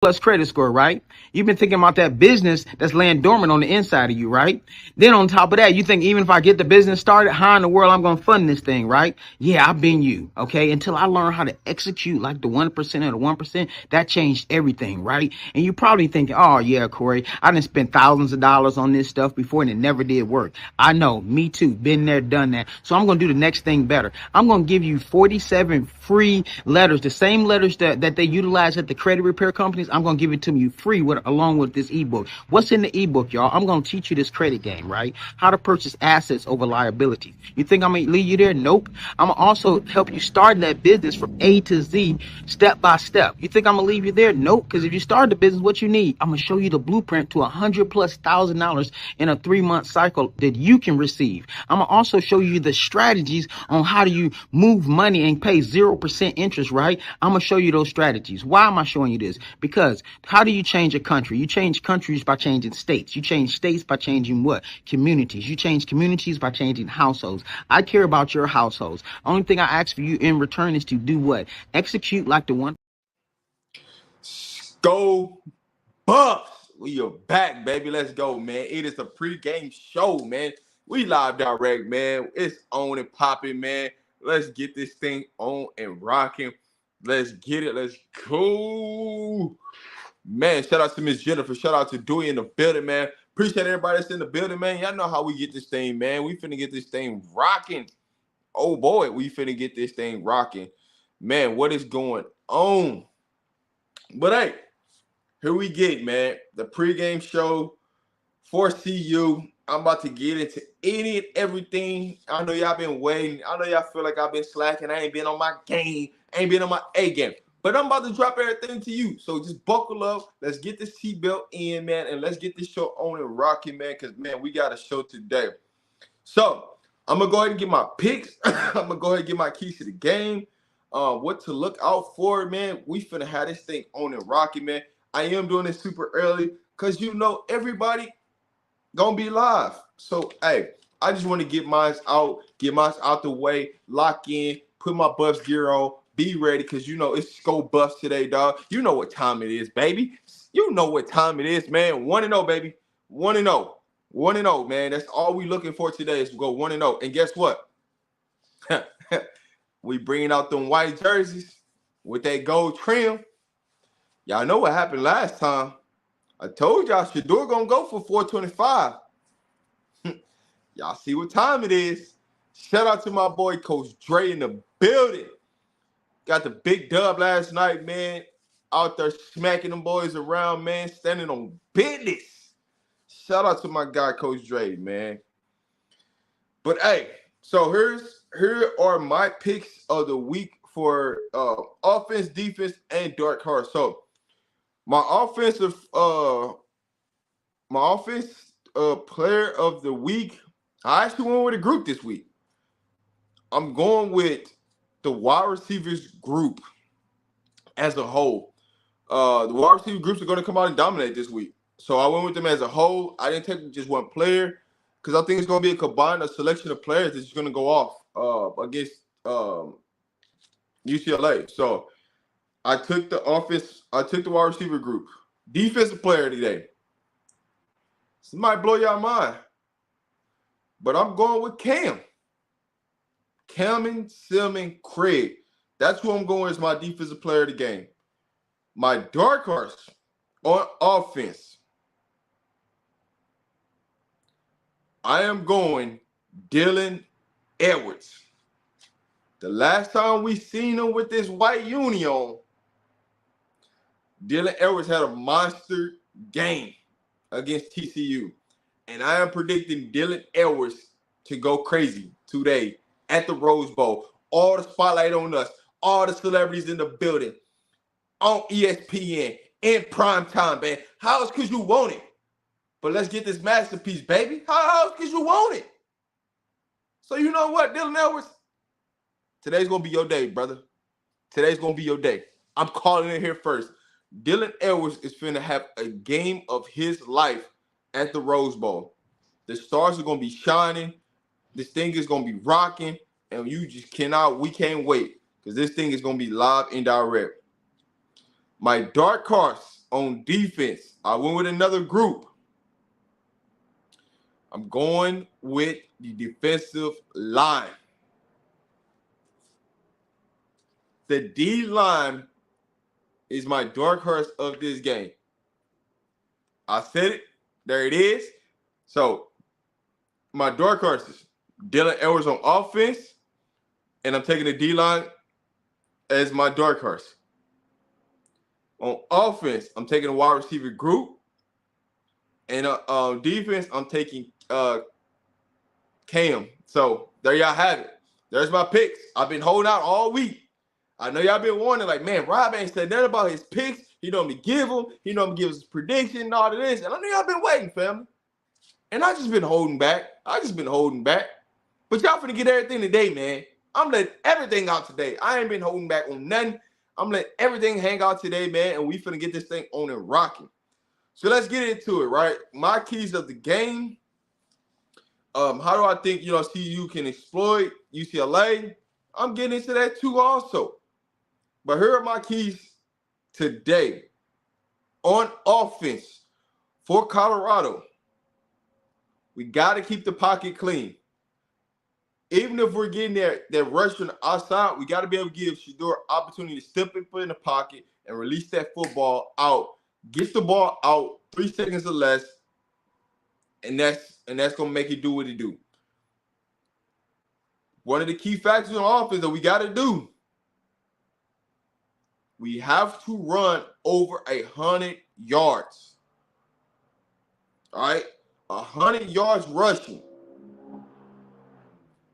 plus credit score, right? You've been thinking about that business that's laying dormant on the inside of you, right? Then on top of that, you think even if I get the business started, how in the world I'm going to fund this thing, right? Yeah, I've been you, okay? Until I learned how to execute like the 1% of the 1%, that changed everything, right? And you probably thinking, oh yeah, Corey, I didn't spend thousands of dollars on this stuff before and it never did work. I know, me too, been there, done that. So I'm going to do the next thing better. I'm going to give you 47 free letters, the same letters that they utilize at the credit repair companies. I'm going to give it to you free along with this ebook. What's in the ebook, y'all? I'm going to teach you this credit game, right? How to purchase assets over liabilities. You think I'm going to leave you there? Nope. I'm going to also help you start that business from A to Z, step by step. You think I'm going to leave you there? Nope. Because if you start the business, what you need, I'm going to show you the blueprint to $100,000+ in a 3-month cycle that you can receive. I'm going to also show you the strategies on how do you move money and pay 0% interest, right? I'm going to show you those strategies. Why am I showing you this? Because how do you change a country? You change countries by changing states. You change states by changing what? Communities. You change communities by changing households. I care about your households. Only thing I ask for you in return is to do what? Execute like the one. Go Bucks. We are back, baby. Let's go, man. It is a pregame show, man. We live direct, man. It's on and popping, man. Let's get this thing on and rocking. Let's get it. Let's go. Man, shout out to Miss Jennifer. Shout out to Dewey in the building, man. Appreciate everybody that's in the building, man. Y'all know how we get this thing, man. We finna get this thing rocking. Oh, boy, we finna get this thing rocking. Man, what is going on? But, hey, here we get, man. The pregame show for CU. I'm about to get into any and everything. I know y'all been waiting. I know y'all feel like I've been slacking. I ain't been on my game. I ain't been on my A game. But I'm about to drop everything to you. So just buckle up. Let's get this seatbelt in, man. And let's get this show on and rocking, man. Because, man, we got a show today. So I'm going to go ahead and get my picks. I'm going to go ahead and get my keys to the game. What to look out for, man. We finna have this thing on and rocking, man. I am doing this super early because, you know, everybody gonna be live. So, hey, I just want to get mine out the way, lock in, put my Buffs gear on, be ready because, you know, it's Go Buffs today, dog. You know what time it is, baby. You know what time it is, man. 1-0, baby. 1-0. 1-0, man. That's all we looking for today is to go 1-0. And guess what? We bringing out them white jerseys with that gold trim. Y'all know what happened last time. I told y'all Shador gonna go for 425. Y'all see what time it is. Shout out to my boy Coach Dre in the building. Got the big dub last night, man. Out there smacking them boys around, man. Standing on business. Shout out to my guy Coach Dre, man. But hey, so here are my picks of the week for offense, defense, and dark horse. So my offense player of the week. I actually went with a group this week. I'm going with the wide receivers group as a whole. The wide receiver groups are going to come out and dominate this week. So I went with them as a whole. I didn't take just one player because I think it's going to be a selection of players that's going to go off against UCLA. So I took the wide receiver group. Defensive player today. This might blow y'all mind. But I'm going with Cam. Cameron Silman Craig. That's who I'm going as my defensive player of the game. My dark horse on offense. I am going Dylan Edwards. The last time we seen him with this white uni on, Dylan Edwards had a monster game against TCU. And I am predicting Dylan Edwards to go crazy today at the Rose Bowl. All the spotlight on us. All the celebrities in the building. On ESPN. In prime time, man. How else could you want it? But let's get this masterpiece, baby. How else could you want it? So you know what, Dylan Edwards? Today's going to be your day, brother. Today's going to be your day. I'm calling it here first. Dylan Edwards is finna have a game of his life at the Rose Bowl. The stars are going to be shining. This thing is going to be rocking. And we can't wait. Because this thing is going to be live and direct. My dark horse on defense, I went with another group. I'm going with the defensive line. The D line is my dark horse of this game. I said it. There it is. So my dark horses, Dylan Edwards on offense, and I'm taking the D line as my dark horse. On offense, I'm taking a wide receiver group, and defense, I'm taking Cam. So there y'all have it. There's my picks. I've been holding out all week. I know y'all been wondering, like, man, Rob ain't said nothing about his picks. He don't be give them. He don't give us prediction and all of this. And I know y'all been waiting, family. And I just been holding back. But y'all finna get everything today, man. I'm letting everything out today. I ain't been holding back on nothing. I'm letting everything hang out today, man. And we finna get this thing on and rocking. So let's get into it, right? My keys of the game. How do I think, CU can exploit UCLA? I'm getting into that too also. But here are my keys today. On offense, for Colorado, we got to keep the pocket clean. Even if we're getting that rush from the outside, we got to be able to give Shedeur opportunity to step in the pocket and release that football out. Get the ball out 3 seconds or less, and that's going to make it do what it do. One of the key factors on offense that we got to do, we have to run over 100 yards. All right? 100 yards rushing.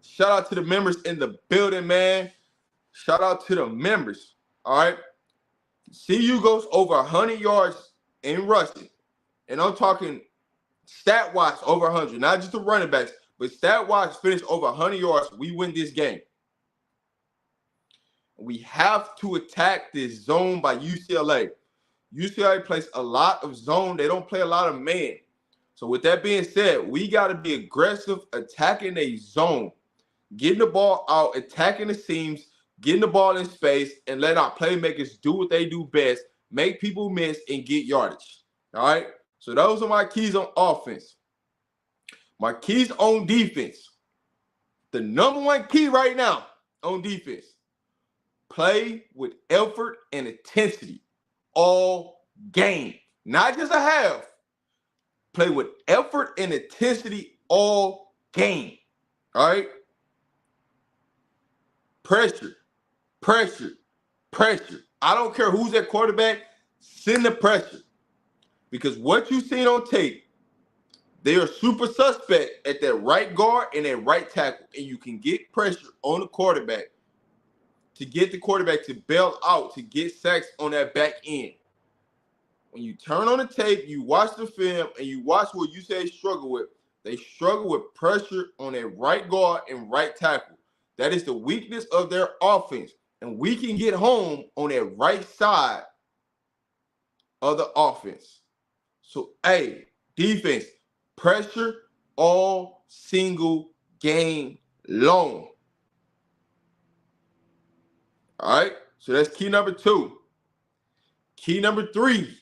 Shout out to the members in the building, man. Shout out to the members. All right? CU goes over 100 yards in rushing. And I'm talking stat-wise over 100. Not just the running backs, but stat-wise finish over 100 yards. We win this game. We have to attack this zone by UCLA. UCLA plays a lot of zone. They don't play a lot of man. So with that being said, we got to be aggressive attacking a zone, getting the ball out, attacking the seams, getting the ball in space, and let our playmakers do what they do best, make people miss, and get yardage. All right? So those are my keys on offense. My keys on defense. The number one key right now on defense. Play with effort and intensity all game. Not just a half. Play with effort and intensity all game. All right? Pressure. I don't care who's at quarterback. Send the pressure. Because what you seen on tape, they are super suspect at that right guard and that right tackle. And you can get pressure on the quarterback to get the quarterback to bail out, to get sacks on that back end. When you turn on the tape, you watch the film, and you watch what you say struggle with. They struggle with pressure on that right guard and right tackle. That is the weakness of their offense. And we can get home on that right side of the offense. So, hey, defense, pressure all single game long. All right, so that's key number 2. Key number 3,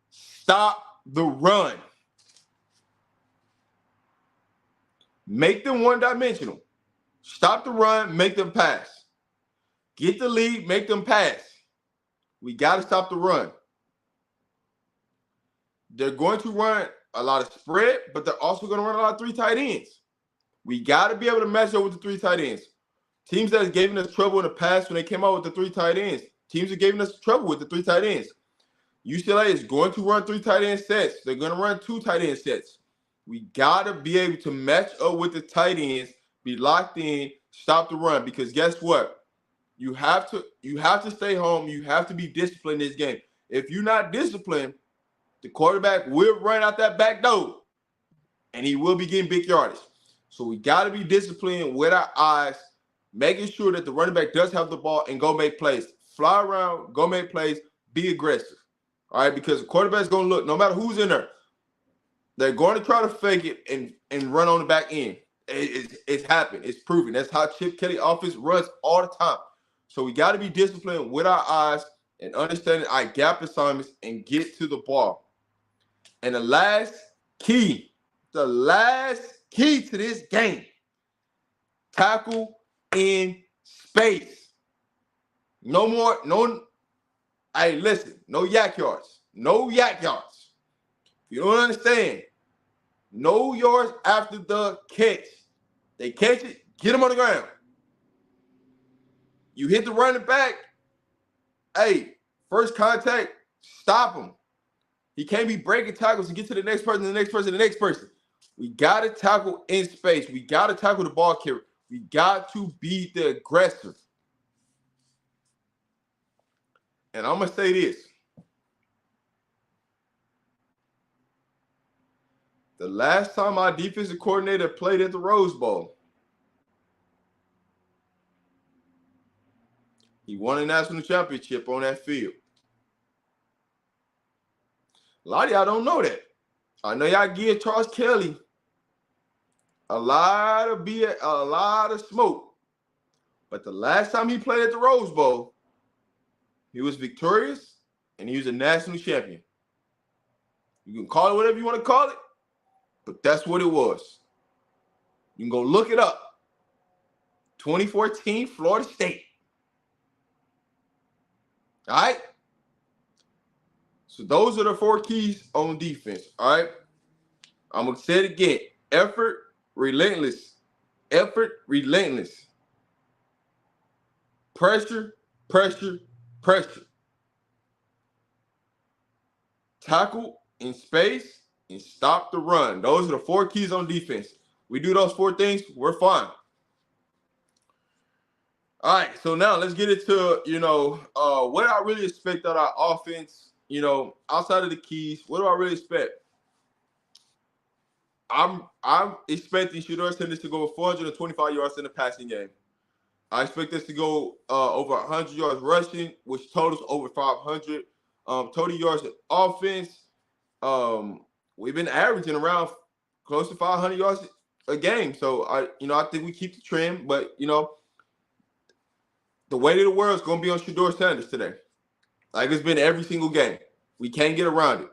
stop the run. Make them one-dimensional. Stop the run, make them pass. Get the lead, make them pass. We got to stop the run. They're going to run a lot of spread, but they're also going to run a lot of 3 tight ends. We got to be able to match up with the 3 tight ends. Teams that have given us trouble in the past when they came out with the 3 tight ends. Teams that gave us trouble with the 3 tight ends. UCLA is going to run 3 tight end sets. They're going to run 2 tight end sets. We got to be able to match up with the tight ends, be locked in, stop the run. Because guess what? You have to stay home. You have to be disciplined in this game. If you're not disciplined, the quarterback will run out that back door, and he will be getting big yardage. So we got to be disciplined with our eyes, making sure that the running back does have the ball and go make plays. Fly around, go make plays, be aggressive. All right, because the quarterback's going to look, no matter who's in there, they're going to try to fake it and run on the back end. It's happened. It's proven. That's how Chip Kelly offense runs all the time. So we got to be disciplined with our eyes, and understanding our gap assignments and get to the ball. And the last key to this game, tackle in space. Hey, listen, no yak yards. No yak yards. If you don't understand, no yards after the catch. They catch it, get them on the ground. You hit the running back, hey, first contact, stop him. He can't be breaking tackles and get to the next person, the next person, the next person. We got to tackle in space. We got to tackle the ball carrier. We got to be the aggressor. And I'm going to say this. The last time our defensive coordinator played at the Rose Bowl, he won a national championship on that field. A lot of y'all don't know that. I know y'all give Charles Kelly a lot of smoke. But the last time he played at the Rose Bowl, he was victorious and he was a national champion. You can call it whatever you want to call it, but that's what it was. You can go look it up. 2014 Florida State. All right? So those are the 4 keys on defense, all right? I'm going to say it again. Effort, relentless. Effort, relentless. Pressure, pressure, pressure. Tackle in space and stop the run. Those are the 4 keys on defense. We do those 4 things, we're fine. All right, so now let's get into, what I really expect out of our offense, outside of the keys. What do I really expect? I'm expecting Shedeur Sanders to go 425 yards in the passing game. I expect us to go over 100 yards rushing, which totals over 500 total yards in offense. We've been averaging around close to 500 yards a game. So I think we keep the trend, but the weight of the world is going to be on Shedeur Sanders today. Like it's been every single game. We can't get around it.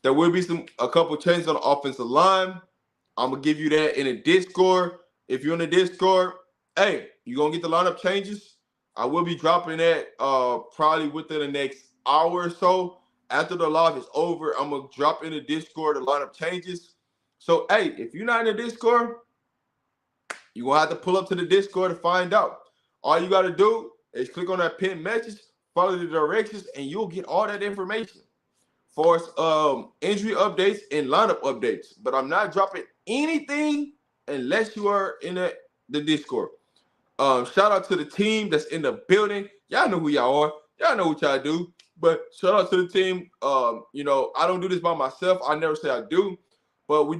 There will be a couple changes on the offensive line. I'm going to give you that in a Discord. If you're in the Discord, hey, you're going to get the lineup changes. I will be dropping that probably within the next hour or so. After the live is over, I'm going to drop in the Discord the lineup changes. So, hey, if you're not in the Discord, you're going to have to pull up to the Discord to find out. All you got to do is click on that pinned message, follow the directions, and you'll get all that information for injury updates and lineup updates. But I'm not dropping anything unless you are in the Discord. Shout out to the team that's in the building. Y'all know who y'all are. Y'all know what y'all do. But shout out to the team. I don't do this by myself. I never say I do. But I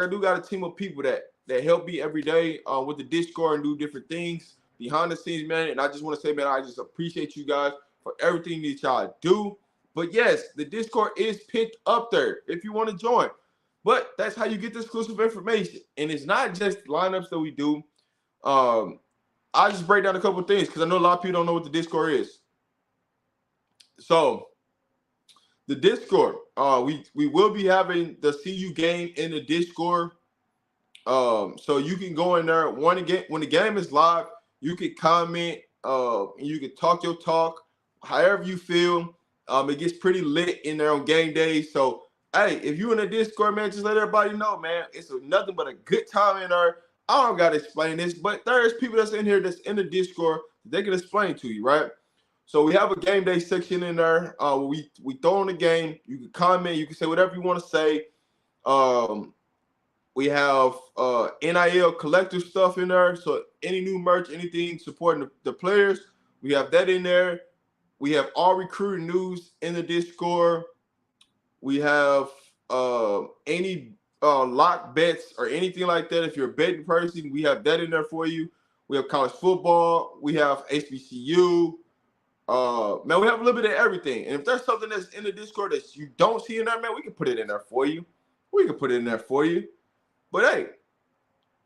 do got a team of people that help me every day with the Discord and do different things behind the scenes, man. And I just want to say, man, I just appreciate you guys for everything that y'all do. But yes, the Discord is picked up there if you want to join. But that's how you get the exclusive information. And it's not just lineups that we do. I'll just break down a couple of things because I know a lot of people don't know what the Discord is. So the Discord, we will be having the CU game in the Discord. So you can go in there when the game is live, you can comment, you can talk your talk, however you feel. It gets pretty lit in there on game days. So hey, if you in the Discord, man, just let everybody know, man. It's nothing but a good time in there. I don't gotta explain this, but there's people that's in here that's in the Discord. They can explain to you, right? So we have a game day section in there. We throw in the game. You can comment. You can say whatever you want to say. We have NIL collector stuff in there. So any new merch, anything supporting the players, we have that in there. We have all recruiting news in the Discord. We have any lock bets or anything like that. If you're a betting person, we have that in there for you. We have college football. We have HBCU. Man, we have a little bit of everything. And if there's something that's in the Discord that you don't see in there, man, we can put it in there for you. But hey,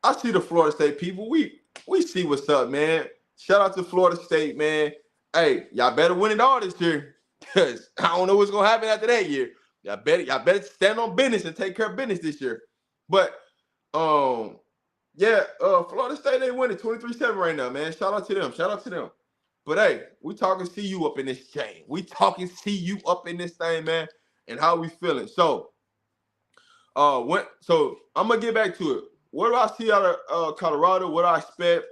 I see the Florida State people. We see what's up, man. Shout out to Florida State, man. Hey, y'all better win it all this year, because I don't know what's gonna happen after that year. Y'all better stand on business and take care of business this year. But yeah, Florida State, they winning 23-7 right now, man. Shout out to them. Shout out to them. But hey, we talking CU up in this game. We talking CU up in this thing, man, and how we feeling. So I'm gonna get back to it. What do I see out of Colorado? What I expect?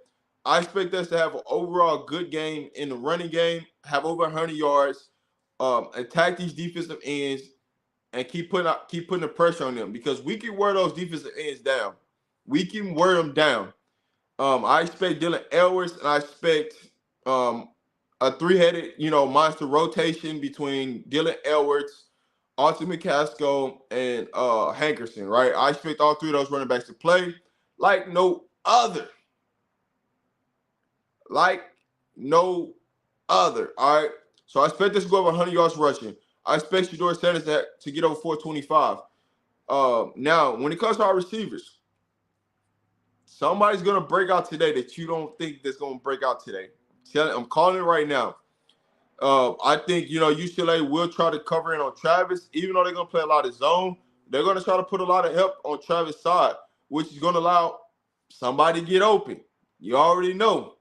I expect us to have an overall good game in the running game, have over 100 yards, attack these defensive ends, and keep putting the pressure on them, because we can wear those defensive ends down. We can wear them down. I expect Dylan Edwards, and I expect a three-headed, monster rotation between Dylan Edwards, Alton McCaskill, and Hankerson, right? I expect all three of those running backs to play like no other. Like no other, all right? So I expect this to go over 100 yards rushing. I expect Shedeur Sanders to get over 425. Now, when it comes to our receivers, somebody's going to break out today that you don't think that's going to break out today. I'm calling it right now. I think, UCLA will try to cover in on Travis. Even though they're going to play a lot of zone, they're going to try to put a lot of help on Travis' side, which is going to allow somebody to get open. You already know.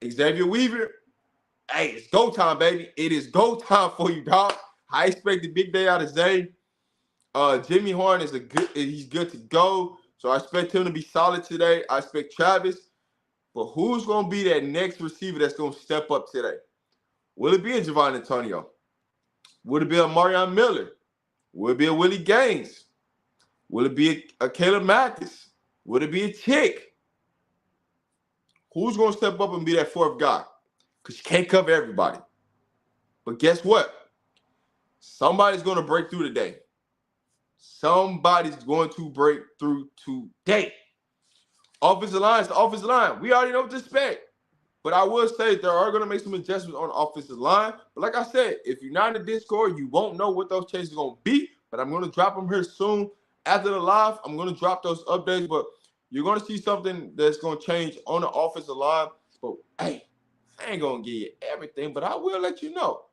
Xavier Weaver, hey, it's go time, baby. It is go time for you, dog. I expect a big day out of Zay. Jimmy Horn he's good to go. So I expect him to be solid today. I expect Travis. But who's going to be that next receiver that's going to step up today? Will it be a Javon Antonio? Will it be a Marion Miller? Will it be a Willie Gaines? Will it be a Caleb Mathis? Will it be a Chick? Who's going to step up and be that fourth guy? Because you can't cover everybody. But guess what? Somebody's going to break through today. Somebody's going to break through today. Offensive line is the offensive line. We already know what to expect. But I will say there are going to make some adjustments on the offensive line. But like I said, if you're not in the Discord, you won't know what those changes are going to be. But I'm going to drop them here soon. After the live, I'm going to drop those updates. But you're going to see something that's going to change on the offensive line. But, hey, I ain't going to give you everything, but I will let you know.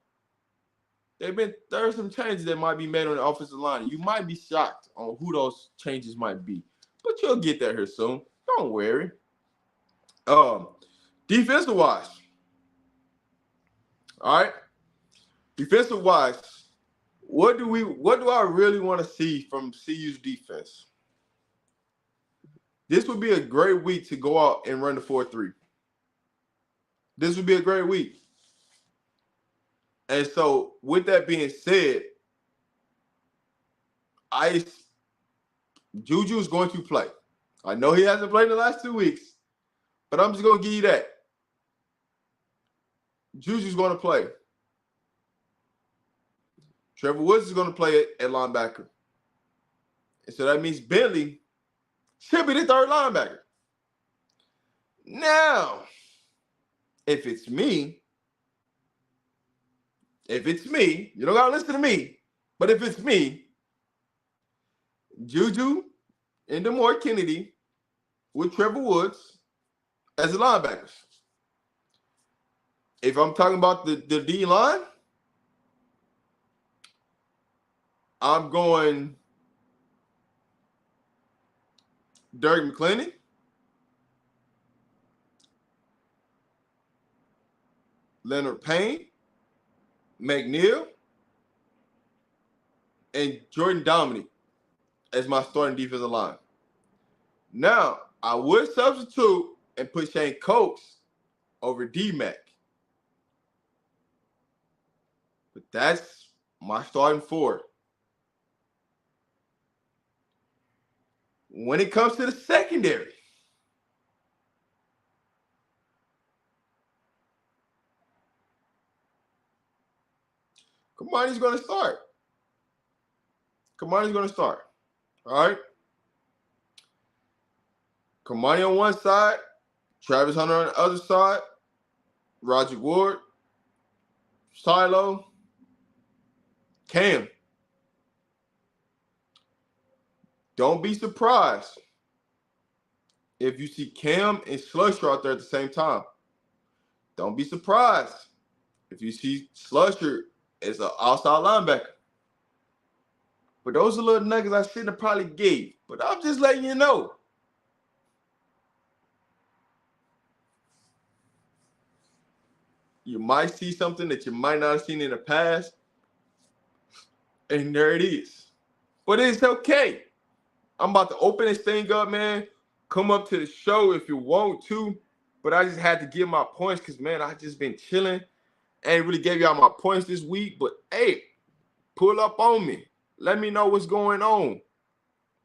There are some changes that might be made on the offensive line. You might be shocked on who those changes might be. But you'll get there here soon. Don't worry. Defensive-wise. All right? Defensive-wise, what do I really want to see from CU's defense? This would be a great week to go out and run the 4-3. This would be a great week. And so, with that being said, Juju's going to play. I know he hasn't played in the last 2 weeks, but I'm just going to give you that. Juju's going to play. Trevor Woods is going to play at linebacker. And so that means Bentley should be the third linebacker. Now, if it's me, you don't got to listen to me, but if it's me, Juju and DeMar Kennedy with Trevor Woods as the linebackers. If I'm talking about the D-line, I'm going Derek McClendon, Leonard Payne, McNeil, and Jordan Dominic as my starting defensive line. Now, I would substitute and put Shane Coates over D-Mac. But that's my starting four. When it comes to the secondary, Kamani's going to start. All right? Kamani on one side, Travis Hunter on the other side, Roger Ward, Silo, Cam. Don't be surprised if you see Cam and Slusher out there at the same time. Don't be surprised If you see Slusher, it's an outside linebacker. But those are little nuggets I shouldn't have probably gave. But I'm just letting you know. You might see something that you might not have seen in the past. And there it is. But it's okay. I'm about to open this thing up, man. Come up to the show if you want to. But I just had to give my points because, man, I just been chilling. I ain't really gave y'all my points this week. But, hey, pull up on me. Let me know what's going on.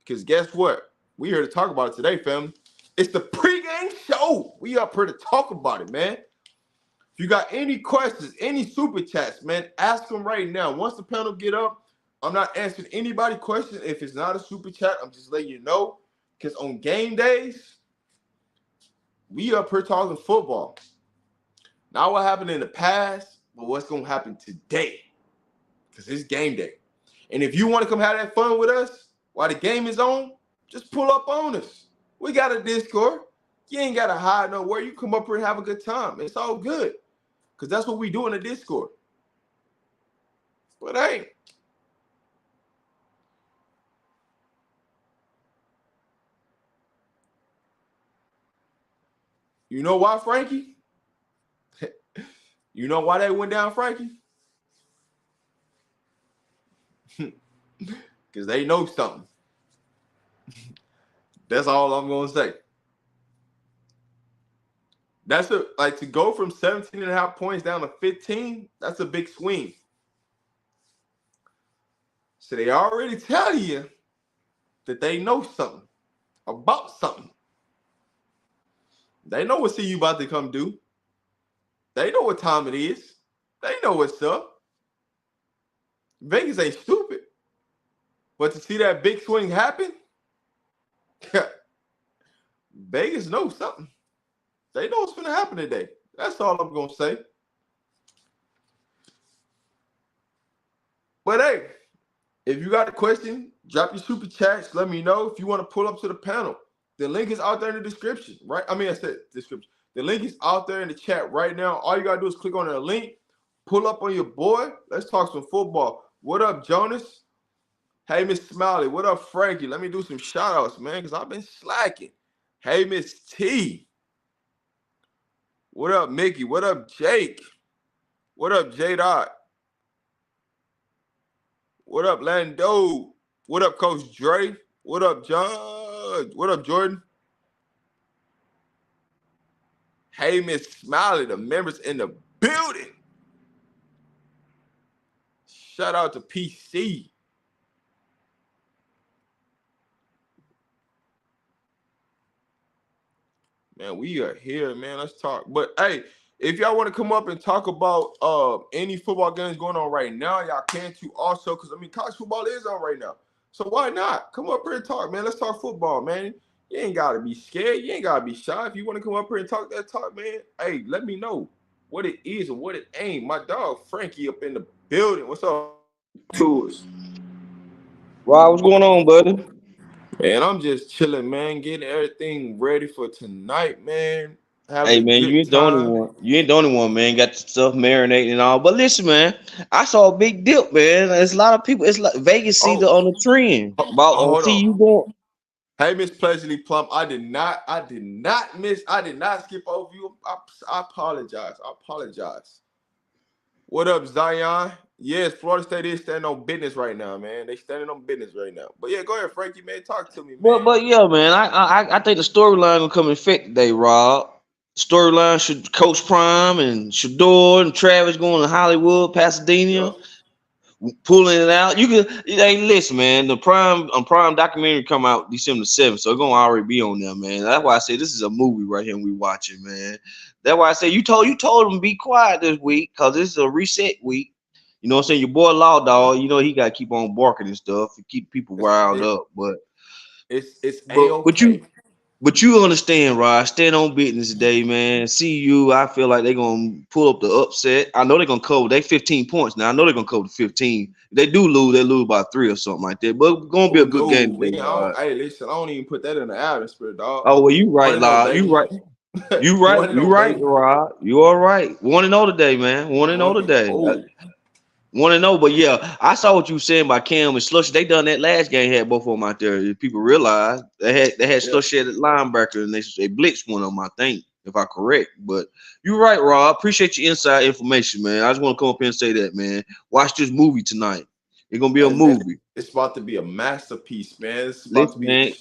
Because guess what? We here to talk about it today, family. It's the pregame show. We up here to talk about it, man. If you got any questions, any super chats, man, ask them right now. Once the panel get up, I'm not answering anybody question. If it's not a super chat, I'm just letting you know. Because on game days, we up here talking football. Not what happened in the past, but what's going to happen today. Because it's game day. And if you want to come have that fun with us while the game is on, just pull up on us. We got a Discord. You ain't got to hide nowhere. You come up here and have a good time. It's all good. Because that's what we do in the Discord. But hey, you know why, Frankie? You know why they went down, Frankie? Because they know something. That's all I'm going to say. That's like to go from 17 and a half points down to 15, that's a big swing. So they already tell you that they know something about something. They know what CU about to come do. They know what time it is. They know what's up. Vegas ain't stupid. But to see that big swing happen, Vegas knows something. They know what's going to happen today. That's all I'm going to say. But hey, if you got a question, drop your super chats. Let me know. If you want to pull up to the panel, the link is out there in the description, right? I said description. The link is out there in the chat right now. All you got to do is click on the link, pull up on your boy. Let's talk some football. What up, Jonas? Hey, Miss Smiley. What up, Frankie? Let me do some shout-outs, man, because I've been slacking. Hey, Miss T. What up, Mickey? What up, Jake? What up, J-Dot? What up, Lando? What up, Coach Dre? What up, Judge? What up, Jordan? Hey, Miss Smiley, the members in the building. Shout out to PC. Man, we are here, man. Let's talk. But hey, if y'all want to come up and talk about any football games going on right now, y'all can too also, because college football is on right now. So why not? Come up here and talk, man. Let's talk football, man. You ain't gotta be scared. You ain't gotta be shy. If you want to come up here and talk that talk, man, hey, let me know what it is and what it ain't. My dog Frankie up in the building. What's up to us? Wow, what's going on, buddy? Man, I'm just chilling, man, getting everything ready for tonight, man. Having Hey, a man, you good ain't the only time. one. You ain't the only one, man. Got the stuff marinating and all. But listen, man, I saw a big dip, man. There's a lot of people. It's like Vegas see the Oh, on the trend about hold see on. you going. Hey, Miss Pleasantly Plum, I did not skip over you. I apologize. What up, Zion? Yes, Florida State is standing on business right now, man. They standing on business right now. But yeah, go ahead, Frankie, man. Talk to me, man. But yeah, man, I think the storyline gonna come in effect today, Rob. Storyline should Coach Prime and Shador and Travis going to Hollywood, Pasadena. Yup. Pulling it out. You can hey listen, man. The Prime documentary come out December 7th, so it's gonna already be on there, man. That's why I say this is a movie right here and we watching, man. That's why I say you told them to be quiet this week because this is a reset week. You know what I'm saying? Your boy Law Dog, you know he gotta keep on barking and stuff and keep people It's riled it, up. it's But A-okay. you understand, Rod. Stand on business today, man. See you. I feel like they're gonna pull up the upset. I know they're gonna cover. They 15 points now. I know they're gonna cover the 15. If they do lose, they lose by 3 or something like that. But it's gonna be Oh a good no, game we today, Rod. hey, listen, I don't even put that in the atmosphere, dog. Oh well, you right, Already know Lord. You Vegas. right. You right. One and You oh, right, baby. Rob. You all right. 1-0 today, man. 1-0 One and today. oh. 1-0. But yeah, I saw what you were saying about Cam and Slushy. They done that last game. Had both of them out there. If people realize they had Yeah. Slushy at linebacker and they blitzed one of them. I think, if I correct. But you're right, Rob. Appreciate your inside information, man. I just want to come up here and say that, man. Watch this movie tonight. It's gonna be a Hey man, movie. it's about to be a masterpiece, man. It's about to Listen, be man.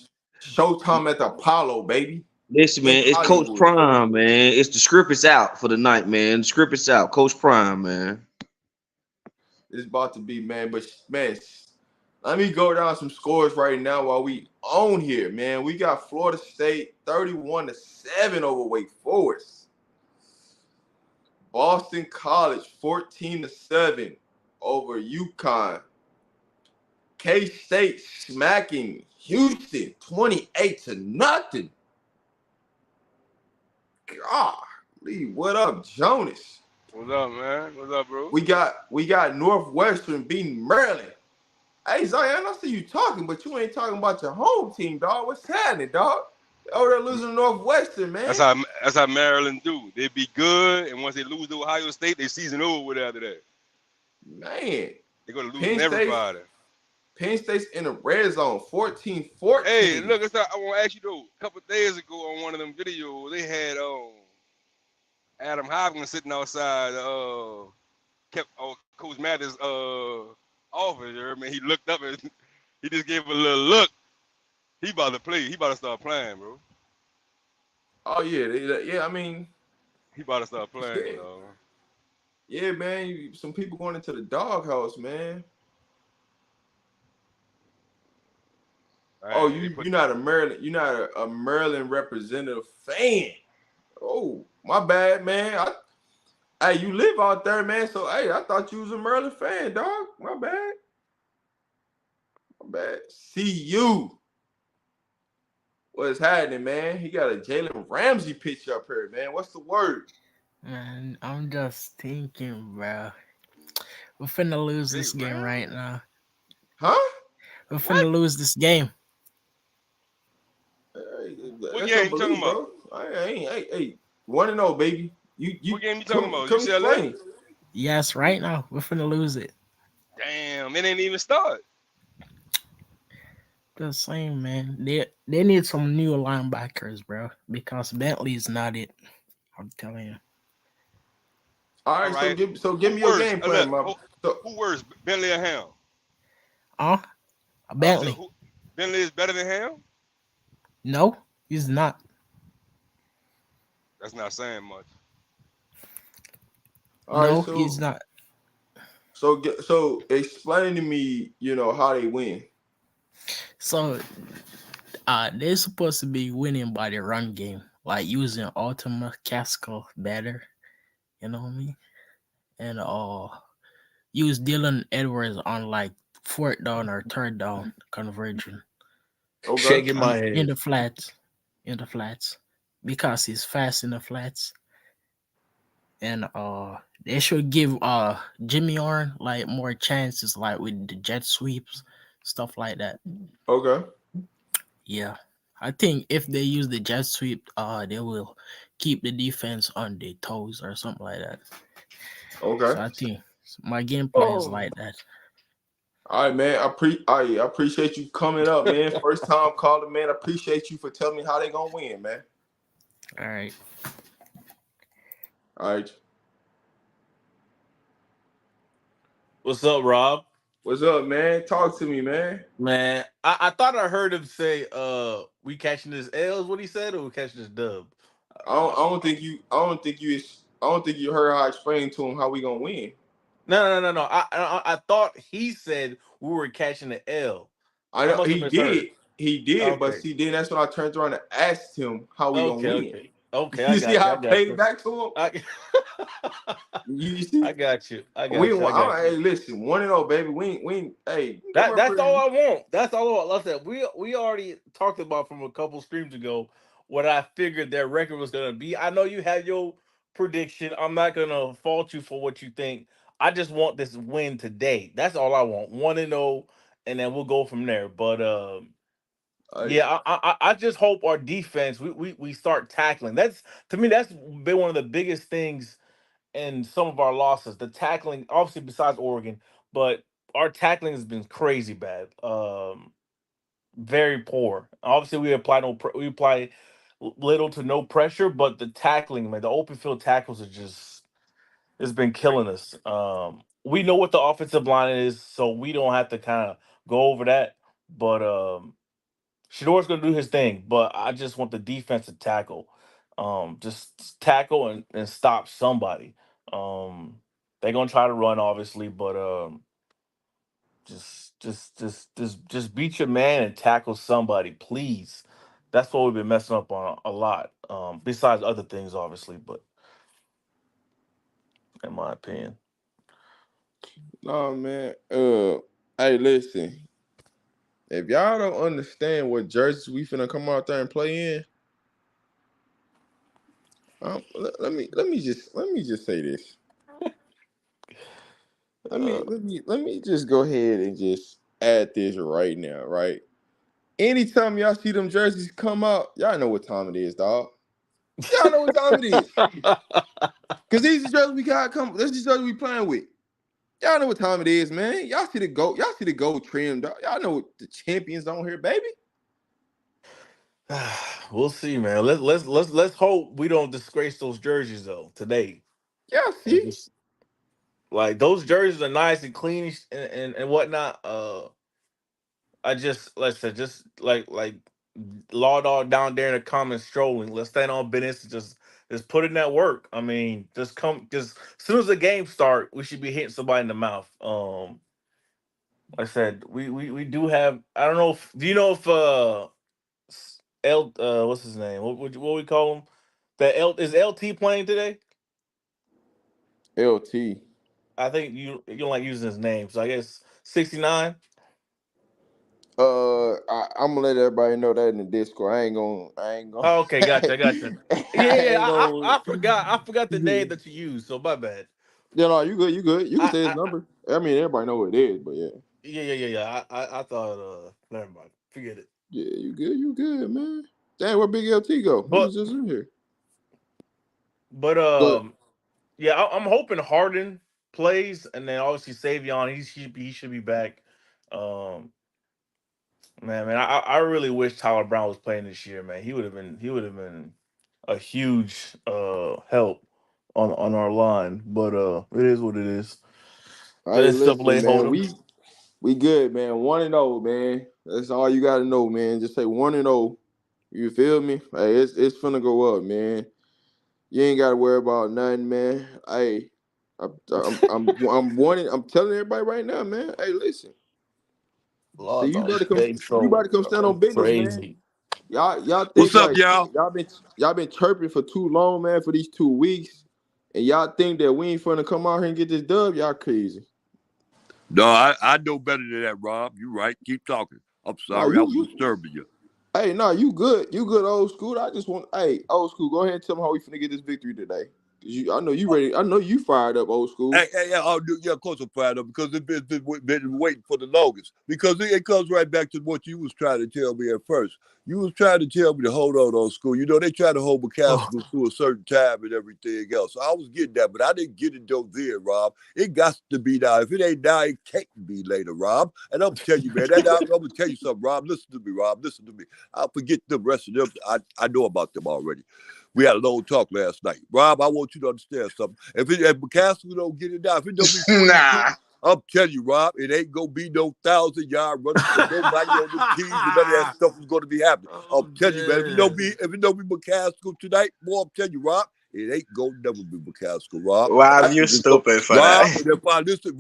showtime at the Apollo, baby, Listen, in man. It's Coach Hollywood. Prime, man. It's the script is out for the night, man. The script is out. Coach Prime, man. It's about to be, man. But man, let me go down some scores right now while we on here, man. We got Florida State 31-7 over Wake Forest. Boston College 14-7 over UConn. K-State smacking Houston 28-0. Golly, what up, Jonas? What's up, man? What's up, bro? We got Northwestern beating Maryland. Hey Zion, I see you talking, but you ain't talking about your home team, dog. What's happening, dog? Oh, they're losing to Northwestern, That's man. how Maryland do. They be good, and once they lose to Ohio State, they season over with after that. Man, They're gonna lose Penn State, everybody. Penn State's in the red zone, Hey, 14-14. look, I want to ask you though. A couple of days ago on one of them videos, they had Adam Hopkins sitting outside kept Coach Mattis office. You heard me? He looked up and he just gave a little look. He about to play. He about to start playing, bro. Oh yeah, yeah. I mean, He about to start playing, yeah, dog. yeah, man. Some people going into the doghouse, man. Oh, Hey, they put you're not a Maryland, you're not a Maryland representative fan. Oh, my bad, man. Hey, you live out there, man. So hey, I thought you was a Maryland fan, dog. My bad. My bad. See you. What's happening, man? He got a Jalen Ramsey picture up here, man. What's the word? Man, I'm just thinking, bro. We're finna lose Jay this game right Ram. now. Huh? We're What? finna lose this game. Hey, What that's your game you talking belief, about? bro. I ain't, hey, 1-0, baby. You What game you talking come about? come UCLA? explain. Yes, right now. We're finna lose it. Damn, it ain't even start. Just saying, man. They need some new linebackers, bro. Because Bentley's not it. I'm telling you. All All right, so right. give Who me your worse? game plan, my. So Who worse, Bentley or Ham? Huh? I said Bentley. who Bentley is better than Ham? No, he's not. That's not saying much. all right, No, he's so not. so explain to me, how they win. So they're supposed to be winning by the run game. Like using Ultima Casco better. You know what I mean? And use Dylan Edwards on like fourth down or third down conversion Okay. Shaking my in head. the flats, in the flats, because he's fast in the flats. And they should give Jimmy Orr like more chances, like with the jet sweeps, stuff like that. Okay. Yeah, I think if they use the jet sweep, they will keep the defense on their toes or something like that. Okay. So I think my game plan is Oh, like that. All right, man. I appreciate you coming up, man. First time calling, man. I appreciate you for telling me how they gonna win, man. All right. All right. what's up, Rob? What's up, man? Talk to me, man. Man, I thought I heard him say, we catching this L is what he said, or we catching this dub. I don't think you heard how I explained to him how we gonna win. No. I thought he said we were catching the L. I I know must have he misheard. did. He did, but Okay. see, then that's when I turned around and asked him how we gonna win. Okay. I You see got you. how I I got played it you. back to him? I, You see? I got you. I We got you. I want. got you. Hey, listen, 1-0, baby. Hey, come up That's all here. I want. That's all I want. Like I said, we already talked about from a couple streams ago what I figured their record was gonna be. I know you had your prediction. I'm not gonna fault you for what you think. I just want this win today. That's all I want. 1-0, and then we'll go from there. But Yeah, I just hope our defense we start tackling. That's to me that's been one of the biggest things in some of our losses. The tackling, obviously besides Oregon, but our tackling has been crazy bad. Very poor. Obviously, we apply little to no pressure, but the tackling, man, the open field tackles are just it's been killing us. We know what the offensive line is, so we don't have to kind of go over that. But Shador's gonna do his thing, but I just want the defense to tackle. Just tackle and stop somebody. Um, they're gonna try to run, obviously, but just beat your man and tackle somebody, please. That's what we've been messing up on a lot. Besides other things, obviously, but in my opinion. No, man. Hey, listen. If y'all don't understand what jerseys we finna come out there and play in, let me just say this. Let me just go ahead and just add this right now, right? Anytime y'all see them jerseys come out, y'all know what time it is, dog. Y'all know what time it is. Cause these are jerseys we got come. This is jerseys we playing with. Y'all know what time it is, man. Y'all see the gold. Y'all see the gold trim, dog. Y'all know what the champions on here, baby. We'll see, man. Let's hope we don't disgrace those jerseys though today. Y'all And see. just like those jerseys are nice and clean and whatnot. I just let's say just like law dog down there in the comments strolling. Let's stand on business and just put in that work. I mean, just come just as soon as the game start, we should be hitting somebody in the mouth. Like I said, we do have. I don't know if do you know if what's his name? What we call him? That L is LT playing today? LT. I think you don't like using his name, so I guess 69. I'm gonna let everybody know that in the Discord. I ain't gonna. Oh, okay, gotcha, gotcha. Yeah, I yeah. ain't gonna. I forgot the name that you used, so my bad. You know, you good, you good. You can I, say his I number. I mean, everybody know what it is, but yeah. yeah. I thought never mind. Forget it. Yeah, you good, man. Dang, where Big LT go? He But was just in here. but But yeah, I'm hoping Harden plays, and then obviously Savion, he should be back. Um, man, I really wish Tyler Brown was playing this year, man. He would have been a huge help on our line. But it is what it is. The hey, listen, NCAA hold man, him. we good, man. 1-0, man. That's all you gotta know, man. Just say 1-0. You feel me? Hey, it's finna go up, man. You ain't gotta worry about nothing, man. Hey, I'm warning. I'm telling everybody right now, man. Hey, listen. See, Lord, dog, they you trolling, better come stand bro. on business, man. Crazy. Y'all think What's up, like y'all? y'all been chirping for too long, man, for these 2 weeks, and y'all think that we ain't finna come out here and get this dub. Y'all crazy. No, I know better than that, Rob. You right. Keep talking. I'm Nah, sorry I was disturbing you. hey, nah, you good. You good, old school. I just want, hey, old school. Go ahead and tell them how we finna get this victory today. I know you ready. I know you fired up, old school. Hey, I'll do, yeah, of course I'm fired up because it's been waiting for the longest. Because it comes right back to what you was trying to tell me at first. You was trying to tell me to hold on, old school. You know, they try to hold McCaskill to a certain time and everything else. So I was getting that, but I didn't get it though then, Rob. It got to be now. If it ain't now, it can't be later, Rob. And I'm gonna tell you, man, I'm gonna tell you something, Rob. Listen to me, Rob. Listen to me. I'll forget the rest of them. I know about them already. We had a long talk last night. Rob, I want you to understand something. If McCaskill don't get it down, if it don't be 22, I'm telling you, Rob, it ain't gonna be no 1,000-yard running for nobody on the teams, and none of that stuff is gonna be happening. I'm Oh telling you, man, if man. it don't be McCaskill tonight, boy, I'm telling you, Rob, it ain't gonna never be McCaskill, Rob. Rob, I you're can just go, stupid for Rob, that. and if I listen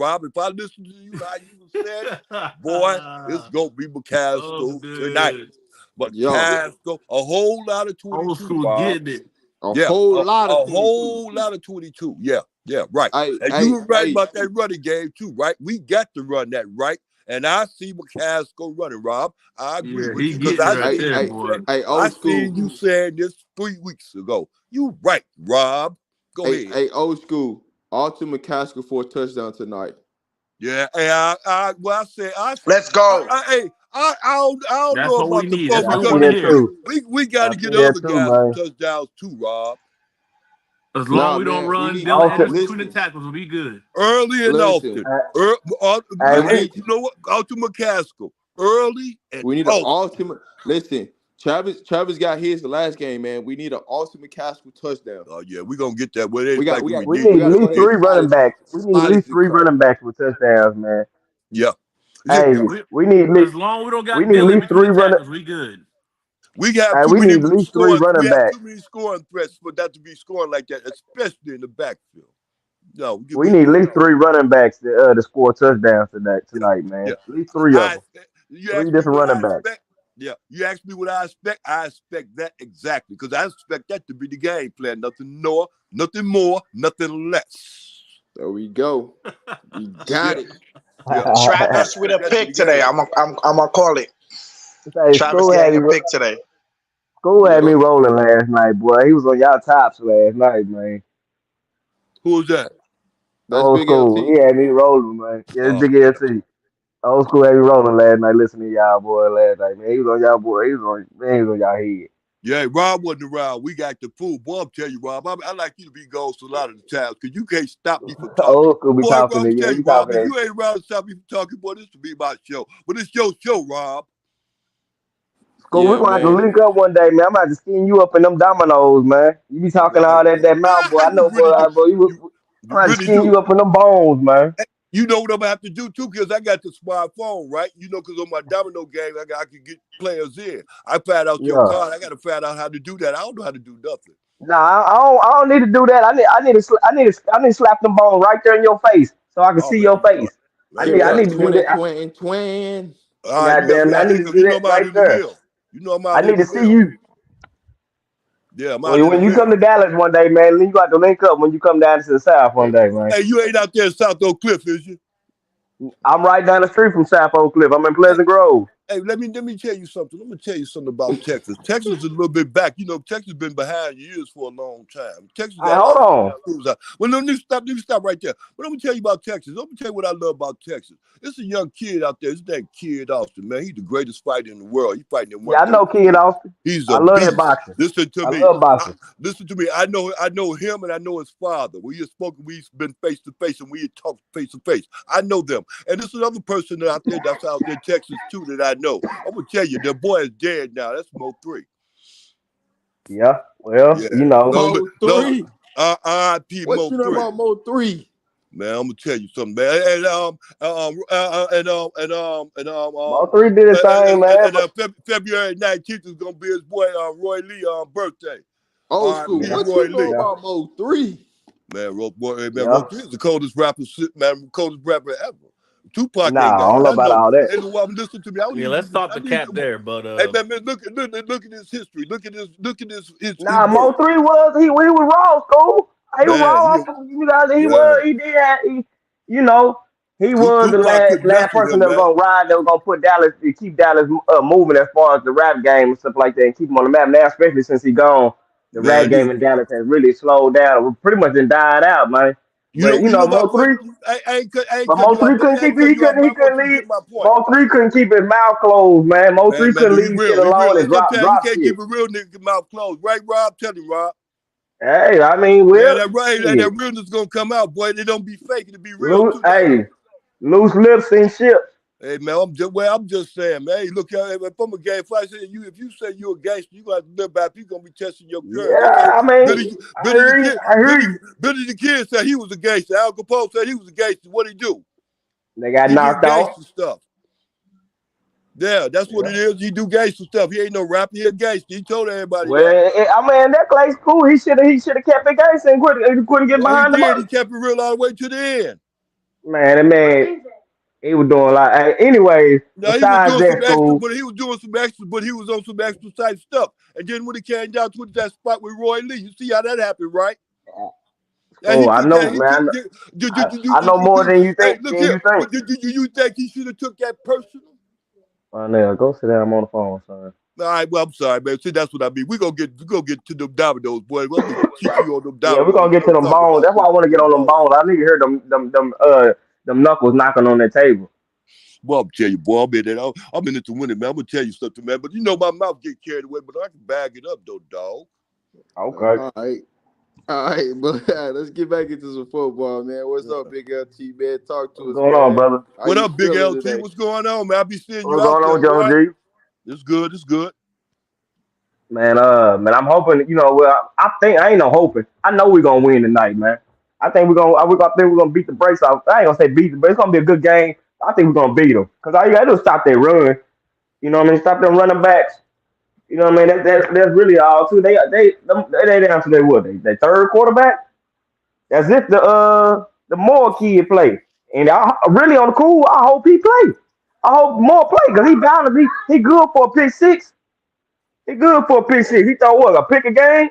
to you how you was saying it, boy, it's gonna be Oh McCaskill tonight. good. But Yo, Casco, a whole lot of Old 22, school Rob. getting it. a Yeah, whole a lot of 22. whole lot of 22. Yeah, right. Hey, And you hey, were right hey, about that running game too, right? We got to run that right. And I see McCaskill running, Rob. I agree Yeah, with he you because getting it right hey, there, hey, boy. I old seen school. you saying this 3 weeks ago. You right, Rob. Go ahead. Hey, old school. Alton McCaskill for a touchdown tonight. Yeah, and I said, Let's go. hey, I don't That's know what we about the need. four That's Yeah, I what we see because want to that hear. too. we got I to see get that other too, guys some man. touchdowns too, Rob. As long Nah, as we don't man, we run need Dylan Also, Anderson between the listen, tackles, we'll be good. Early and listen. often. uh, hey, We Look at need you know what? Out to McCaskill. Early and we need an often. ultimate. Listen, Travis got his the last game, man. We need an ultimate Castle touchdown. Oh yeah, we're gonna get that. Well, they We got like we got we we we need at got to least go ahead three and running polish backs. We need at least the three car. running backs with touchdowns, man. yeah. Yeah, Hey, We, we need at least, as long as we don't we got need at Dylan least between the three running. tackles, we good. we have Hey, too we many need at least three scoring. We running have backs. too many scoring threats for that to be scoring like that, especially in the backfield. No, We need at least three running backs to score touchdowns yeah, tonight, man. yeah. At least three of them. You Three ask me different what running I backs. expect. Yeah, you ask me what I expect. I expect that exactly because I expect that to be the game plan. Nothing more, nothing more, nothing less. There we go. We got Yeah, it. yeah. I Travis with expect a that to be pick the today. game. I'm gonna call it. Hey, Travis getting a pick today. School had me Yup. rolling last night, boy. He was on y'all tops last night, man. Who was that? That's Old Big school. He LT. had me rolling, man. Yeah, it's Oh, big LT. Old school had me rolling last night, listening to y'all boy last night, man. He was on y'all boy. He was on y'all head. yeah. Rob wasn't around. We got the fool. Boy, I'm telling you, Rob. I like you to be ghost a lot of the times because you can't stop me from talking. Old school be Boy, talking Rob, to I'm you. He telling be you, Rob. talking If to you ain't around to stop me from talking, boy, this will be my show. But it's your show, Rob. school. We're Yeah, gonna have to man. link up one day, man. I'm about to skin you up in them dominoes, man. You be talking all that mouth, boy. I You know, really do. boy. You, I'm you about to really skin do. you up in them bones, man. You know what I'm gonna have to do too, because I got the smartphone, right? You know, because on my domino game, I can get players in. I found out your Yeah. card. I gotta find out how to do that. I don't know how to do nothing. Nah, I don't need to do that. I need to slap them bones right there in your face so I can Oh see man, your face. man, you I got need Triple to do twin, that. twin, twin. all right. Goddamn, I You need to know, do that I'm out right in the there. hill. You know I'm I out in need to the see hill. you. Yeah, I'm out Well, in the when you hill. come to Dallas one day, man, you got to link up when you come down to the South one day, man. Hey, you ain't out there in South Oak Cliff, is you? I'm right down the street from South Oak Cliff. I'm in Hey, Pleasant Grove. hey, let me tell you something. Let me tell you something about Texas. Texas is a little bit back. You know, Texas been behind years for a long time. Texas All right, got a hold lot of on. schools out. Well, let me stop right there. But let me tell you about Texas. Let me tell you what I love about Texas. It's a young kid out there. His name Kid Austin, man. He's the greatest fighter in the world. He's fighting at Yeah, I know 133. Kid Austin. He's I a love that beast. boxing. Listen to I me. love boxing. Listen to me. I know him and I know his father. We have spoken, we've been face to face and we had talked face to face. I know them. And there's another person out there that's out there in Texas too that I know. I'm gonna tell you, the boy is dead now. That's Mo3. Yeah, well, Yeah. you know. Mo three. R.I.P. What you know Mo3. about Mo 3? Man, I'm gonna tell you something, man. Ball 3 did his thing, man. But February 19th is gonna be his boy Roy Lee birthday. Old school. R.I.P. yeah, What Roy you know Lee. yeah, about Mo 3? Man, yeah. Mo3 is the coldest rapper, man, coldest rapper ever. Tupac ain't Nah, I got don't it. know I about know. all that. Hey, well, listen to me. I don't Yeah, need let's you. stop the cap there. But Hey, man, look at his history. Look at his Nah, work. Mo 3 he was raw, school. He was Man, raw. You guys, yeah. he did have, you know, he was the Tupac couldn't mess last with person him, that was man. gonna ride, that was gonna put Dallas, to keep Dallas moving as far as the rap game and stuff like that, and keep him on the map. Now, especially since he gone, the rap Man, game in Dallas has really slowed down. We pretty much done died out, man. But you know my Mo point. 3, I ain't but cutting Mo you off. 3 couldn't I ain't keep it. cutting you off, but He I want couldn't you to leave. get my point. Mo 3 couldn't keep his mouth closed, man. Mo 3 Man, couldn't he leave shit real. He real. alone and Sometimes you drop can't shit. keep a real nigga mouth closed, right, Rob? Tell him, Rob. Hey, I mean, Yeah, well, that right, and shit. that realness gonna come out, boy. They don't be fake. It be real Loose, too, though. hey, loose lips and ships. Hey man, I'm just saying, man. Hey, look, if I'm a gay fighter, if you say you're a gangster, you got to live back. You gonna be testing your courage. Okay, Yeah, I Billy, mean, I Billy the heard you. kid, I Billy, heard you. Billy the kid said he was a gangster. Al Capone said he was a gangster. What he do? They got He did knocked off. gangster stuff. Yeah, that's what it Yeah. is. He do gangster stuff. He ain't no rapper. He a gangster. He told everybody that. Well, I mean, that place cool. He should have kept the gangster and couldn't get Yeah, he behind the did. He money. kept it real all the way to the end. Man, that man, he was doing like. Anyways, Now he was besides doing that, some extra, school. but he was doing some extra, but he was on some extra type stuff. And then when he came down to that spot with Roy Lee, you see how that happened, right? And he Oh, I took know, that. He took. man. I know more than you Hey, think. look Than here. you think. But you think he should have took that personal? Oh, now go sit down. I'm on the phone, son. All right. Well, I'm sorry, man. See, that's what I mean. We gonna get to them dominoes, boy. Let me teach you on them Yeah, we're dominoes. gonna get to Don't them talk bones. about That's why I want to get them on them bones. bones. I need to hear them knuckles knocking on that table. Boy, I'm tell you, boy, I'm in it to win it, man. I'm gonna tell you something, man. But you know my mouth get carried away, but I can bag it up though, dog. Okay. All right. All right, but let's get back into some football, man. What's up, Big LT, man? Talk to What's us, going on, man. brother? How What you up, big feeling LT? today? What's going on, man? I be seeing you What's out going there, on, John boy. G? It's good. It's good. Man, I'm hoping, well, I think I ain't no hoping. I know we're gonna win tonight, man. I think we're gonna beat the brakes off. I ain't gonna say beat them, but it's gonna be a good game. I think we're gonna beat them. Cause all you gotta do is stop their run. You know what I mean? Stop them running backs. You know what I mean? That's really all too. They down to their what? They third quarterback. That's if the Moore kid play. And I really on the cool. I hope he play. I hope Moore play because he bound to be. He good for a pick six. He good for a pick six. He thought what a pick a game.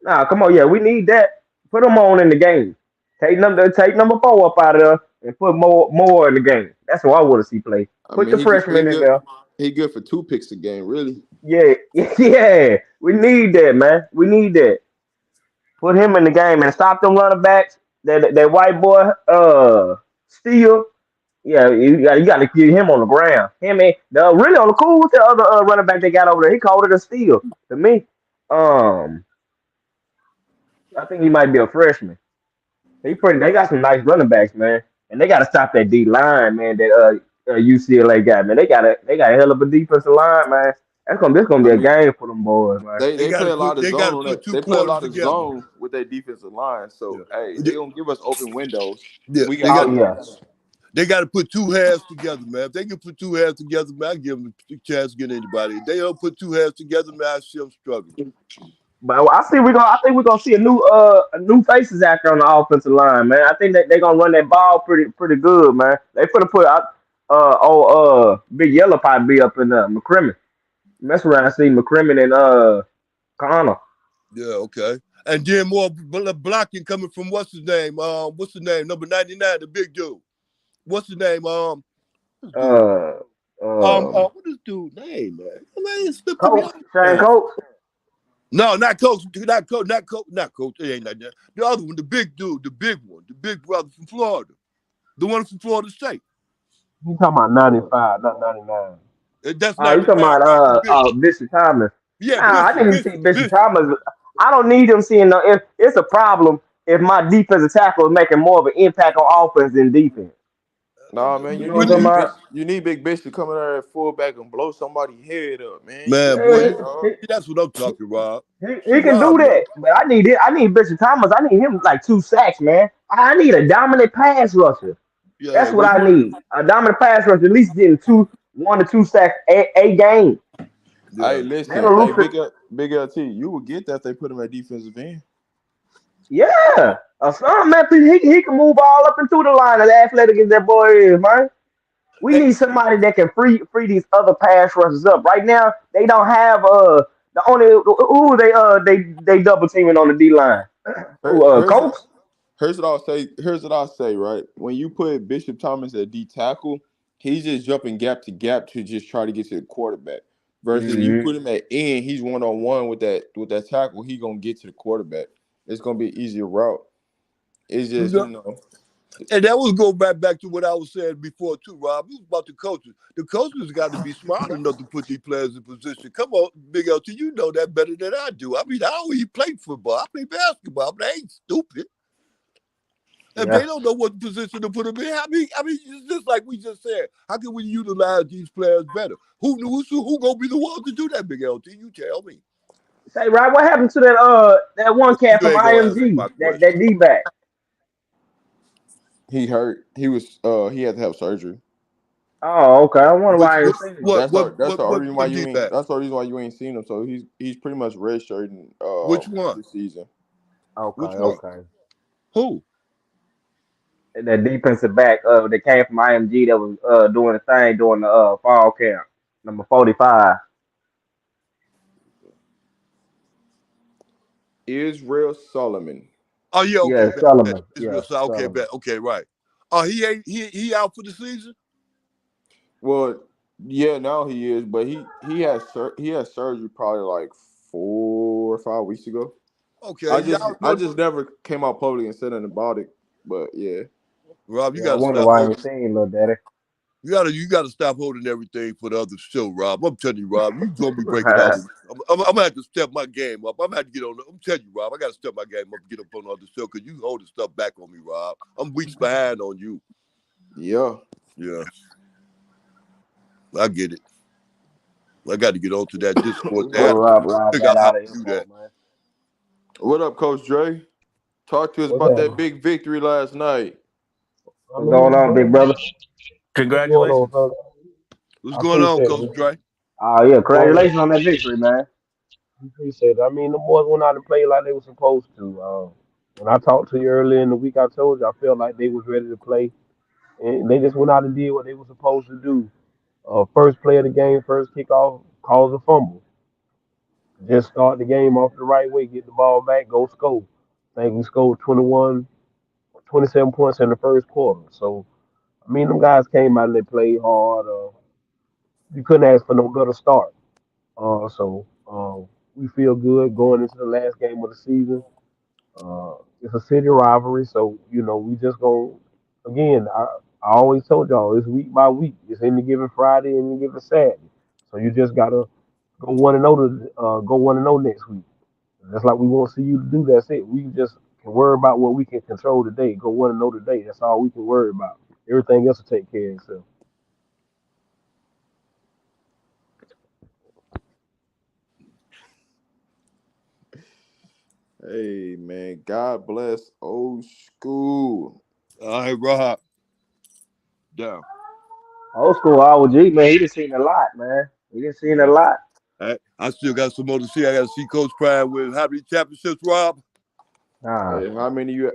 Nah, come on, yeah, we need that. Put him on in the game. Take number 4 up out of there and put more in the game. That's what I want to see play. I Put mean, the he freshman in good. there. He good for 2 picks a game, really. Yeah, yeah. We need that, man. We need that. Put him in the game and stop them running backs. That white boy, Steele. Yeah, you got to get him on the ground. Him and really on the cool with the other running back they got over there. He called it a steal to me. Um, I think he might be a freshman. They got some nice running backs, man, and they got to stop that D line, man. That UCLA got, man. They got a hell of a defensive line, man. This gonna I be a mean, game for them boys, man. they play a lot of They zone gotta on put that. two They play a quarters lot of together. zone with their defensive line. So, Yeah. hey, they gonna give us open windows. Yeah. We They got got Oh yeah, windows. they got to put two halves together, man. If they can put two halves together, man, I give them a chance to get anybody. If they don't put two halves together, man, I see them struggling. but I think we're gonna see a new faces out there on the offensive line, man. I think that they're gonna run that ball pretty good, man. They put out Big Yellow probably be up in McCrimmon. Mess around and see McCrimmon and Connor. Yeah, okay. And then more blocking coming from what's his name? What's the name? Number 99, the big dude. What's the name? This dude. Uh, um, What is dude name, man? Man, it's slipped me Coach out. Shane Man. Coach. No, not coach, not coach. It ain't like that. The other one, the big dude, the big one, the big brother from Florida, the one from Florida State. You talking about 95, not 99. That's You 99, talking about right? The big one. Bishop Thomas? Yeah, Nah, I Bishop, didn't see Bishop, Bishop Bishop. Thomas. I don't need him seeing no. If it's a problem if my defensive tackle is making more of an impact on offense than defense. Nah, man, You you know what I'm need talking big about? bitch. You need big bitch to come in there at fullback and blow somebody's head up, man. You Man, can't boy, do Yeah, that, dog. that's what I'm talking, Rob. he See, can do Rob, know. that, but I need it. I need Bishop Thomas. I need him like 2 sacks, man. I need a dominant pass rusher. Yeah, That's what well, I need. A dominant pass rusher, at least getting 1 to 2 sacks a game. Hey, yeah. Man, listen, hey, Lucas, Big LT, you would get that if they put him at defensive end. yeah, a son, man, he can move all up and through the line. As athletic as that boy is, man. We Hey, need somebody that can free these other pass rushers up. Right now, they don't have the only who they double teaming on the D line. Here's Coach. Here's what I'll say. Here's what I'll say. Right when you put Bishop Thomas at D tackle, he's just jumping gap to gap to just try to get to the quarterback. Versus you Mm-hmm. put him at end, he's 1-on-1 with that tackle. He gonna get to the quarterback. It's gonna be an easier route. It's you just know, and that was go back to what I was saying before too, Rob. It was about the coaches. The coaches got to be smart enough to put these players in position. Come on, Big LT, you know that better than I do. I mean, I don't even play football. I play basketball, but I ain't stupid. If they Yeah. don't know what position to put them in, I mean, it's just like we just said. How can we utilize these players better? Who gonna be the ones to do that, Big LT? You tell me. Say, right, what happened to that one cat You from ain't gonna answer IMG, my that question. D back? he hurt. He had to have surgery. Oh, okay. I wonder Which why I ain't what seen him. what what That's what the only what reason why what you D ain't. back? That's the reason why you ain't seen him. So he's pretty much redshirting Which one? this season. Okay, Which one? okay. Who? And that defensive back that came from IMG that was doing the thing during the fall camp, number 45. Israel Solomon. Oh yeah, okay, Yeah, bet. Solomon. It's real. Yeah, So okay, Solomon. bet. Okay, right. Oh, he ain't he out for the season? Well, yeah, now he is, but he had surgery probably like 4 or 5 weeks ago. Okay, I yeah. just I just never came out publicly and said anything about it. But yeah, Rob, you Yeah, I gotta wonder stop why I over. ain't seen little daddy. You gotta stop holding everything for the other show, Rob. I'm telling you, Rob, you gonna be breaking out. I'm gonna have to step my game up. I'm gonna have to get on. I'm telling you, Rob, I gotta step my game up and get up on the other show because you holding stuff back on me, Rob. I'm weeks behind on you. Yeah. I get it. I got to get on to that Discord. Rob Figure got out how all to the do info, that. man. What up, Coach Dre? Talk to us What's about happening? that big victory last night. I What's going mean, on, big bro, brother? what's going on, Congratulations. fella? What's I going on, appreciate it, Coach man. Dre? Oh yeah, Boys, congratulations on that victory, man. I appreciate it. I mean, the boys went out and played like they were supposed to. When I talked to you earlier in the week, I told you I felt like they was ready to play, and they just went out and did what they were supposed to do. First play of the game, first kickoff, cause a fumble. Just start the game off the right way, get the ball back, go score. I think we scored 21, 27 points in the first quarter. So, I mean, them guys came out and they played hard. You couldn't ask for no better start. We feel good going into the last game of the season. It's a city rivalry, so we just go again. I always told y'all it's week by week. It's any given Friday, any given Saturday. So you just gotta go 1-0 next week. That's like we won't see you to do. That's it. We just can worry about what we can control today. Go 1-0 today. That's all we can worry about. Everything else will take care of itself. Hey, man. God bless old school. All right, Rob. Down. Old school OG, man. He done seen a lot, man. He done seen a Yeah. lot. I still got some more to see. I got to see Coach Prime with how many championships, Rob? Nah. Hey, how many you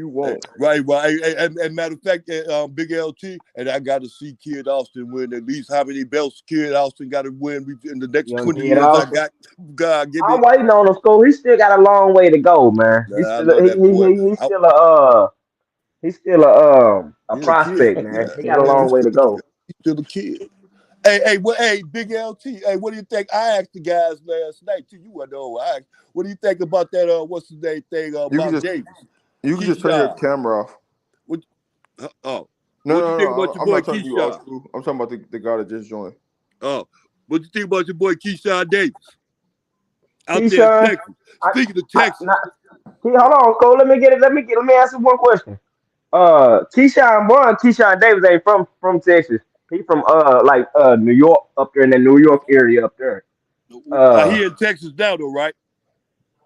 want? Right. And matter of fact, Big LT, and I got to see Kid Austin win at least how many belts Kid Austin got to win in the next Young 20 kid years I Austin. got. God, give me. I'm waiting on him, school. He still got a long way to go, man. I love that boy. He's still a He's a kid. prospect, Yeah, man. He got a man, long way to go. he's still a kid. Hey, Big LT. Hey, what do you think? I asked the guys last night too. You weren't know. I asked, what do you think about that? What's his name thing You can about just Davis? turn your Keyshawn. camera off. What? No, What you no, think no. about your I'm boy not talking to you, old Keyshawn? school. I'm talking about the guy that just joined. Oh, what you think about your boy Keyshawn Davis out there in Keyshawn, Texas? Speaking of Texas, hold on, Cole. Let me ask you one question. Keyshawn Davis ain't from Texas. He from New York, up there in the New York area up there. he in Texas now though, right?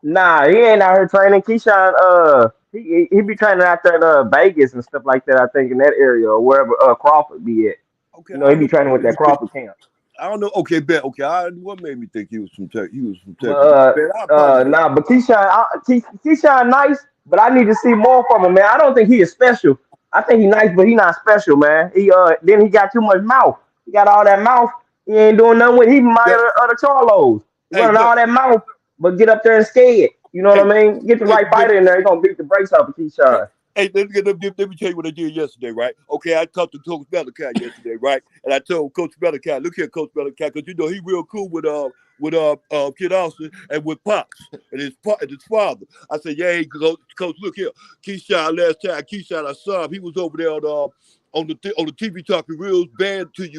Nah, he ain't out here training. Keyshawn, he be training out there in Vegas and stuff like that. I think in that area or wherever Crawford be at. Okay, You I know, he don't be know. training with that Crawford camp. I don't know. Okay, bet. Okay, what made me think he was from Texas? He was from But Texas. Man, I apologize. nah, but Keyshawn nice, but I need to see more from him, man. I don't think he is special. I think he nice, but he not special, man. He got too much mouth. He got all that mouth. He ain't doing nothing with. He Yeah. remind of the Charlos. He Hey, running look. all that mouth, but get up there and scared. You know Hey, what I mean? Get the right fighter in there. He gonna beat the brakes off of Keyshawn. hey, let me tell you what I did yesterday, right? Okay, I talked to Coach Belichick yesterday, right? And I told Coach Belichick, look here, Coach Belichick, because you know he real cool with Kid Austin and with Pops and his father. I said, yeah, Coach, look here, Keyshawn. Last time Keyshawn, I saw him. He was over there on the TV talking real bad to his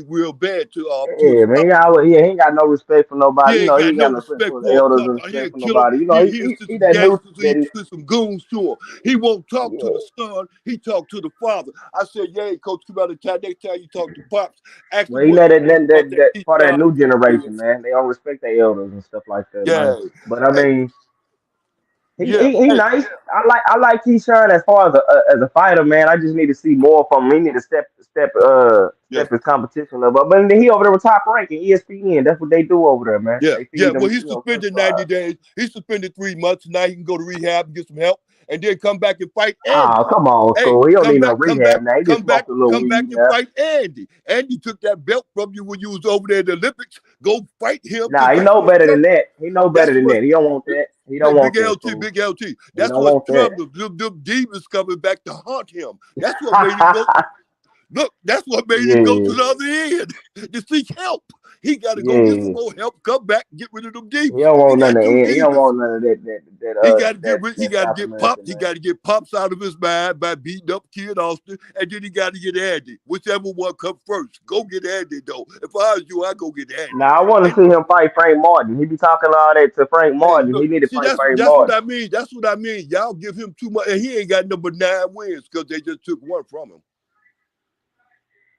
Yeah, man. He ain't got no respect for he nobody. You ain't know, he got ain't no got no respect respect for the for him. elders and Talking about respect he'll for kill him. nobody. You know, He'll send he some that new gangsters. that He send some goons to him. He won't talk to yeah. the son. He talked to the father. I said, yeah, Coach, come out of town. Next time you talk to Pops, ask him Well, he what know he that thinks about that that part of that Keyshawn new generation, experience. man. They don't respect their elders and stuff like that, man. Yeah. But I Hey, mean, yeah. he Hey, nice. I like Keyshawn as far as a fighter, man. I just need to see more from him. He need to yeah. step his competition level up. But then he over there with Top Rank and ESPN. That's what they do over there, man. Yeah, They yeah. feed Well, them, he's French suspended 90 fries. days. He's suspended 3 months. Now he can go to rehab and get some help, and then come back and fight Andy. Oh, come on, Hey, school. He don't need no rehab now. He just smoked a little come back weed and now. fight Andy. Andy took that belt from you when you was over there in the Olympics. Go fight him Nah, to he get know your better than belt. that. He know better That's than what that. He don't want that. He don't want Big that, LT, school. Big LT. He That's don't what want that. trouble. Them demons coming back to haunt him. That's what made him go. Look, that's what made him go to Yeah. the other end to seek help. He got to go get some Yeah. more help, come back, and get rid of them He demons. don't He want none got of two that. He don't demons. want none of He got to that get South popped. American, He man. got to get pops out of his mind by beating up Kid Austin, and then he got to get Andy. Whichever one comes first. Go get Andy though. If I was you, I go get Andy. Now I want to And see him fight Frank Martin. He be talking all that to Frank hey, Martin. He look, need to see fight Frank that's what Martin. I mean. That's what I mean. Y'all give him too much, and he ain't got number 9 wins because they just took one from him.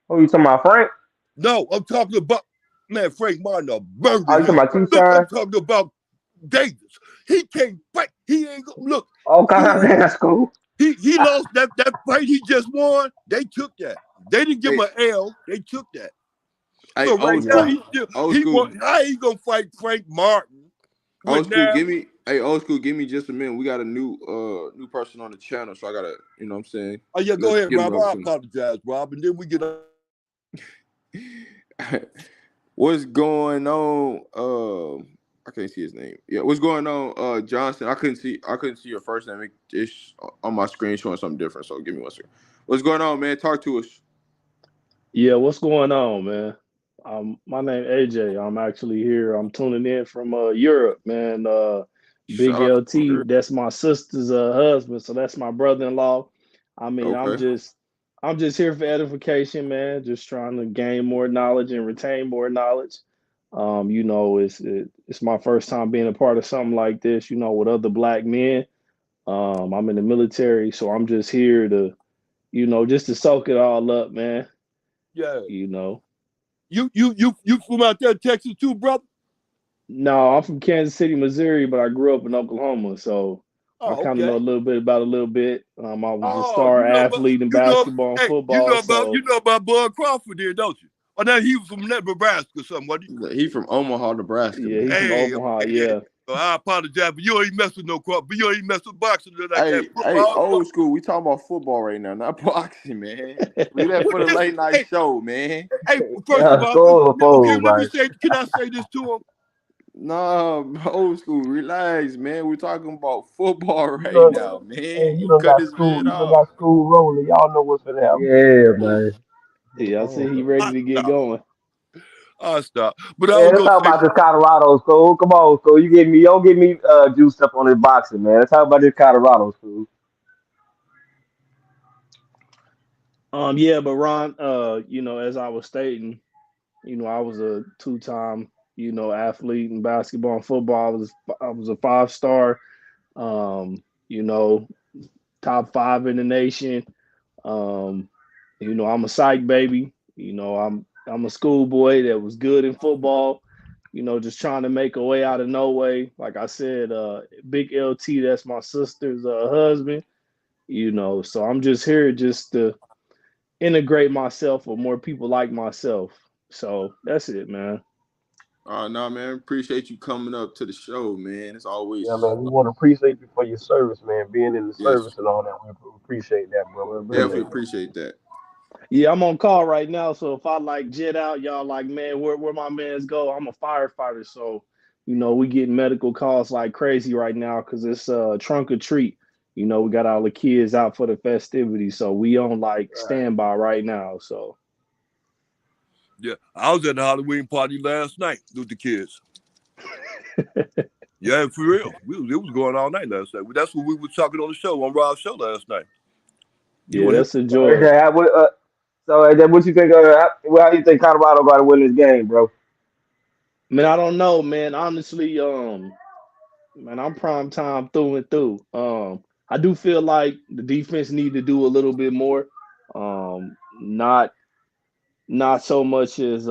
Who you talking about, Frank? No, I'm talking about man, Frank Martin will Oh, murder you talking him. about Look, I'm Keyshawn? talking about Davis. He can't fight. He ain't look. Okay, He okay, that's cool. he lost that fight he just won. They took that. They didn't give him Hey, an L. They took that. hey, So right old now school, Yeah. he still old he school, want how he gonna fight Frank Martin old with school. 9 wins? Hey, old school. Give me just a minute. We got a new person on the channel, so I gotta, you know what I'm saying. Oh yeah, go Let's ahead, get it Rob. over I to him. apologize, Rob, and then we get. What's going on? I can't see his name. Yeah, what's going on, Johnson? I couldn't see your first name. It's on my screen showing something different. So give me one second. What's going on, man? Talk to us. Yeah, what's going on, man? My name AJ. I'm actually here. I'm tuning in from Europe, man. Big Shout out to LT, her. that's my sister's husband, so that's my brother-in-law. I mean, Okay. I'm just here for edification, man. Just trying to gain more knowledge and retain more knowledge. It's my first time being a part of something like this, with other black men. I'm in the military, so I'm just here to, just to soak it all up, man. Yeah, You know. you from out there, in Texas too, brother? No, I'm from Kansas City, Missouri, but I grew up in Oklahoma, so I Oh, kind of know okay. a little bit about a little bit. I was a Oh, star athlete in basketball and hey, football, you so know about Bud Crawford there, don't you? Oh, now he was from Nebraska or something, wasn't He from Omaha, Nebraska, yeah, he? he man. from Hey, Omaha. okay, yeah. Yeah, So I apologize, but you ain't mess with no Crawford. But you ain't mess with boxing like that. Hey, Football, old school. We talking about football right now, not boxing, man. Leave that what for the this? late night show, man. Hey, first of Yeah, all, school of okay, food, let me right? say, can I say this to him? Nah, old school. Relax, man. We're talking about football You right know, now, man. hey, You cut this man you done off. got school rolling. Y'all know what's gonna happen. Yeah, man. yeah. I see he I ready to get stop. going. I stop. But I Yeah, was let's gonna talk say, about this Colorado school. Come on, school. You don't get me juiced up on this boxing, man. Let's talk about this Colorado school. Yeah, but Ron, as I was stating, I was a two-time, athlete in basketball and football. I was a five-star, um, you know, top five in the nation. Um, I'm a psych baby. I'm a schoolboy that was good in football. Just trying to make a way out of no way. Like I said, Big LT, that's my sister's husband. So I'm just here just to integrate myself with more people like myself. So that's it, man. No, man. Appreciate you coming up to the show, man. It's Yeah, always man. We want to appreciate you for your service, man. Being in the yes, service and all that. We appreciate that, bro. We Well, definitely appreciate that. appreciate that. Yeah, I'm on call right now. So if I like jet out, y'all like, man, where my mans go? I'm a firefighter, so we getting medical calls like crazy right now because it's trunk or treat. We got all the kids out for the festivities, so we on like standby right now. So yeah, I was at the Halloween party last night with the kids. Yeah, for real. It was going all night last night. That's what we were talking on the show, on Rob's show last night. You yeah, were here. that's a So joy. AJ, what you think? How you think Colorado got to win this game, bro? Man, I don't know, man. Honestly, man, I'm prime time through and through. I do feel like the defense need to do a little bit more. Not so much as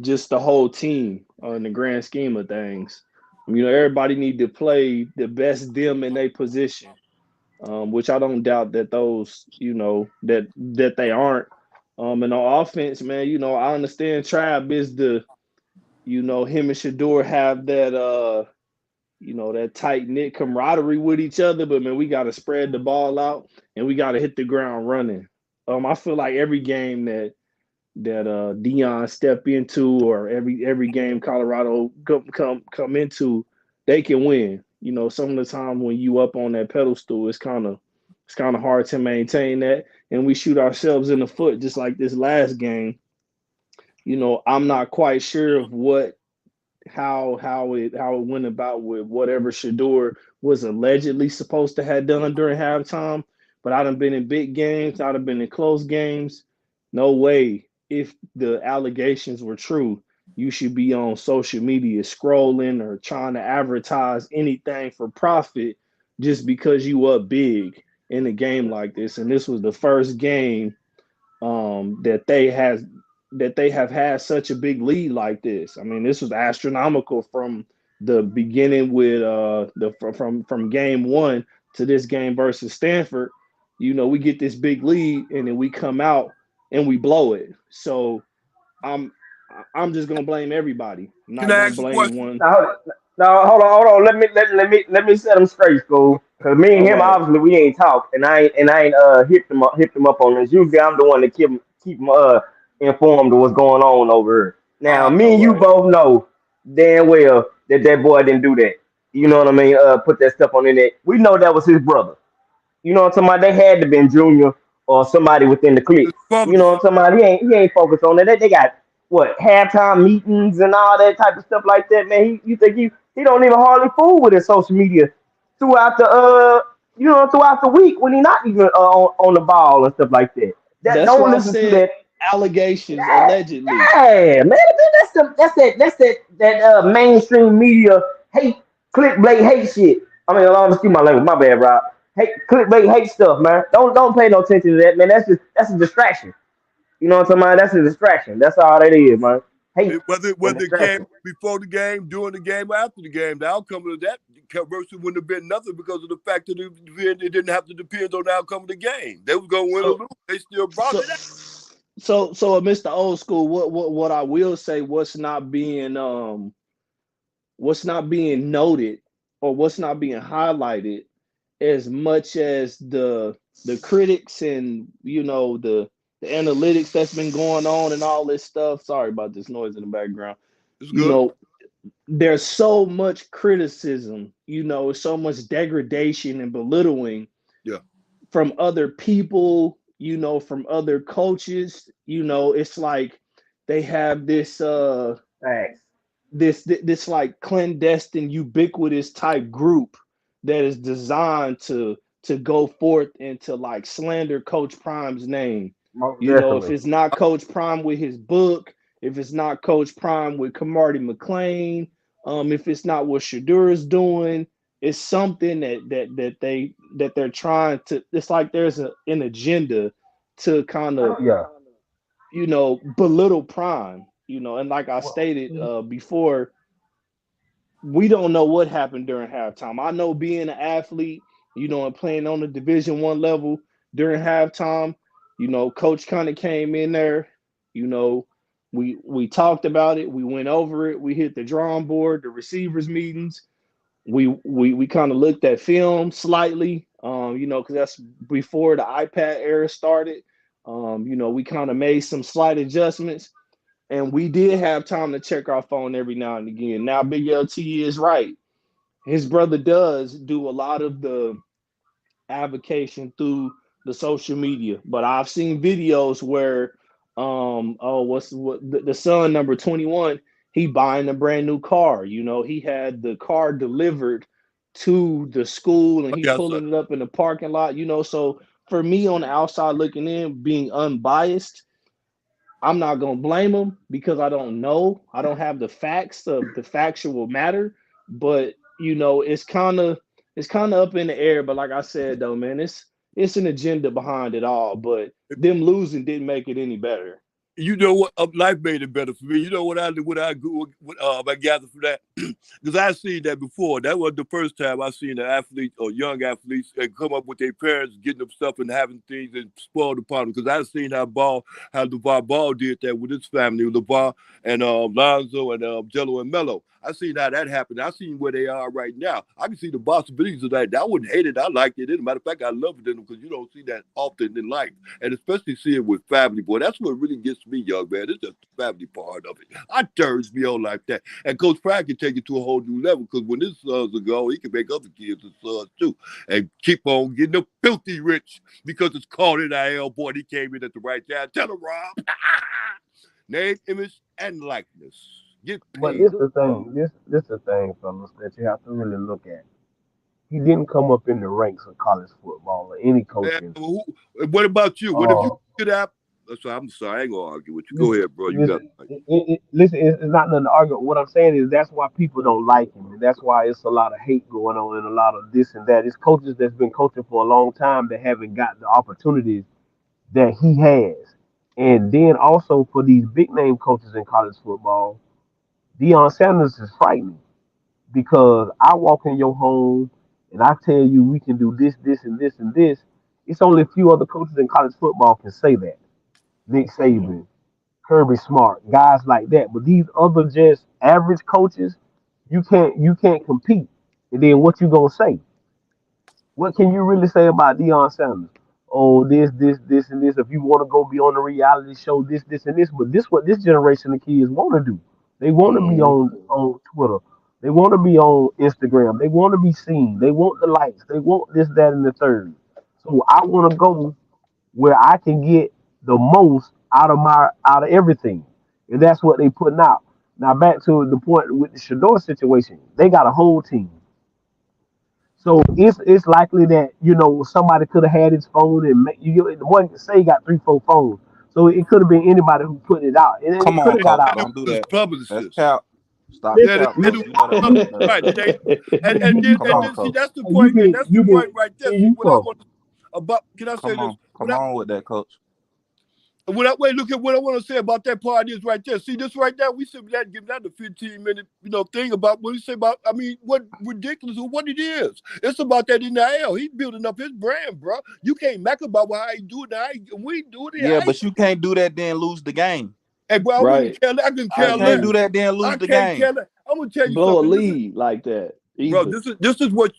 just the whole team in the grand scheme of things. Everybody need to play the best them in their position, which I don't doubt that those, that they aren't. And on offense, man, I understand Trav is him and Shador have that, that tight knit camaraderie with each other. But man, we got to spread the ball out and we got to hit the ground running. I feel like every game that Dion step into, or every game Colorado come into, they can win. Some of the time when you up on that pedestal, it's kind of hard to maintain that, and we shoot ourselves in the foot just like this last game. I'm not quite sure of how it went about with whatever Shador was allegedly supposed to have done during halftime. But I done been in big games, I done been in close games. No way. If the allegations were true, you should be on social media scrolling or trying to advertise anything for profit just because you up big in a game like this. And this was the first game that they have had such a big lead like this. I mean, this was astronomical from the beginning with from game one to this game versus Stanford. We get this big lead and then we come out and we blow it. So I'm I'm just gonna blame everybody. I'm Can not I gonna ask a blame question? one. Now, hold on. Let me set him straight, school. Cause me and All him right. obviously we ain't talked, and I ain't hit them up on this. Usually I'm the one that keep him informed of what's going on over here. Now, me All and you right. both know damn well that boy didn't do that. You know what I mean? Put that stuff on the net. We know that was his brother. You know what I'm talking about? They had to been Junior or somebody within the His clique. You know brothers. what I'm talking about? He ain't focused on that. They got what halftime meetings and all that type of stuff like that, man. You think he don't even hardly fool with his social media throughout the throughout the week when he not even on the ball and stuff like that. That That's don't why I listen to said that. allegations Yeah, allegedly. yeah, man. That's that mainstream media hate, clickbait hate shit. I mean, excuse my language. My bad, Rob. Hate, clickbait hate stuff, man. Don't pay no attention to that, man. That's a distraction. You know what I'm talking about? That's a distraction. That's all that is, man. Hate and Whether it came distraction. before the game, during the game, or after the game, the outcome of that conversation wouldn't have been nothing because of the fact that it didn't have to depend on the outcome of the game. They was gonna win or So lose. They still brought so it out. so Mr. Old School, what I will say, what's not being noted or what's not being highlighted as much as the critics and the analytics that's been going on and all this stuff. Sorry about this noise in the background. It's You good. know, there's so much criticism, so much degradation and belittling Yeah. from other people, from other coaches. It's like they have Thanks. this like clandestine ubiquitous type group that is designed to go forth and to like slander Coach Prime's name. Most If definitely. it's not Coach Prime with his book, if it's not Coach Prime with Camardi McLean, if it's not what Shadur is doing, it's something that they're trying to. It's like there's an agenda to kind of Yeah. belittle Prime. And like I Well, stated before, we don't know what happened during halftime. I know being an athlete, and playing on the Division 1 level during halftime, coach kind of came in there, you know, we talked about it, we went over it, we hit the drawing board, the receivers meetings, we kind of looked at film slightly, because that's before the iPad era started. We kind of made some slight adjustments, and we did have time to check our phone every now and again. Now, Big LT is right. His brother does do a lot of the avocation through the social media, but I've seen videos where, the son number 21, he buying a brand new car. He had the car delivered to the school and he Yes, sir. pulling it up in the parking lot. So for me on the outside looking in, being unbiased, I'm not gonna blame them because I don't know. I don't have the facts of the factual matter, but it's kind of up in the air. But like I said though, man, it's an agenda behind it all. But them losing didn't make it any better. You know what? Life made it better for me. You know I gathered from that because I seen that before. That was the first time I seen an athlete or young athletes come up with their parents, getting them stuff and having things and spoiled upon them. Because I seen how LeVar Ball did that with his family, LeVar and Lonzo and Jello and Mello. I seen how that happened. I seen where they are right now. I can see the possibilities of that. I wouldn't hate it. I liked it. As a matter of fact, I love it in them because you don't see that often in life, and especially see it with family. Boy, that's what really gets me, young man. It's just the family part of it. I turns me on like that. And Coach Pride can take it to a whole new level because when his sons are gone, he can make other kids his sons too and keep on getting them filthy rich because it's called NIL. Boy, he came in at the right time. Tell him, Rob. Name, image, and likeness. Get But paid. this the thing. This the thing, fellas, that you have to really look at. He didn't come up in the ranks of college football or any coaching. What about you? What if you Uh, could have? I'm sorry, I ain't gonna argue with you. Go listen, ahead, bro. You got. listen, listen. It's not nothing to argue. What I'm saying is that's why people don't like him, and that's why it's a lot of hate going on and a lot of this and that. It's coaches that's been coaching for a long time that haven't got the opportunities that he has. And then also for these big name coaches in college football, Deion Sanders is frightening because I walk in your home and I tell you we can do this, this, and this, and this. It's only a few other coaches in college football can say that. Nick Saban, Kirby Smart, guys like that. But these other just average coaches, you can't compete. And then what you gonna say? What can you really say about Deion Sanders? Oh, this, and this. If you want to go be on the reality show, this, and this. But this what this generation of kids want to do. They want to be Mhm. on Twitter. They want to be on Instagram. They want to be seen. They want the likes. They want this, that, and the third. So I want to go where I can get the most out of everything, and that's what they putting out. Now back to the point with the Shador situation. They got a whole team. So it's likely that somebody could have had his phone and the one say he got 3 4 phones. So it could have been anybody who put it out, and then Come it could on, have got coach. out. Don't do His that. That's publicist. cap. Stop the Yeah, Listen, cap, they coach. do You know that ain't right. true. And Come on, then see coach. that's the point, and that's the point right there. See you what I come. want about. Can I say Come this? on. Come on with that, coach. Wait, look at what I want to say about that part is right there. See this right there. We should that give that the 15-minute thing about what he say about. I mean, what ridiculous or what it is. It's about that NIL. He's building up his brand, bro. You can't make about how he do it. We do it. Yeah, but you can't do that then lose the game. Hey, bro, I wouldn't Right. care. I couldn't I You care can't less. do agree. that then I lose the can't game. care less. I'm gonna tell you Blow a something. lead like that. Bro, Either.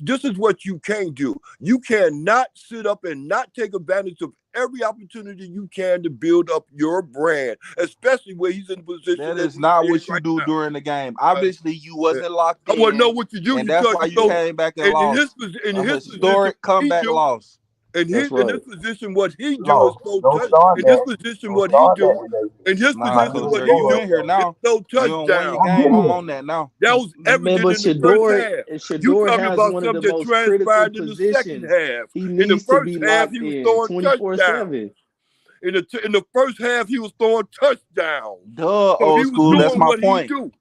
this is what you can't do. You cannot sit up and not take advantage of every opportunity you can to build up your brand, especially where he's in the position That that is he's not in what you right do now. during the game. Obviously, you wasn't locked I want to know in, what you do and that's because why you came back and in lost. A his position, historic what he comeback do, loss. That's in this right. position, what he do is No, so don't touch. start In this that. position, Don't what he start that do, today. in his Nah, I get position, coach, it. what he Go you do in here ahead, is now. no You don't win your touchdown. I get game. I'm it. on that now. That was Man, evident but in the first Shador half. You Shador talking has about one of the something that most critical transpired in the second positions. half. He In the needs to first be half, locked he was in throwing touchdowns. 24/7. In the first half, he was throwing touchdowns. Duh, So he old was school. That's doing my what he point. do.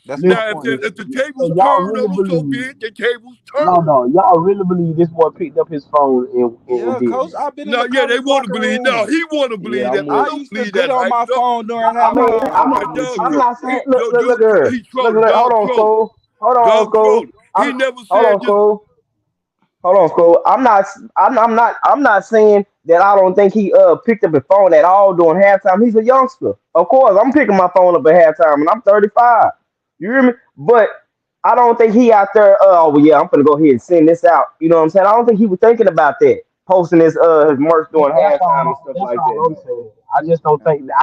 That's my Listen, Now, point. if the so tables y'all turned really on him, so be believe? it. The tables No, turned. no, y'all really believe this boy picked up his phone and Yeah, did coach. that? I've been in No, the yeah, they college want to locker believe. No, room. he want to Yeah, believe that, I'm but I I with you. don't used to believe that get on hype my stuff. phone during I mean, halftime. I'm Man, I'm with dog, I'm you. not saying. he, Look here. he trolled, Hold dog on, trolled, school. Hold on, dog school. trolled. He never Hold said on, just. school. Hold on, school. I'm not saying that I don't think he picked up his phone at all during halftime. He's a youngster. Of course, I'm picking my phone up at halftime, and I'm 35. You hear me? But I don't think he out there. Oh well, yeah, I'm gonna go ahead and send this out. You know what I'm saying? I don't think he was thinking about that, posting his merch during halftime and stuff That's like that. all I'm Though. saying. I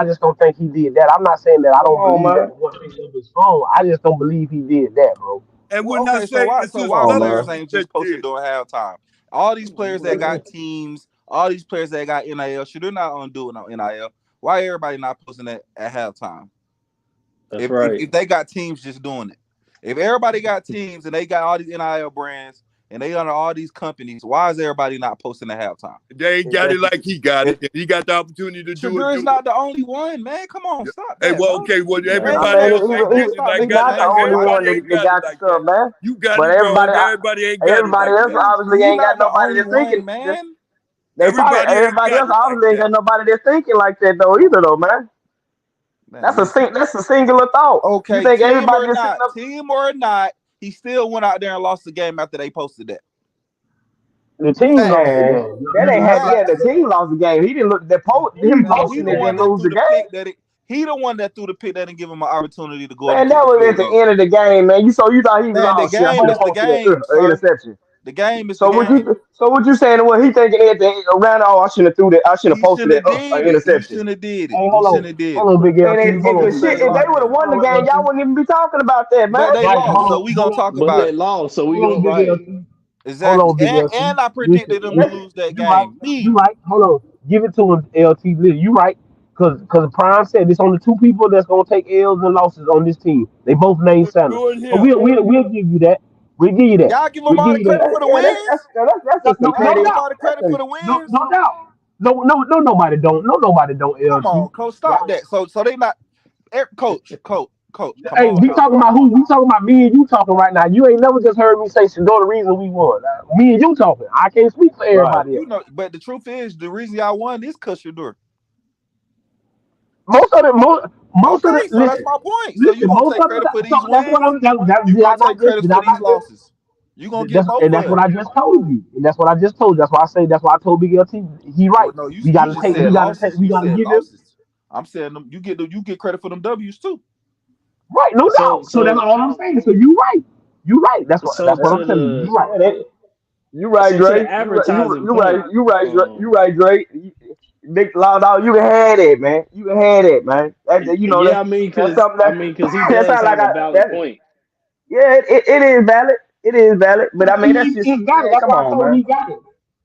just don't think he did that. I'm not saying that I Come don't on, believe that man. the boy picked up his phone. I just don't believe he did that, bro. And Well, when I okay, so say why it's so just Come why on, players man. celebrities ain't that just posting did it. during halftime? All these players that got teams, all these players that got NIL, should they not undo it on NIL? Why everybody not posting that at halftime? That's If right. if they got teams just doing it. If everybody got teams and they got all these NIL brands and they under all these companies, why is everybody not posting at halftime? They ain't got it like he got If it. And he got the opportunity to do it. Shadur is Do it. not the only one, man. Come on, stop Hey, that, well, bro. okay, well, Nah. I everybody mean, else ain't Man, getting it stop like he's making got it it not the like about only one everybody somebody. ain't that got it got the like stuff, that. man. You got But it, bro. everybody, Everybody ain't got it everybody like else that. obviously You ain't got not the nobody only that's thinking. one, man. Everybody ain't Everybody got else it like obviously ain't that. got nobody that's thinking like that though either though, man. Man, listen. That's a singular thought. You Okay, think everybody just sitting up? team or not, he still went out there and lost the game after they posted that. The team lost the Man, game. that You're ain't right had. about Yeah, the Facts. that. team lost the game. He didn't look that The team him Man, lost he the posting the it one didn't game. that lose threw the the game. pick he the one that threw the pick that didn't give him an opportunity to go up and Man, kick that the was at field the goal. end of the game, man. You thought he was Man, the all shit. I game should have is the posted that game, sir. interception. The game is the So game. what you saying? Well, he thinking at the around. Oh, I shouldn't have threw that. I shouldn't have He posted shouldn't that have did it. He interception. shouldn't have did it. Hey, He shouldn't have did it. hold on, Big Man, LT. Hold on, cause Big shit, Say if they LT. what? would have won the Hold on, game, y'all LT. wouldn't even be talking about that, man. But they Right, lost, so we gonna talk But about they it. lost, so we hold go on, Big right. LT. Hold Exactly. on, Big LT. And I Listen, predicted them to listen. lose that You right. game. Me. You right. Hold on. Give it to him, LT. Listen, you right. Because Prime said there's only two people that's gonna take L's and losses on this team. They both named Sanders. You and So him. we'll give you that. We'll give you that. Y'all give them We'll all give the you that. credit for the Yeah, wins. that's No, just no, Y'all no give competitive. them doubt. all the That's credit a, for the No, wins. no doubt. No, nobody don't. No, nobody don't. Come LT. on, coach, stop Right? that. So they not. Coach, come Hey, on we now. talking about who? We talking about me and you talking right now. You ain't never just heard me say Shador the reason we won. Me and you talking. I can't speak for right. everybody else. You know, but the truth is, the reason y'all won is because Shador. Most of the Okay, so that's listen, my point. So you listen. gonna Most take of the credit for so these that's what wins? I'm. That, You did I gonna take not just? credit Did for I these not just? losses? You gonna get both That's of what them. I just told you. And that's what I just told you. That's why I say. That's why I told Big LT. He right. Well, no, you We you gotta just take. said We gotta take. losses. We You gotta said give him losses. I'm saying them. You get credit for them W's too. right. No So doubt. So that's so all I'm saying. So you right. You right. That's what. so That's what to I'm telling you. the You right. Yeah, you right, so to the Dre. You right. advertising point, You right, Dre. Big loud dog. You can have it, man. You can have it, man. You know yeah, that's something because he that does sound like have a valid that. point. Yeah, it is valid. It is valid. But I mean, that's just He got it. man. That's Come why I on, told him man. he got it.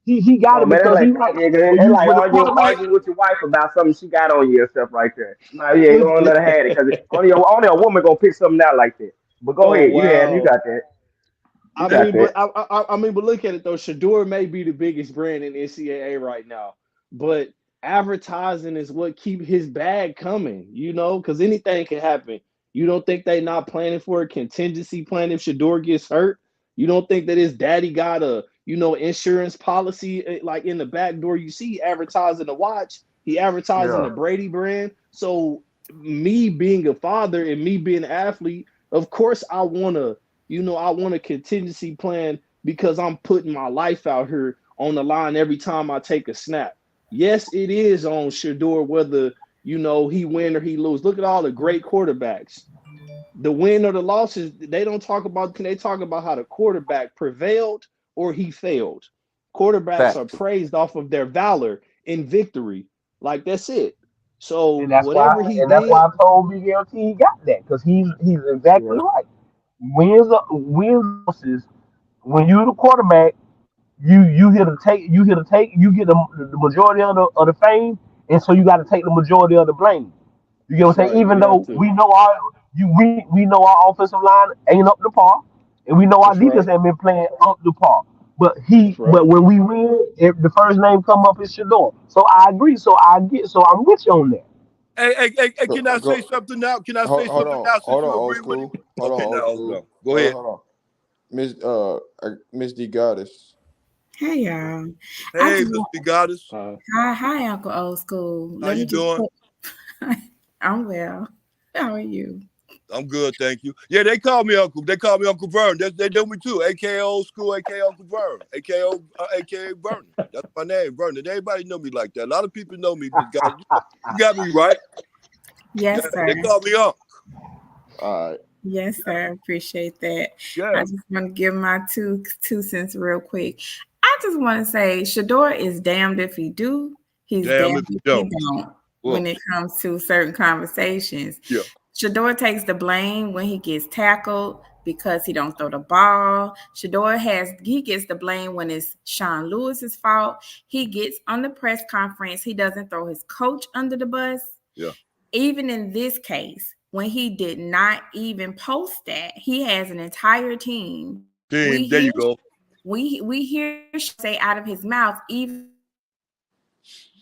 He Come got on, it man. because he right. It's like When the quarterback arguing with your wife about something she got on you and stuff like that. No, you ain't gonna let her have it because only a woman gonna pick something out like that. But go Oh ahead, you wow. got that. You I got mean, that. but look at it though. Shador may be the biggest brand in NCAA right now, but advertising is what keep his bag coming. Because anything can happen. You don't think they not planning for a contingency plan if Shador gets hurt? You don't think that his daddy got a insurance policy like in the back door? You see advertising the watch. He advertising Yeah. the Brady brand. So me being a father and me being an athlete, of course I wanna I want a contingency plan because I'm putting my life out here on the line every time I take a snap. Yes, it is on Shador whether he win or he lose. Look at all the great quarterbacks. The win or the losses, they don't talk about. Can they talk about how the quarterback prevailed or he failed? Quarterbacks are Facts. praised off of their valor in victory. Like that's it. So and that's why whatever he and that's why did, I told Big LT he got that because he's exactly Yeah. right. Wins losses when you're the quarterback, you get the majority of the fame, and so you got to take the majority of the blame. You get what that's I'm saying? right. Even You have though to. we know our offensive line ain't up to par, and we know our That's defense right. ain't been playing up to par. That's But right. when we win, if the first name come up is Shador. So I agree. So I'm with you on that. Hey, So can I say go. something now? Can I say Hold something on. now since Hold on. you Old agree with him? school. Hold on. Okay, now Old hold on. school. Go ahead. Hold on. Miss D Goddess. Hey y'all. I Hey, just Mr. want Goddess. hi Uncle Old School. How Let me you just doing? put I'm well. How are you? I'm good, thank you. Yeah, they call me Uncle. They call me Uncle Vern. They do me too. AKA Old School, AKA Uncle Vern, AKA Vernon. That's my name, Vernon. Everybody know me like that. A lot of people know me, Miss Goddess. You got me right. Yeah, Yes, they sir. call me Uncle. All right. Yes, sir. Appreciate that. Yeah. I just want to give my two cents real quick. I just want to say Shador is damned if he do, he's Damn if damned you if he don't. don't Well, when it comes to certain conversations. yeah. Shador takes the blame when he gets tackled because he don't throw the ball. He gets the blame when it's Sean Lewis's fault. He gets on the press conference, he doesn't throw his coach under the bus. Yeah. Even in this case, when he did not even post that, he has an entire team. Team, there you go. We hear say out of his mouth even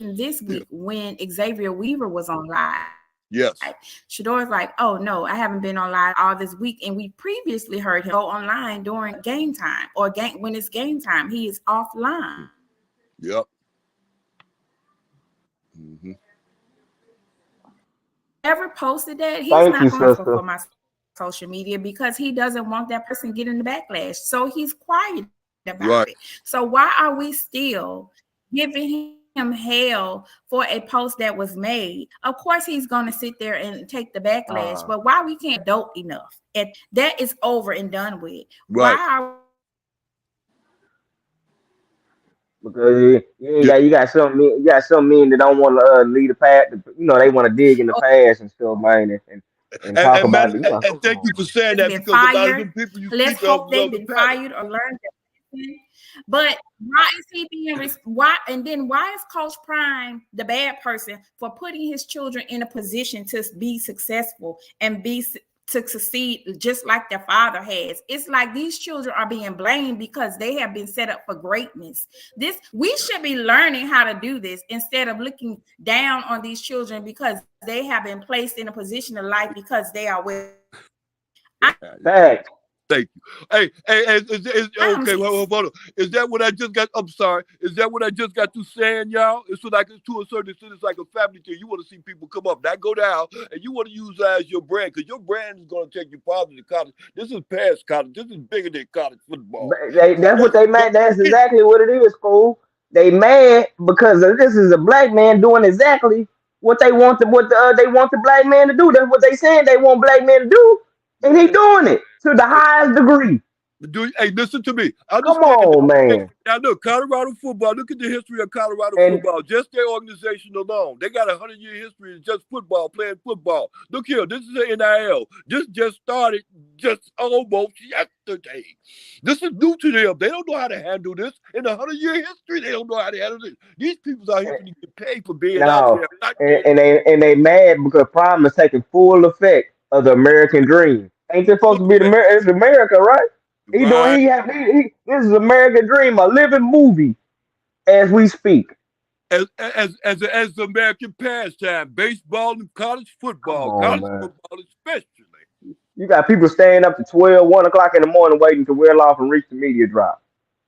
this Yeah. week when Xavier Weaver was on live. Yes. Shador's like, oh no, I haven't been on live all this week. And we previously heard him go online during game time or when it's game time. He is offline. Yep. Mm-hmm. Ever posted that, he's Thank you, not going to sister. for my social media because he doesn't want that person getting the backlash. So he's quiet about Right. it. So why are we still giving him hell for a post that was made? Of course he's going to sit there and take the backlash, but why we can't dope enough? And that is over and done with. Why Right. are Because Yeah. you got some men that don't want to lead the path. They want to dig in the past and stuff, man, and talk Man, about it. and thank you for saying has that been because a lot of fired? them people you Let's speak of hope was they've of the been past. fired or learned But why is he being why? And then why is Coach Prime the bad person for putting his children in a position to be successful and to succeed just like their father has? It's like these children are being blamed because they have been set up for greatness. We should be learning how to do this instead of looking down on these children because they have been placed in a position of life because they are well. Fact. Thank you. Hey, okay, hold on. Is that what I just got? I'm sorry. Is that what I just got to saying, y'all? It's like it's to a certain extent, it's like a family thing. You want to see people come up, not go down, and you want to use that as your brand because your brand is going to take you farther to college. This is past college. This is bigger than college football. That's what they mad. That's exactly what it is, fool. They mad because this is a black man doing exactly what they want they want the black man to do. That's what they saying they want black men to do, and he doing it to the highest degree. Hey, listen to me. Come Understand on, man. Now look, Colorado football. Look at the history of Colorado And football. Just their organization alone, they got 100-year history of just football, playing football. Look here, this is the NIL. This just started just almost yesterday. This is new to them. They don't know how to handle this. In 100-year history, they don't know how to handle this. These people out here to get paid for being out no, there. and they mad because Prime is taking full effect of the American dream. Ain't this supposed to be it's America, right? He doing this is American Dream, a living movie as we speak. As the American pastime, baseball and college football, college football especially. You got people staying up to 12, 1 o'clock in the morning waiting to wear off and reach the media drop.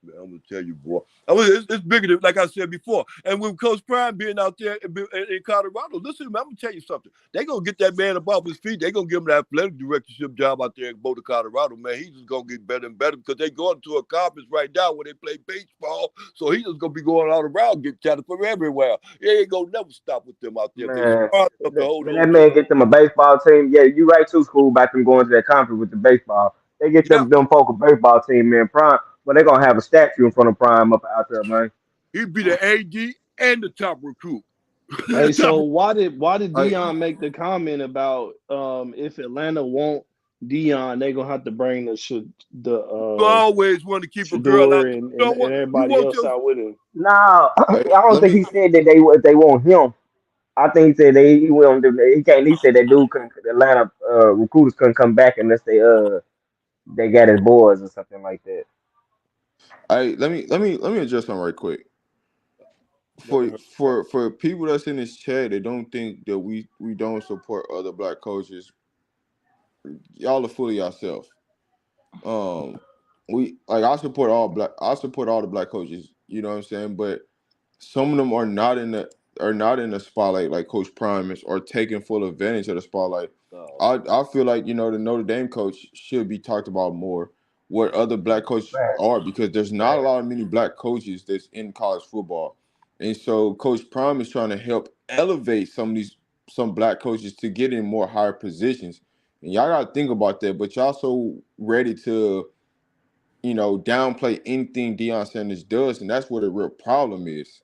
Man, I'm gonna tell you, boy. It's bigger than, like I said before. And with Coach Prime being out there in Colorado, listen, man, I'm gonna tell you something. They gonna get that man up off his feet. They gonna give him that athletic directorship job out there in Boulder, Colorado. Man, he's just gonna get better and better because they going to a conference right now where they play baseball. So he's just gonna be going all around, get chatted from everywhere. He ain't gonna never stop with them out there. Man, that man get them a baseball team. Yeah, you right too, School, about them going to that conference with the baseball. They get them folk a baseball team, man. Prime. But they're gonna have a statue in front of Prime up out there, man. He'd be the AD and the top recruit. Hey, so why did Deion make the comment about if Atlanta want Deion, they gonna have to bring you always want to keep a girl out and everybody else out with him. No, I don't think he said that they want him. I think he said he will do. He can't. He said that Atlanta recruiters couldn't come back unless they got his boys or something like that. Hey, let me address something right quick. For people that's in this chat that don't think that we don't support other black coaches, y'all are full of yourself. I support all the black coaches, you know what I'm saying? But some of them are not in the spotlight like Coach Prime is, or taking full advantage of the spotlight. I feel like, the Notre Dame coach should be talked about more, what other black coaches are, because there's not a lot of many black coaches that's in college football. And so Coach Prime is trying to help elevate some black coaches to get in more higher positions. And y'all got to think about that, but y'all so ready to, downplay anything Deion Sanders does, and that's where the real problem is.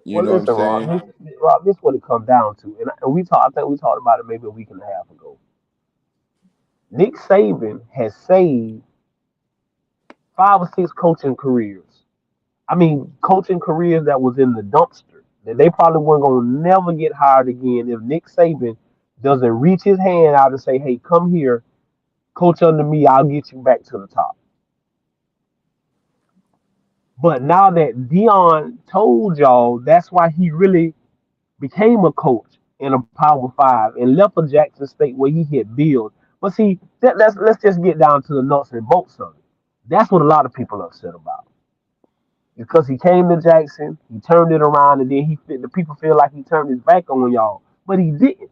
You know listen, what I'm saying? Rob, this is what it comes down to. And I think we talked about it maybe a week and a half ago. Nick Saban has saved 5 or 6 coaching careers. I mean, coaching careers that was in the dumpster. That they probably weren't going to never get hired again if Nick Saban doesn't reach his hand out and say, hey, come here, coach under me, I'll get you back to the top. But now that Deion told y'all, that's why he really became a coach in a Power 5 and left a Jackson State where he hit bills. But see, let's just get down to the nuts and bolts of it. That's what a lot of people are upset about. Because he came to Jackson, he turned it around, and then the people feel like he turned his back on y'all. But he didn't.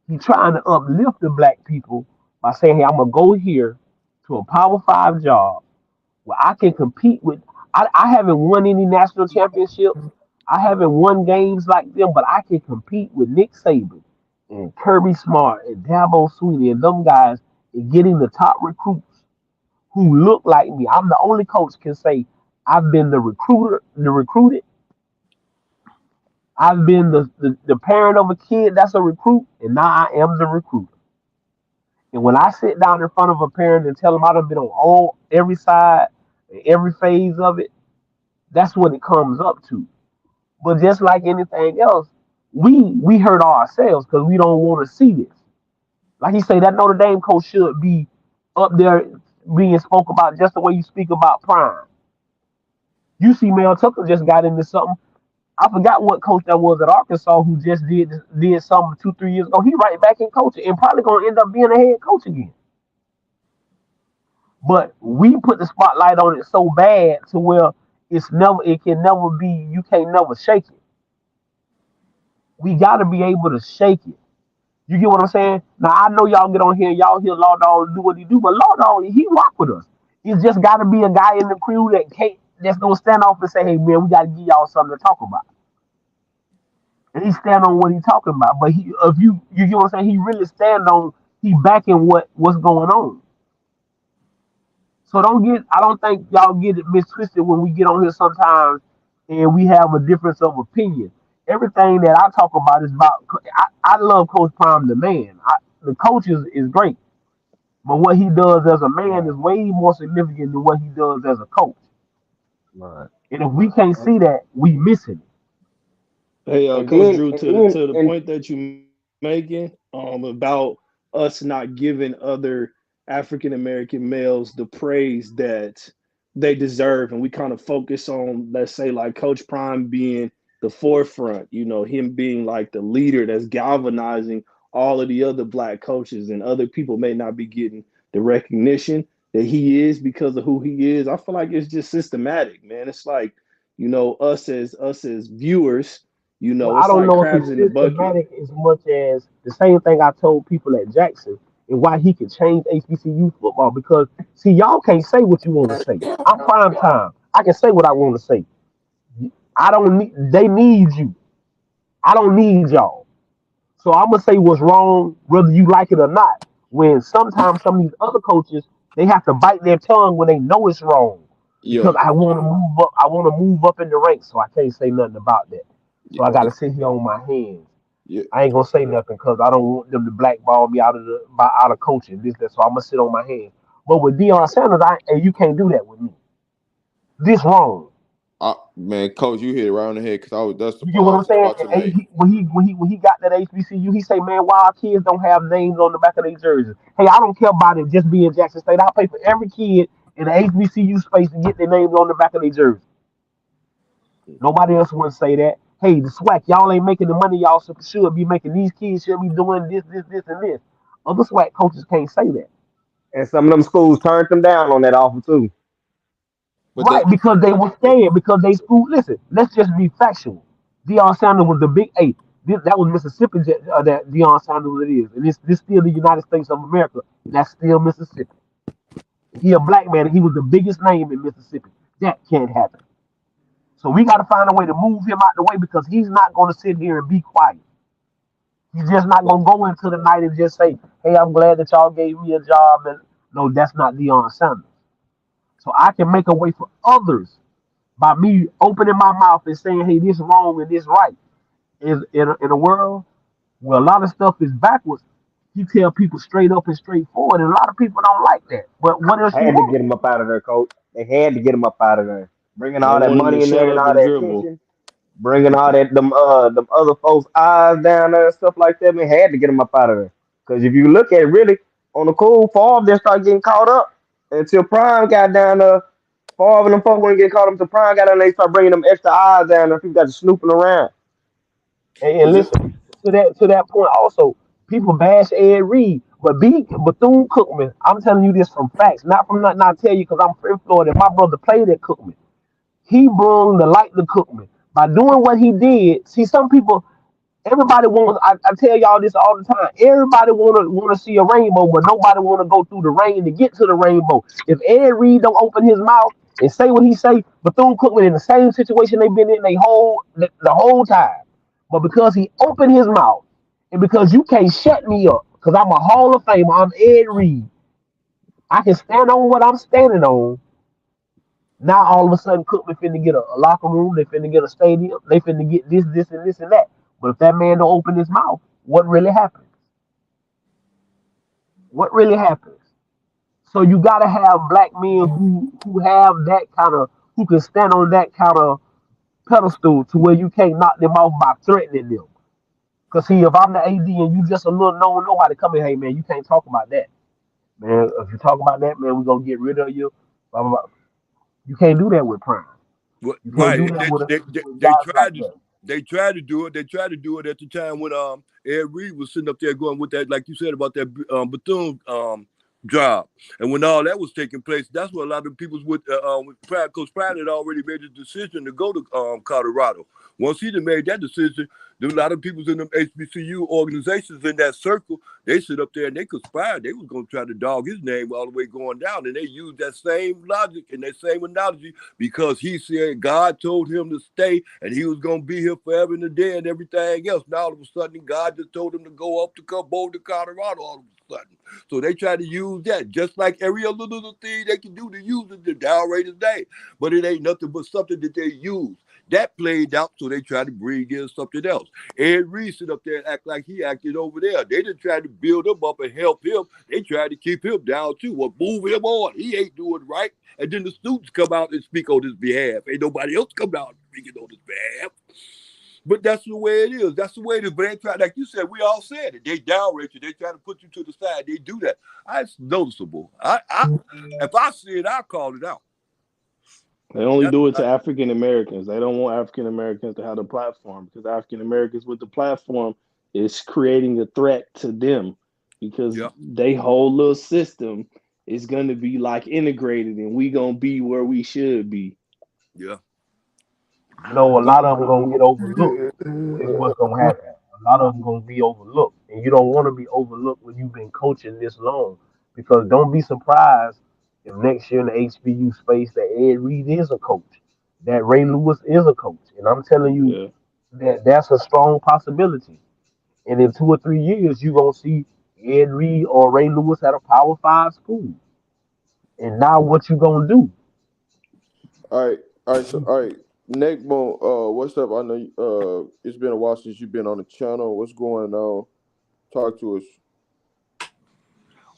He trying to uplift the black people by saying, hey, I'm going to go here to a Power 5 job where I can compete with. I haven't won any national championships. I haven't won games like them, but I can compete with Nick Saban and Kirby Smart and Dabo Swinney and them guys in getting the top recruits who look like me. I'm the only coach can say I've been the recruited. I've been the parent of a kid that's a recruit, and now I am the recruiter. And when I sit down in front of a parent and tell them I've been on every side, in every phase of it. That's what it comes up to. But just like anything else, we hurt ourselves because we don't want to see this. Like he say, that Notre Dame coach should be up there being spoke about just the way you speak about Prime. You see, Mel Tucker just got into something. I forgot what coach that was at Arkansas who just did something 2 3 years ago. He right back in coaching and probably gonna end up being a head coach again. But we put the spotlight on it so bad to where it can never be, you can't never shake it. We gotta be able to shake it. You get what I'm saying? Now I know y'all get on here, y'all hear Law Dog do what he do, but Law Dog, he rock with us. It's just gotta be a guy in the crew that's gonna stand off and say, hey man, we gotta give y'all something to talk about. And he stand on what he talking about. But if you get what I'm saying, he really stand on, he backing what's going on. So I don't think y'all get it mistwisted when we get on here sometimes and we have a difference of opinion. Everything that I talk about is about. I love Coach Prime the man. The coach is great, but what he does as a man is way more significant than what he does as a coach. Right. And if we can't see that, we missing it. Hey, And Coach then Drew, and then to the and point that you making about us not giving other African American males the praise that they deserve, and we kind of focus on, let's say, like Coach Prime being the forefront, him being like the leader that's galvanizing all of the other black coaches, and other people may not be getting the recognition that he is because of who he is. I feel like it's just systematic, man. It's like, us as viewers, Well, I it's don't like know if crabs it's in the bucket. systematic as much as the same thing I told people at Jackson and why he could change HBCU football. Because see, y'all can't say what you want to say. I'm prime time. I can say what I want to say. I don't need. They need you. I don't need y'all. So I'm gonna say what's wrong, whether you like it or not. When sometimes some of these other coaches they have to bite their tongue when they know it's wrong Yeah, because I want to move up. I want to move up in the ranks, so I can't say nothing about that. So I got yeah, to sit here on my hands. yeah. I ain't gonna say nothing because I don't want them to blackball me out of coaching this that. So I'm gonna sit on my hands. But with Deion Sanders, and you can't do that with me. This wrong. Man, Coach, you hit it right on the head because that's the You get point I what was I'm just saying? about to And make. when he got that HBCU, he say, man, why our kids don't have names on the back of their jerseys? Hey, I don't care about it just being Jackson State. I'll pay for every kid in the HBCU space to get their names on the back of their jersey. Nobody else would say that. Hey, the SWAC, y'all ain't making the money y'all should be making. These kids should be doing this, and this. Other SWAC coaches can't say that. and some of them schools turned them down on that offer too. But Right, that, because they were scared, because they school. Listen, let's just be factual. Deion Sanders was the big eight. That was Mississippi that Deion Sanders it is. And this still the United States of America. And that's still Mississippi. He a black man and he was the biggest name in Mississippi. That can't happen. So we got to find a way to move him out the way because he's not going to sit here and be quiet. He's just not but going to go into the night and just say, hey, I'm glad that y'all gave me a job. And no, that's not Deion Sanders. So I can make a way for others by me opening my mouth and saying, hey, this wrong and this right. Is in a world where a lot of stuff is backwards, you tell people straight up and straightforward, and a lot of people don't like that. But what else you Had to want? get him up out of there, coach. They had to get him up out of there. Bringing They all that want him to money in shut there and up all and that dribble. attention, bringing all that them other folks' eyes down there and stuff like that. Man, had to get him up out of there. Because if you look at it, really on the cool, Favre just start getting caught up until Prime got down there. Favre and them folks wouldn't get caught up until Prime got down there. They start bringing them extra eyes down there. People got to snooping around. And is it? listen to that point also, people bash Ed Reed, but Bethune Cookman. I'm telling you this from facts, not from nothing I tell you because I'm from Florida. My brother played at Cookman. He brung the light to Cookman by doing what he did. See, some people. Everybody wants. I tell y'all this all the time. Everybody wanna see a rainbow, but nobody wanna go through the rain to get to the rainbow. If Ed Reed don't open his mouth and say what he say, Bethune Cookman in the same situation they've been in the whole time. But because he opened his mouth, and because you can't shut me up, because I'm a Hall of Famer, I'm Ed Reed. I can stand on what I'm standing on. Now all of a sudden, Cookman finna get a locker room. They finna get a stadium. They finna get this, and that. But if that man don't open his mouth, what really happens? What really happens? So you gotta have black men who have that kind of who can stand on that kind of pedestal to where you can't knock them off by threatening them. Cause see, if I'm the AD and you just a little nobody come in, hey man, you can't talk about that, man. If you talk about that, man, we're gonna get rid of you. Blah, blah, blah. You can't do that with Prime. You can't do Right. that with They guys like tried to that. they tried to do it. They tried to do it at the time when Ed Reed was sitting up there going with that, like you said about that Bethune job, and when all that was taking place, that's what a lot of people with Pride, Coach Pride had already made a decision to go to Colorado. Once he had made that decision, there were a lot of people in them HBCU organizations in that circle. They sit up there and they conspired. They was going to try to dog his name all the way going down, and they used that same logic and that same analogy because he said God told him to stay and he was going to be here forever and a day and everything else. Now all of a sudden, God just told him to go up to Boulder, Colorado all of a sudden. So they try to use that just like every other little thing they can do to use it to downrate his name. But it ain't nothing but something that they use. That played out, so they tried to bring in something else. Ed Reed sit up there and act like he acted over there. They didn't try to build him up and help him. They tried to keep him down too, or move him on. He ain't doing right. And then the students come out and speak on his behalf. Ain't nobody else come out speaking on his behalf. But that's the way it is. That's the way it is. But they try, like you said, we all said it. They downrate you. They try to put you to the side. They do that. It's noticeable. If I see it, I'll call it out. They only That's do it what to African Americans. They don't want African Americans to have the platform because African Americans with the platform is creating a threat to them because yeah. they whole little system is going to be like integrated and we going to be where we should be. Yeah. A lot of them gonna get overlooked. Is what's gonna happen. A lot of them gonna be overlooked, and you don't want to be overlooked when you've been coaching this long. Because don't be surprised if next year in the HBU space that Ed Reed is a coach, that Ray Lewis is a coach, and I'm telling you Yeah. that that's a strong possibility. And in 2 or 3 years, you're gonna see Ed Reed or Ray Lewis at a Power Five school. And now what you gonna do? All right. Nick Bone, what's up? I know it's been a while since you've been on the channel. What's going on? Talk to us.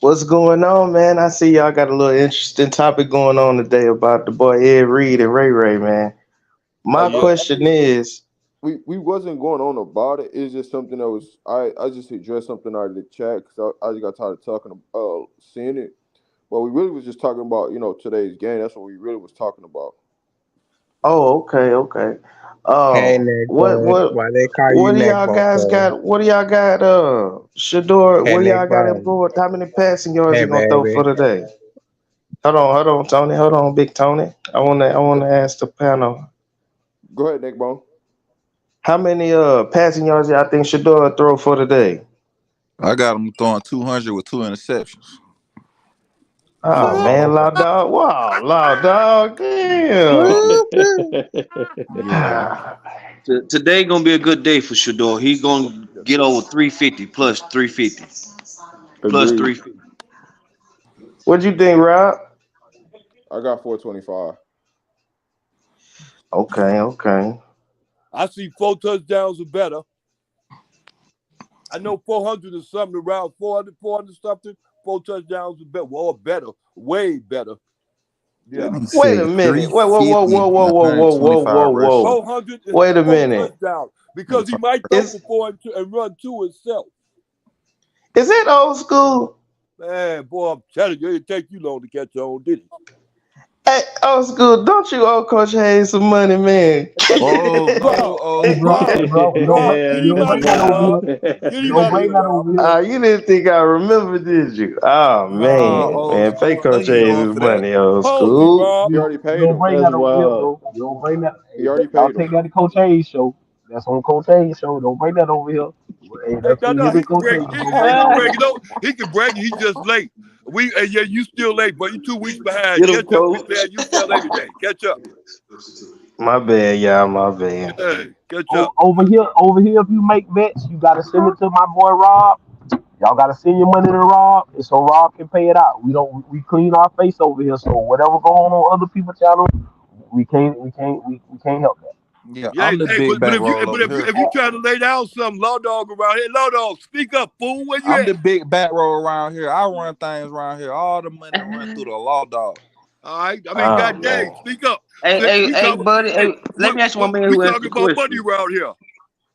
What's going on, man? I see y'all got a little interesting topic going on today about the boy Ed Reed and Ray Ray, man. My Yeah. question is, We wasn't going on about it. It's just something that was I just addressed something out of the chat because I just got tired of talking seeing it. But we really was just talking about today's game. That's what we really was talking about. oh, okay. Hey, neck What bone. what Why they call you what do neck y'all bone guys for? got? What do y'all got? Shador, Hey, what neck y'all got him bone. for? How many passing yards Hey, he gonna throw for baby. today? Hold on, Tony. Hold on, Big Tony. I wanna ask the panel. Go ahead, Nick Bone. How many passing yards y'all think Shador throw for today? I got him throwing 200 with 2 interceptions. Oh man, Oh, loud dog. Wow, loud dog. Damn. Yeah. Today gonna be a good day for Shador. He gonna get over 350 plus 350 plus Agreed. 350. What you think, Rob? I got 425. Okay. I see 4 touchdowns or better. I know 400 or something, around 400 something. 4 touchdowns or better. Well, better. Way better. Yeah. He Wait a said minute. Wait, whoa, whoa, 350 whoa, whoa, and whoa, whoa, whoa, whoa, 125 rushing. whoa. 400 Wait a four minute. touchdowns Nigga because he talking might throw Is for four and run two himself. is it old school? Man, boy, I'm telling you, it didn't take you long to catch on, did it? Hey, old school, don't you owe Coach Hayes some money, man? Oh, Bro, old Hey, bro, school. hey, bro, get you him don't out bring of that here, over Rob. here. Get You him don't out of bring here, that Rob. over here. You didn't think I remember, did you? Oh Nah, man, old No. man, pay school. I know Coach you ain't Hayes going his for that. money, old Hold me, school. Rob. He already You paid don't him. bring That's that over here, wild. bro. You don't bring that. He Hey, already y'all paid him. take that to Coach Hayes show. That's on Coach Hayes show. Don't bring that over here. Hey, Hey, that's no, when no, you he get can Coach break. Hayes. He, Don't he bring that can over break here. it. No, he can break it. He's just late. Yeah, you still late, but you 2 weeks behind. Get him, Catch up. We play Coach. at UCLA today. Catch up. My bad, y'all. My bad. Yeah, catch up. Over here, if you make bets, you gotta send it to my boy Rob. Y'all gotta send your money to Rob, and so Rob can pay it out. We clean our face over here. So whatever going on other people's channel, we can't help that. Yeah, Yeah, I'm the hey, big but if bankroll over if here. you try to lay down some law dog around here, law dog, speak up, fool. Where you I'm the at? big bankroll around here. I run things around here. All the money run through the law dog. All right, I mean, Oh god dang, man. speak up. Hey, We hey, talk. buddy. Hey, Hey, let me ask you one man we who asked talking the about money question. around here.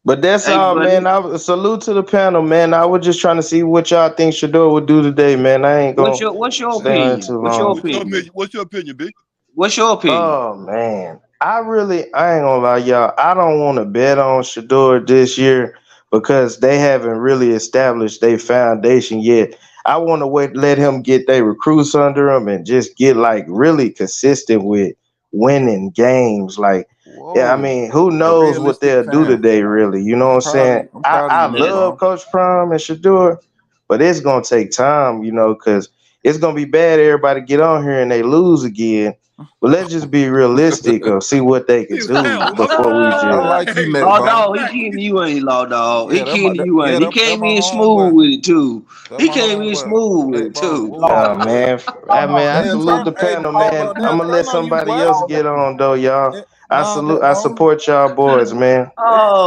But that's Hey, all, man. buddy, I salute to the panel, man. I was just trying to see what y'all think Shador would do today, man. I ain't gonna what's your stay on it opinion? too What's your long. opinion? What's your opinion, B? What's your opinion? Oh man, I ain't gonna lie, y'all. I don't want to bet on Shador this year because they haven't really established their foundation yet. I want to wait, let him get their recruits under him and just get like really consistent with winning games. Like, yeah, I Whoa, mean, who a knows what realistic they'll do fan. today? Really, you know what I'm saying? I'm I proud of I you, man, love bro. Coach Prime and Shador, but it's gonna take time, because it's gonna be bad. Everybody get on here and they lose again, but let's just be realistic or see what they can do Hell, before we I just. like you, hey, Net, Law bro. dog, he kidding you ain't law dog. He Yeah, kidding you ain't. He that came my in smooth homeboy. with it too. That He my came in homeboy. smooth with Net, it bro. too. Whoa, boy. Man, I mean, I Ned, salute turn. the Hey, panel, hey, man. bro, I'm Ned, gonna let turn on you, somebody boy. else get on though, y'all. Nah, Ned, I bro. support y'all boys, man.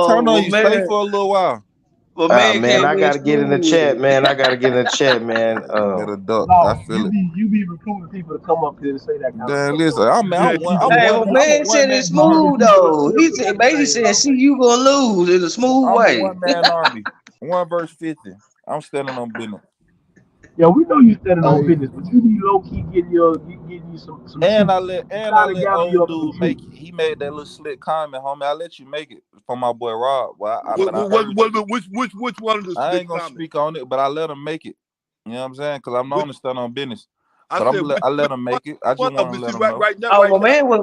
Turn Oh on well, you. Stay man. for a little while. Well, man Man, came I in gotta get in the smooth with chat, it. man. I gotta get in the chat, man. You better duck. I No, feel it. you be recruiting people to come up here and say that kind of Dan, stuff listen, though. yeah, keep it. Hey, well, I'm a man one said it's man You be army. smooth recruiting us though. real He good said at basically things, said, though. "See, you gonna lose in a smooth I'm a way." one man army. 1 verse 50. I'm standing on business. Yeah, we know you standing on Hey, business, but you be low key getting you some And troops. You I trying to let gather you old up some dude troops. make it. He made that little slick comment, homie. I let you make it for my boy Rob. Well, but I What, heard you. which one of the I slick ain't gonna comments? speak on it, but I let him make it. You know what I'm saying? Because I'm known Which to stand on business. I But said, I let him make it. I just one of want to them? let See, him know. Oh, right now.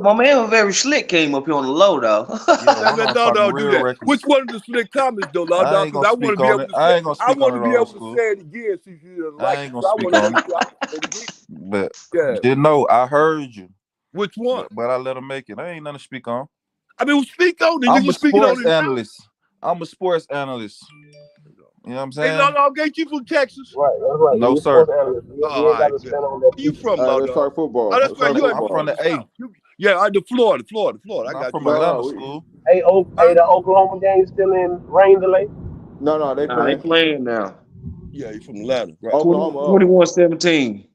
my man was very slick. Came up here on the low though. Yeah, one of them No, talking don't do real that. reckless. Which one of the slick comments though, Law I Dog? ain't Because gonna I want to speak be on able it. to I say. ain't gonna I speak on want it, to be old able to school. say it again. See if you didn't I like ain't it. gonna So I speak want to on make it. sure I say it again. But Yeah. just know I heard you. Which one? But I let him make it. I ain't nothing to speak on. I mean, speak on it. I'm a You speaking on sports it now? analyst. I'm a sports analyst. You know what I'm Hey, Law saying? Dog, ain't you from Texas? Right, that's right. No, We sir. sports analysts. Oh, We all ain't got right, to good. stand on that Where you people from, shit. all right, Law let's Dog? talk Oh, football. that's Let's right. talk You I'm from football. from the the A. South. Yeah, I the Florida. I I'm got from you. No, Atlanta no, school. Hey, Huh? the Oklahoma game still in rain delay. no, no. They Nah, they playing playing now. Yeah, you from Atlanta, right? 20, Oklahoma up. 21-17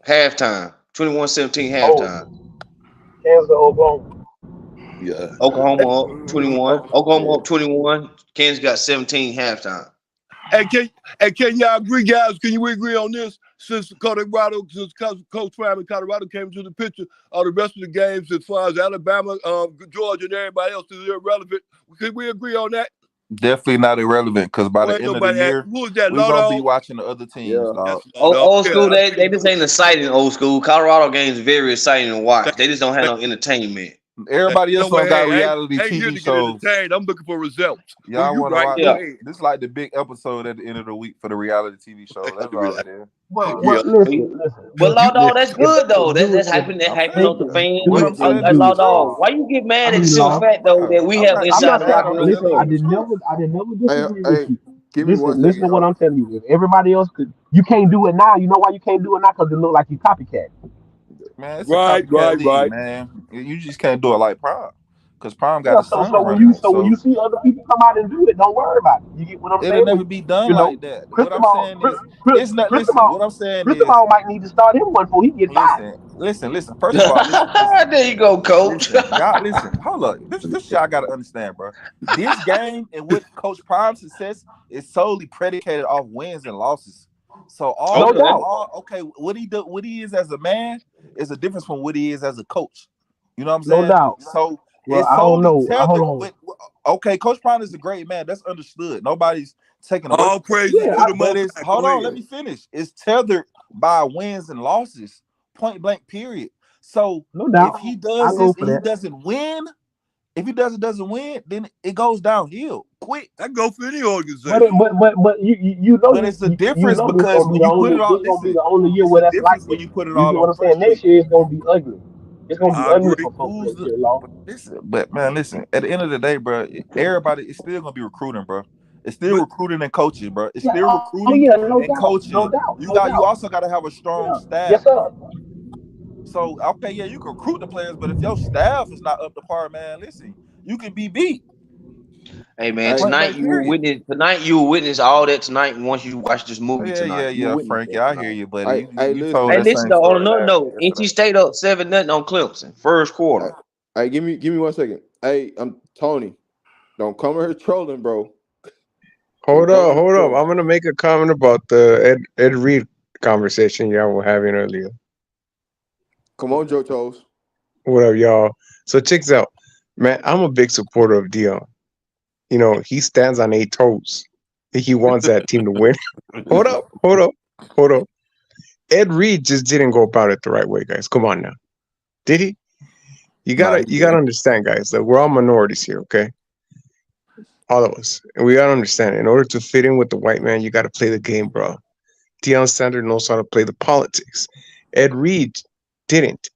halftime. 21-17 Oh, halftime. Kansas, Oklahoma. Yeah. Oklahoma up 21. Oklahoma Yeah. up 21. Kansas got 17 halftime. Hey, can y'all agree, guys? Can you agree on this? Since Coach Prime in Colorado came into the picture, all the rest of the games, as far as Alabama, Georgia, and everybody else, is irrelevant. Can we agree on that? Definitely not irrelevant because by Well, the ain't end of the nobody asked. year, Who is that, we're gonna be Lodo? watching the other teams, Yeah. dog. That's Lodo. Old Yeah, school, I they figured just it was. ain't exciting. Old school Colorado games very exciting to watch. They just don't have no entertainment. Everybody No else way. don't got Hey, reality I ain't here TV to get shows. entertained. I'm looking for results. Well, Y'all you want to right. watch Go Yeah. ahead. this? Like the big episode at the end of the week for the reality TV show. I That's do all that. it is. Yeah. But listen. But If law you dog, that's if good they though. can do it, That I hyping feel up the what fans. I'm saying is Law the dog, truth. why you get I mad at mean, the simple law. fact though that we I'm have not I'm getting not inside saying. mad. locker I'm room telling Listen, you I the coach? did truth. never Hey, disagree with hey, you. give me 1 Listen second, to what y'all. I'm telling you. If everybody else could, you can't do it now. You know why you can't do it now? Because it look like you copycat. Man, it's a copycat league, Right. man. You just can't do it like Prime. Because Prime got Yeah. his son running it. When So you see other people come out and do it, don't worry about it. You get what I'm it'll saying? never be done You know, like that. What I'm Cristobal, saying is, it's not, listen, what I'm saying is, Cristobal might need to start him one before he get fired. listen. First of all, listen. There you go, coach. Y'all listen. Hold up. This y'all gotta understand, bro. This game and what Coach Prime's success is solely predicated off wins and losses. So No Okay. doubt. okay, what he is as a man is a difference from what he is as a coach. You know what I'm No saying? doubt. So Well, it's I don't solely know. Hold tethered on. with okay, Coach Prime is a great man. That's understood. Nobody's taking away All from that. praises Yeah, to the But Most it's High. hold Go on, let ahead. me finish. It's tethered by wins and losses, point blank, period. So no if doubt. he I does go this for and he that. doesn't win, if he doesn't win, then it goes downhill quick. I go for any But organization. you know But it's a you difference know this because gonna be when the you put only it all, this gonna be listen, the only year it's where a that's like difference when this. you put it You all get what on I'm saying? Fresh Next Street. year it's gonna be ugly. It's gonna be I ugly agree. for folks Who's next the year, Law. listen? But man, listen. At the end of the day, bro, everybody is still gonna be recruiting, bro. It's still But recruiting and coaching, bro. It's Yeah. still Oh recruiting yeah. No and doubt. No coaching. doubt. You No got. You doubt. also got to have a strong Yeah. staff. Yes, sir. So okay, yeah, you can recruit the players, but if your staff is not up to par, man, listen, you can be beat. Hey man, Point tonight blank. you will Period. witness. Tonight you will witness all that tonight. Once you watch this movie tonight, you will Yeah, witness Frankie. that I hear tonight. you, buddy. You told Listen. Hey, that listen same though. On story another note, NC yesterday. State up 7-0 on Clemson, first quarter. Give me 1 second. Hey, I'm Tony. Don't come here trolling, bro. Don't Hold come up, here hold up. trolling. I'm gonna make a comment about the Ed Reed conversation y'all were having earlier. Come on, Joe Toes. What up, y'all? So check this out, man. I'm a big supporter of Dion. You know, he stands on 8 toes. He wants that team to win. hold up, hold up, hold up. Ed Reed just didn't go about it the right way, guys. Come on now, did he? You Nah, gotta, he you gotta didn't. understand, guys, that we're all minorities here, okay? All of us, and we gotta understand. In order to fit in with the white man, you gotta play the game, bro. Deion Sanders knows how to play the politics. Ed Reed didn't.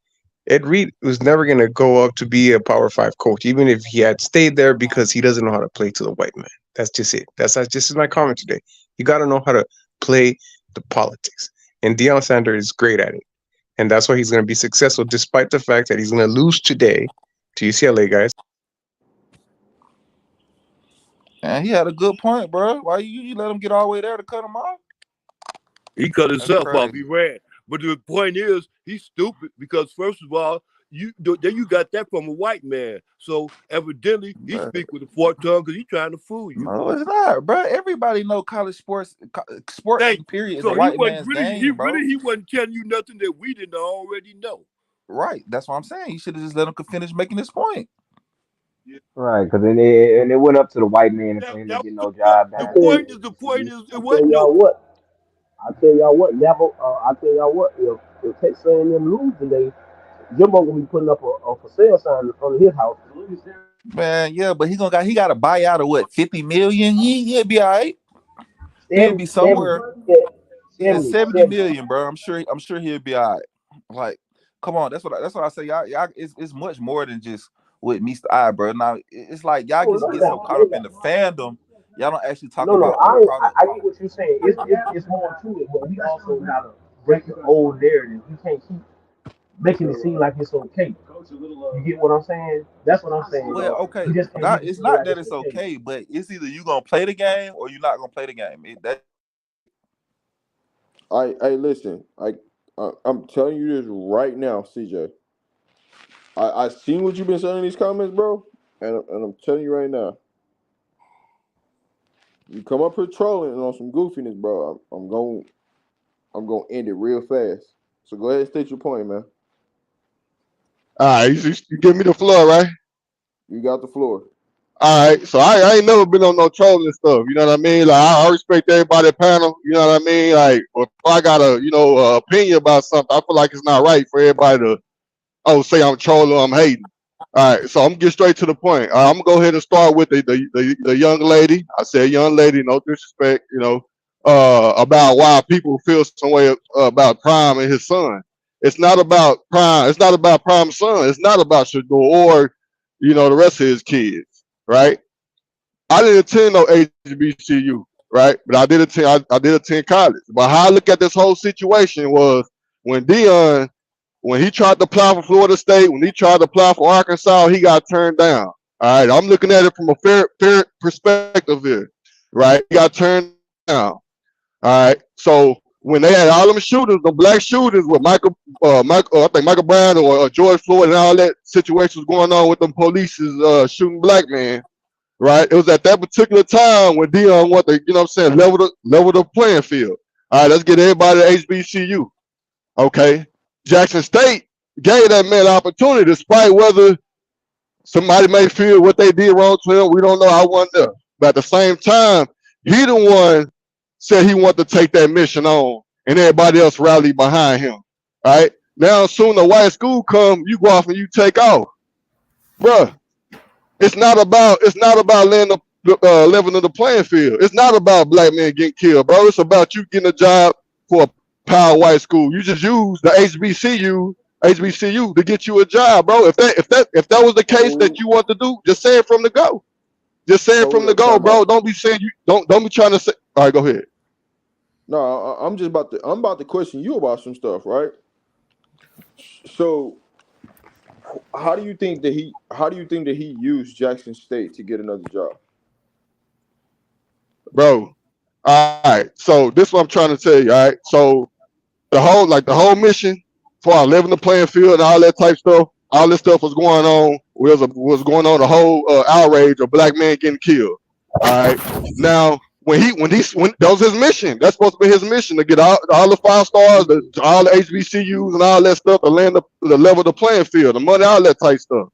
Ed Reed was never going to go up to be a Power Five coach, even if he had stayed there, because he doesn't know how to play to the white man. That's just it. That's just my comment today. You got to know how to play the politics, and Deion Sanders is great at it, and that's why he's going to be successful, despite the fact that he's going to lose today to UCLA, guys. And he had a good point, bro. Why you let him get all the way there to cut him off? He cut That's himself off. He crazy. ran. But the point is, he's stupid because first of all, you got that from a white man. So evidently, he But speak with a forked tongue because he's trying to fool you. no, it's not, bro. Everybody know college sports. Sports Thank you. period is a So he white wasn't man's really, game, bro. he wasn't telling you nothing that we didn't already know. Right. That's what I'm saying. You should have just let him finish making his point. Right, because and it went up to the white man and for him to That get was no job I the down tell, there. point. Is the You point see? is it I tell wasn't no. y'all what. I tell y'all what. If Texas A&M lose today, Jimbo gonna be putting up a for sale sign in front of his house. Man, yeah, but he got a buyout of what, 50 million? He'll be all right. He'll 70, be 70, somewhere. Yeah, 70, 70 70. million, bro. I'm sure he'll be all right. Like, come on, that's what I say. Y'all it's much more than just what meets the eye, bro. Now it's like y'all Oh, just no get so doubt, caught no up in doubt. the fandom, y'all don't actually talk No, about the product. I get what you're saying. It's more to it, but we also gotta break the old narrative. We can't keep making it seem like it's okay. You get what I'm saying? That's what I'm saying, Well, bro. We okay, just can't not make it it's seem not like that it's it's okay. okay, but it's either you gonna play the game or you're not gonna play the game. Hey, listen. I'm telling you this right now, CJ. I seen what you've been saying in these comments, bro, and I'm telling you right now. You come up here trolling and on some goofiness, bro. I'm gonna end it real fast. So go ahead and state your point, man. All right, you give me the floor, right? You got the floor. All right, so I ain't never been on no trolling stuff. You know what I mean? Like I respect everybody panel. You know what I mean? Like if I got a opinion about something, I feel like it's not right for everybody to say I'm trolling, or I'm hating. All right, so I'm gonna get straight to the point. I'm gonna go ahead and start with the young lady. I said young lady, no disrespect. About why people feel some way about Prime and his son. It's not about Prime. It's not about Prime's son. It's not about Shador or the rest of his kids, right? I didn't attend no HBCU, right? But I did attend college. But how I look at this whole situation was when Dion, when he tried to apply for Florida State, when he tried to apply for Arkansas, he got turned down. All right, I'm looking at it from a fair perspective here, right? He got turned down. All right, so when they had all them shooters, the black shooters with I think Michael Brown or George Floyd and all that situations going on with them police shooting black men, right? It was at that particular time when Dion wanted to, level the playing field. All right, let's get everybody to HBCU. Okay, Jackson State gave that man an opportunity, despite whether somebody may feel what they did wrong to him. We don't know. I wonder. But at the same time, he the one said he wanted to take that mission on, and everybody else rallied behind him. All right. Now, soon the white school come, you go off and you take off, bruh. It's not about leveling the playing field. It's not about black men getting killed, bro. It's about you getting a job for a power white school. You just use the HBCU to get you a job, bro. If that was the case So that you want to do, just say it from the go. Just say it hold from the up, go, time out. bro. Don't be saying you don't be trying to say. All right, go ahead. No, I'm about to question you about some stuff, right? So how do you think that he used Jackson State to get another job? bro. All right, so this is what I'm trying to tell you. All right, so the whole mission for our leveling the playing field and all that type stuff. All this stuff was going on. Was going on the whole outrage of black men getting killed. All right. Now when that was his mission. That's supposed to be his mission to get all the 5 stars, all the HBCUs and all that stuff to land the level of the playing field, the money, all that type stuff.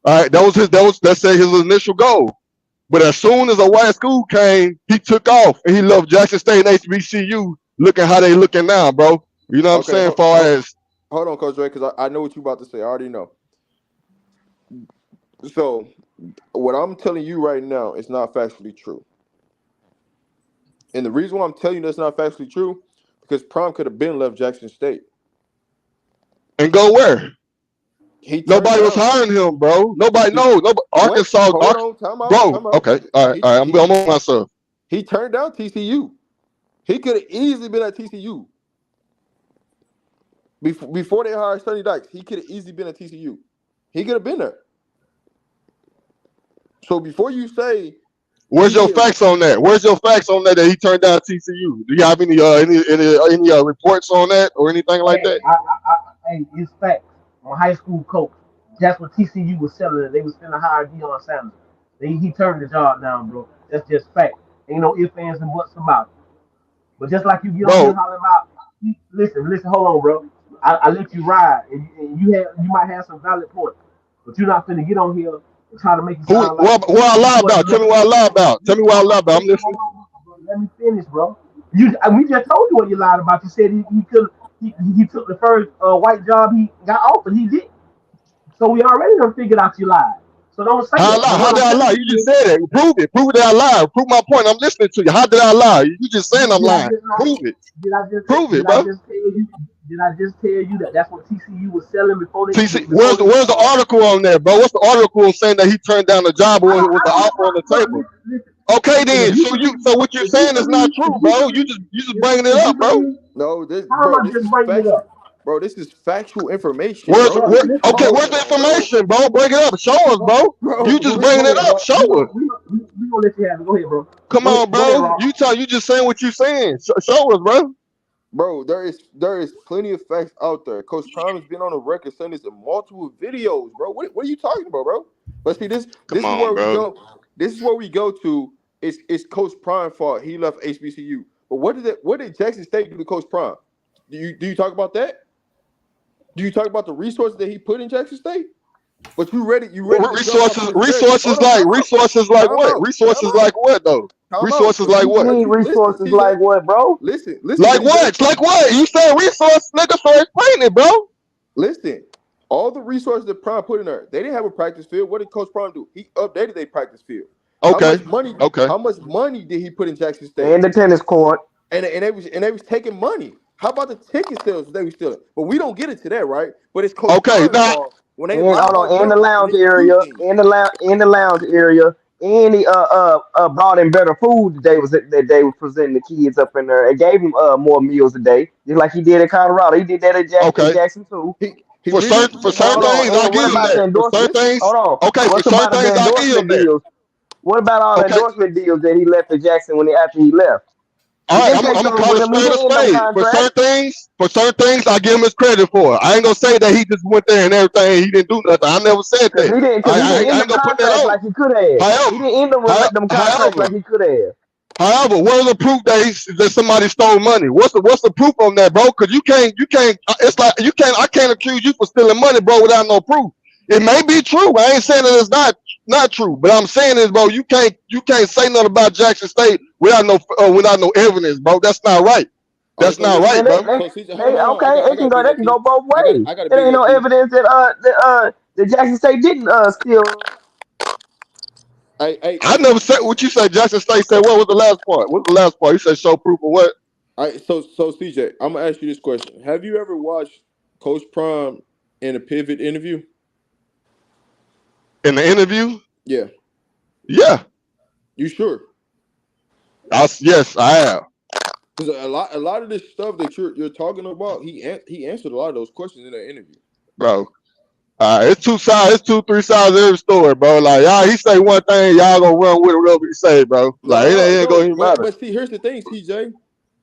All right. That's his initial goal. But as soon as a white school came, he took off and he left Jackson State and HBCU looking how they looking now, bro. You know what I'm Okay, saying? Far as hold on, Coach Ray, because I know what you're about to say. I already know. So what I'm telling you right now is not factually true. And the reason why I'm telling you that's not factually true, because Prime could have been left Jackson State. and go where? He turned Nobody was down. hiring him, bro. Nobody He, knows. Nobody, what? Arkansas, Hold on, time out, bro. time out. Okay, all right, all right. I'm on myself. He turned down TCU. He could have easily been at TCU. Before they hired Sonny Dykes, he could have easily been at TCU. He could have been there. So before you say, Where's your facts on that? Where's your facts on that he turned down TCU? Do you have any reports on that or anything like that? Hey, it's facts. My high school coach, that's what TCU was selling. They was finna hire Deion Sanders. He turned the job down, bro. That's just fact. Ain't no ifs, ands, and buts about it. But just like you get on here Bro, hollering about, listen, hold on, bro. I let you ride, and you might have some valid points, but you're not finna get on here and try to make it sound like what I lie about? Tell me what I lie about. Tell me what I lie about. I'm listening. Let me finish, bro. We just told you what you lied about. You said he could he took the first white job he got offered. He did. So we already done figured out you lied. So don't say How I that. lie? But what How did I'm I lie? telling You you just is, said it. Prove it. Prove that I lied. Prove my point. I'm listening to you. How did I lie? You just saying I'm did I lying. just not? Prove it. Did I just Prove it, did I bro. just tell you? Did I just tell you that that's what TCU was selling before they TC, before they? where's the article on there, bro? What's the article saying that he turned down the job or was the offer on the Bro, table? listen. Okay, If then. you believe, So what you're if you saying is not believe, true, if you bro. You believe, just bringing it if you up, bro. believe, no, how am I this just is bringing it factual. up? Bro, this is factual information, bro. Listen, Okay, where's the information, bro? Bring it up. Show us, bro. You just bringing go it ahead, up. bro. Show us. We gonna let you have it. Go ahead, bro. Come on, Go ahead, bro. Rob. You just saying what you saying. Show us, bro. Bro, there is plenty of facts out there. Coach Prime has been on the record saying this in multiple videos, bro. What are you talking about, bro? But see, Come this is on, where we bro. go. This is where we go to. It's Coach Prime fault. He left HBCU. But what did Jackson State do to Coach Prime? Do you talk about that? Do you talk about the resources that he put in Jackson State? But you ready to jump off of this very hold on, Resources like time what? out, Resources like what though? time out. Resources like What you what? mean Listen, resources CJ. like what, bro? Listen, Like CJ. what? Like what? You said resource, nigga, so explain it, bro. Listen, all the resources that Prime put in there, they didn't have a practice field. What did Coach Prime do? He updated their practice field. How Okay. much money? Okay. How much money did he put in Jackson State? And the tennis court. And they was taking money. How about the ticket sales they were stealing? But we don't get into that, right? But it's Coach Okay. Prime's Now fault when they And lie hold about on, and the him and lounge they do area, things. in the lounge area, and he brought in better food that they was presenting the kids up in there and gave them more meals a day, just like he did in Colorado. He did that in okay. Jackson too. He For literally certain Hold on, things, I and what give him about listen, the that. For certain endorsement? listen. things, Hold on, okay. For what's certain about the things, I give him endorsement that. deals? What about all the Okay. endorsement deals that he left at Jackson after he left? All He right, didn't I'm take gonna those call with a him. He spade a didn't end them spade. contracts. For certain things, I give him his credit for. I ain't gonna say that he just went there and everything. He didn't do nothing. I never said Cause that. he didn't I end ain't them gonna put that contracts on. like he could have. However, He didn't end them with them contracts however, like he could have. however, what is the proof that somebody stole money? What's the proof on that, bro? Because you can't. It's like you can't. I can't accuse you for stealing money, bro, without no proof. It may be true. I ain't saying that it's not true, but I'm saying is, bro, you can't say nothing about Jackson State without no evidence, bro. That's not right. All right, That's so not listen. Man, right, bro. So CJ, hold on, hold on. okay. I got to bring They that can to you. go both ways. I got to There bring ain't that no to you. evidence that Jackson State didn't steal. I never said what you said. Jackson State said what was the last part? What's the last part? You said show proof of what? So CJ, I'm gonna ask you this question: have you ever watched Coach Prime in a pivot interview? In the interview? Yeah. Yeah. You sure? Yes, I have. Because a lot of this stuff that you're talking about, he answered a lot of those questions in that interview, bro. It's two sides. It's two, three sides of every story, bro. Like y'all, he say one thing, y'all gonna run with it whatever he say, bro. Like it ain't gonna even matter. But see, here's the thing, CJ.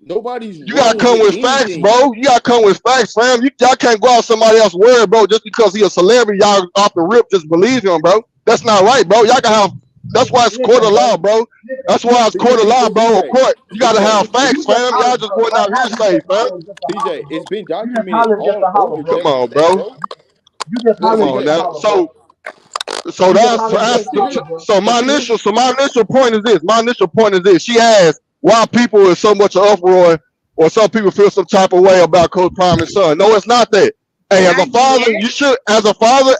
Nobody's You gotta running come with with facts, anything. bro. You gotta come with facts, fam. Y'all can't go out somebody else's word, bro, just because he a celebrity. Y'all off the rip just believe him, bro. That's not right, bro. Y'all gotta have. That's why it's court of law, bro. That's why it's court of law, bro. Or court. You gotta have facts, fam. Y'all just going out hearsay, fam. CJ, it's been You just documented hollering just all to holler, over bro. Come Jackson on, State, bro. bro. You just Look, Come hollering on just to CJ. now. holler, bro. So You just that's hollering just to holler, bro. so my initial point is this. My initial point is this. She asked why people is so much uproar, or some people feel some type of way about Coach Prime and son. No, it's not that. Hey, as a father, you should, as a father,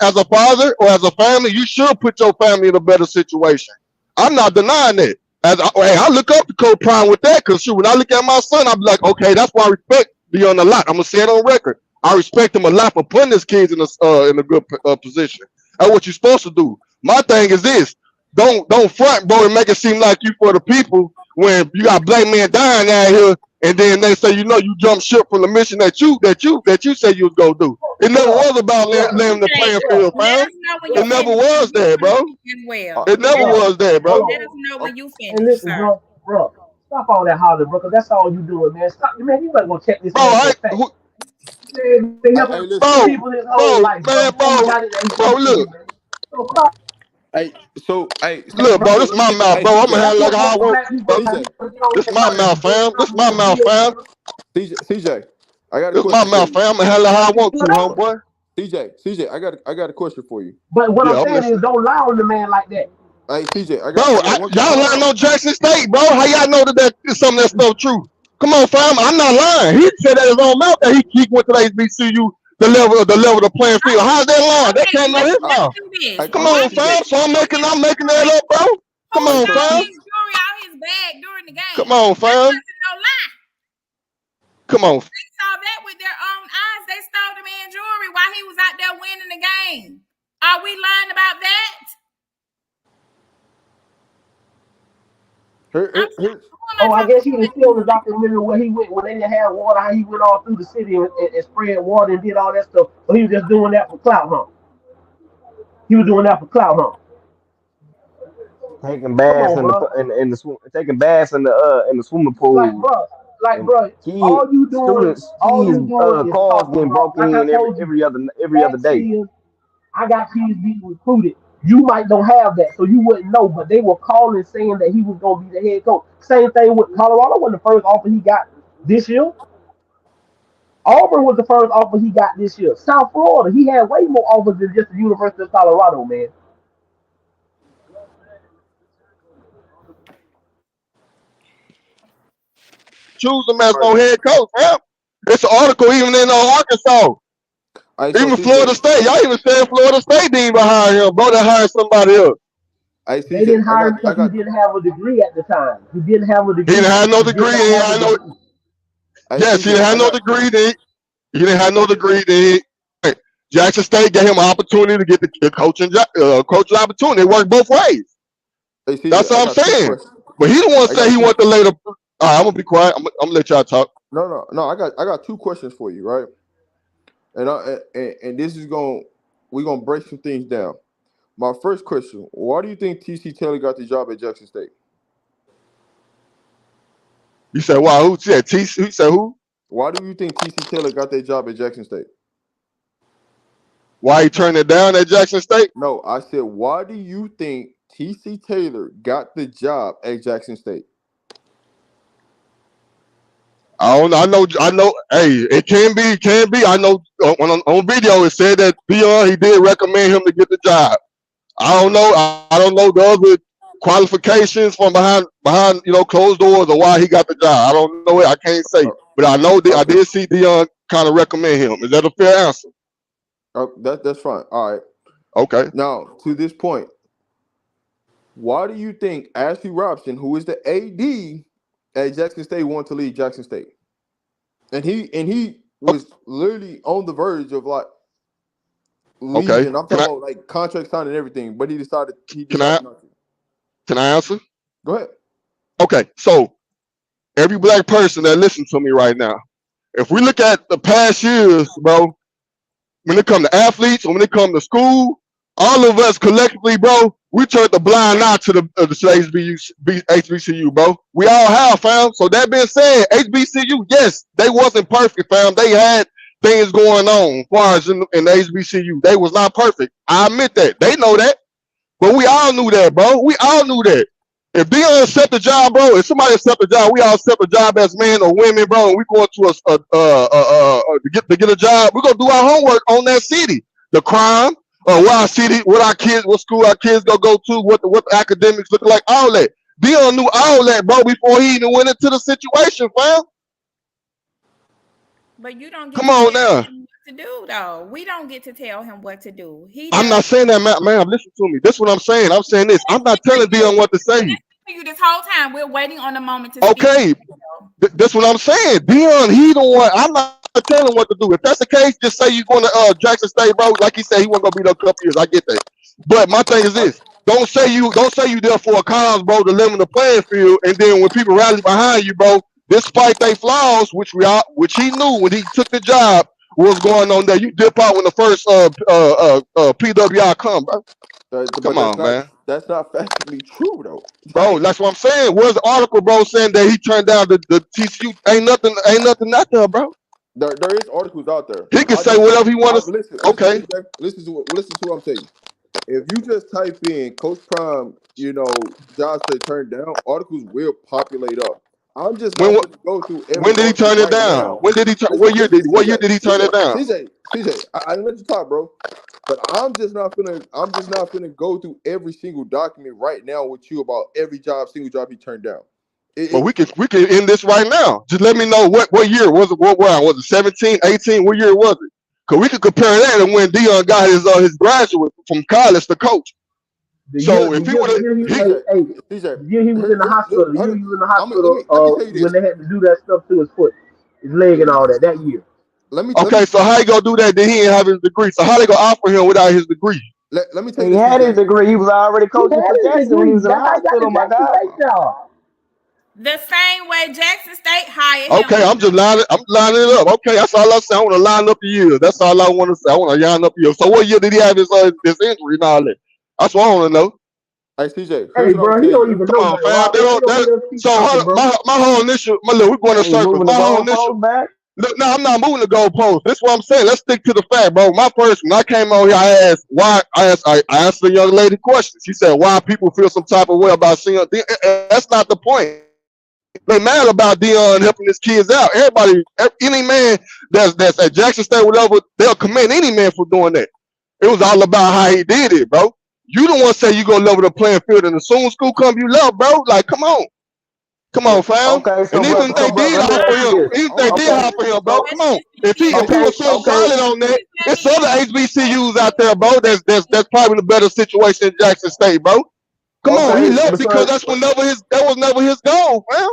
or as a family, you should put your family in a better situation. I'm not denying that. I look up to Coach Prime with that, because when I look at my son, I'm like, okay, that's why I respect Dion a lot. I'm gonna say it on record. I respect him a lot for putting his kids in a good position. That's what you're supposed to do. My thing is this: don't front, bro, and make it seem like you for the people when you got black men dying out here, and then they say you jump ship from the mission that you say you was gonna do. It never was about laying the playing field, fam. It never was that, bro. It never was that, bro. Let us know when you And finish, listen, sir. bro, stop all that hollering, bro, because that's all you doing, man. Stop, man. You better go check this man for a fact. Man, been Hey, helping listen. people his whole life, bro. Before he got it, he Bro, come to look, you, man. So stop. Stop, bro, bro. this Let me my get. mouth, Hey, bro. I'm gonna CJ. That's handle like what how I most want black to, people bro. do. CJ. You know, This just my hollering, mouth, fam. This my mouth, fam. CJ. I got a This my question for mouth, you. fam. I'm gonna handle how I want to, homeboy. CJ. I got a question for you. But what I'm Yeah, I'm saying is, listening. don't lie on the man like that. Hey, CJ. Bro, I got one. y'all Hold lying on. on Jackson State, bro. How y'all know that some of that stuff true? Come on, fam. I'm not lying. He said that his own mouth that he went to the HBCU, the level of the playing field. How's that lying? That came out his Let's mouth. do this. Come Hold on, on, CJ. fam. So I'm making that up, bro. Come Who on, stole fam. his jewelry out his bag during the Come game? on, That fam. wasn't no lie. Come on. They saw that with their own eyes. They stole the man's jewelry while he was out there winning the game. Are we lying about that? Oh, I guess he didn't see on the documentary where he went when they didn't have water, how he went all through the city and spread water and did all that stuff. But he was just doing that for clout, huh? He was doing that for clout, huh? Taking baths in taking baths in the swimming pool. Like And bro, kid, all students, kids, you doing is cars talking, getting bro. broken Like I in told you, every other facts day. is I got kids being recruited. You might don't have that, so you wouldn't know. But they were calling saying that he was going to be the head coach. Same thing with Colorado. Wasn't the first offer he got this year. Auburn was the first offer he got this year. South Florida, he had way more offers than just the University of Colorado, man. Choose them as no head coach, fam. It's an article even in Arkansas. So Even CJ. Florida State. Y'all even said Florida State didn't even hire him, bro. They hired somebody else. Hey, They CJ. didn't hire him because he didn't have a degree at the time. He didn't have a He didn't degree. have no He did degree. He not didn't have a have no. degree. Hey, Yes, he CJ. didn't have no degree. He didn't have no degree. Jackson State gave him an opportunity to get the coaching opportunity. It worked both ways. Hey, CJ. That's I what I'm got two saying. questions. But he the one I say got he two. want to lay the. All right, I'm gonna be quiet. I'm gonna let y'all talk. No. I got two questions for you, right? And this is we're gonna break some things down. My first question: why do you think TC Taylor got the job at Jackson State? You said why? Who said T? Who said who? Why do you think TC Taylor got that job at Jackson State? Why he turned it down at Jackson State? No, I said, why do you think TC Taylor got the job at Jackson State? I don't know. I know. Hey, it can be. I know on video it said that Dion he did recommend him to get the job. I don't know. I don't know the other qualifications from behind closed doors or why he got the job. I don't know it. I can't say, but I know I did see Dion kind of recommend him. Is that a fair answer? That's fine. All right. Okay. Now to this point, why do you think Ashley Robson, who is the AD at Jackson State, wanted to leave Jackson State? And he was literally on the verge of like Okay. leaving. I'm talking about like contract signing and everything, but he decided Can I not to. can I answer? Go ahead. Okay. So every black person that listens to me right now, if we look at the past years, bro, when it comes to athletes and when it comes to school, all of us collectively, bro, we turned the blind eye to the HBCU, bro. We all have, fam. So that being said, HBCU, yes, they wasn't perfect, fam. They had things going on as far as in the HBCU. They was not perfect. I admit that. They know that. But we all knew that, bro. We all knew that. If Dion accept the job, bro, if somebody accept the job, we all accept the job as men or women, bro, and we going to to get a job. We're gonna do our homework on that city, the crime, what our city, what school our kids gonna go to, what the academics look like, all that. Dion knew all that, bro, before he even went into the situation, fam. But you don't get Come to on tell now. him what to do, though. We don't get to tell him what to do. I'm not saying that, ma'am. Listen to me. This is what I'm saying. I'm saying this. I'm not telling Dion what to say. You this whole time we're waiting on the moment to Okay, speak. that's what I'm saying. Dion, he the one. I'm not telling him what to do. If that's the case, just say you're going to Jackson State, bro. Like he said, he wasn't gonna be there a couple years. I get that. But my thing is this: don't say you there for a cause, bro, to live in the playing field, and then when people rally behind you, bro, despite their flaws, which he knew when he took the job, what's going on there, you dip out when the first PWI come, bro. Come on, man. That's not factually true, though. Bro, that's what I'm saying. Where's the article, bro, saying that he turned down the TCU? Ain't nothing out there, bro. There is articles out there. He can say whatever he wants. Okay. Listen to what I'm saying. If you just type in Coach Prime, jobs to turn down, articles will populate up. I'm just not going to go through every. When did he turn it down? When did he turn? What year did he turn it down? CJ, I didn't let you talk, bro. But I'm just not gonna go through every single document right now with you about every single job he turned down. Well, we can end this right now. Just let me know what year was it? What was it? 17, 18? What year was it? Because we could compare that to when Dion got his graduate from college to coach. So if he would have, he was in the hospital. He was in the hospital when they had to do that stuff to his foot, his leg, and all that year. So how he gonna do that? Then he didn't have his degree. So how they gonna offer him without his degree? Let me tell you. He had his degree. He was already coaching for Jackson when he was in the hospital. My God. The same way Jackson State hired him. Okay, I'm lining it up. Okay, that's all I'm saying. I want to line up the years. That's all I want to say. I want to line up the years. So what year did he have his injury and all that? That's what I want to know. Hey, CJ. Hey, bro, he don't even know. Come on, fam. My whole initial, we're going to circle. My whole initial. Look, no, I'm not moving the goalpost. That's what I'm saying. Let's stick to the fact, bro. When I came on here, I asked why. I asked the young lady questions. She said why people feel some type of way about seeing. That's not the point. They mad about Dion helping his kids out. Everybody, any man that's at Jackson State, whatever, they'll commend any man for doing that. It was all about how he did it, bro. You don't want to say you gonna level the playing field, and as soon as school come, you love, bro. Like, come on, fam. Okay, so and even if they did offer him, bro, come on. If he was so solid on that, it's other HBCUs out there, bro. That's probably the better situation in Jackson State, bro. Come on, he left because that was never his goal, fam.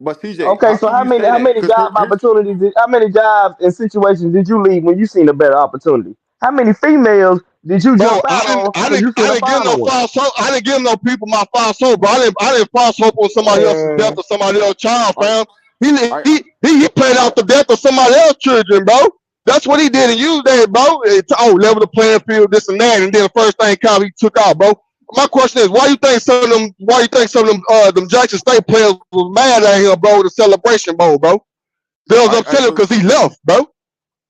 But CJ, okay, so how many job opportunities? How many jobs and situations did you leave when you seen a better opportunity? How many females did you jump out on? I didn't give no false hope. I didn't give no people my false hope, bro. I didn't false hope on somebody else's death or somebody else's child, fam. He played out the death of somebody else's children, bro. That's what he did and used that, bro. Level the playing field, this and that, and then the first thing he took out, bro. My question is, why you think some of them Jackson State players was mad at him, bro, the celebration bowl, bro? They was upset because he left, bro.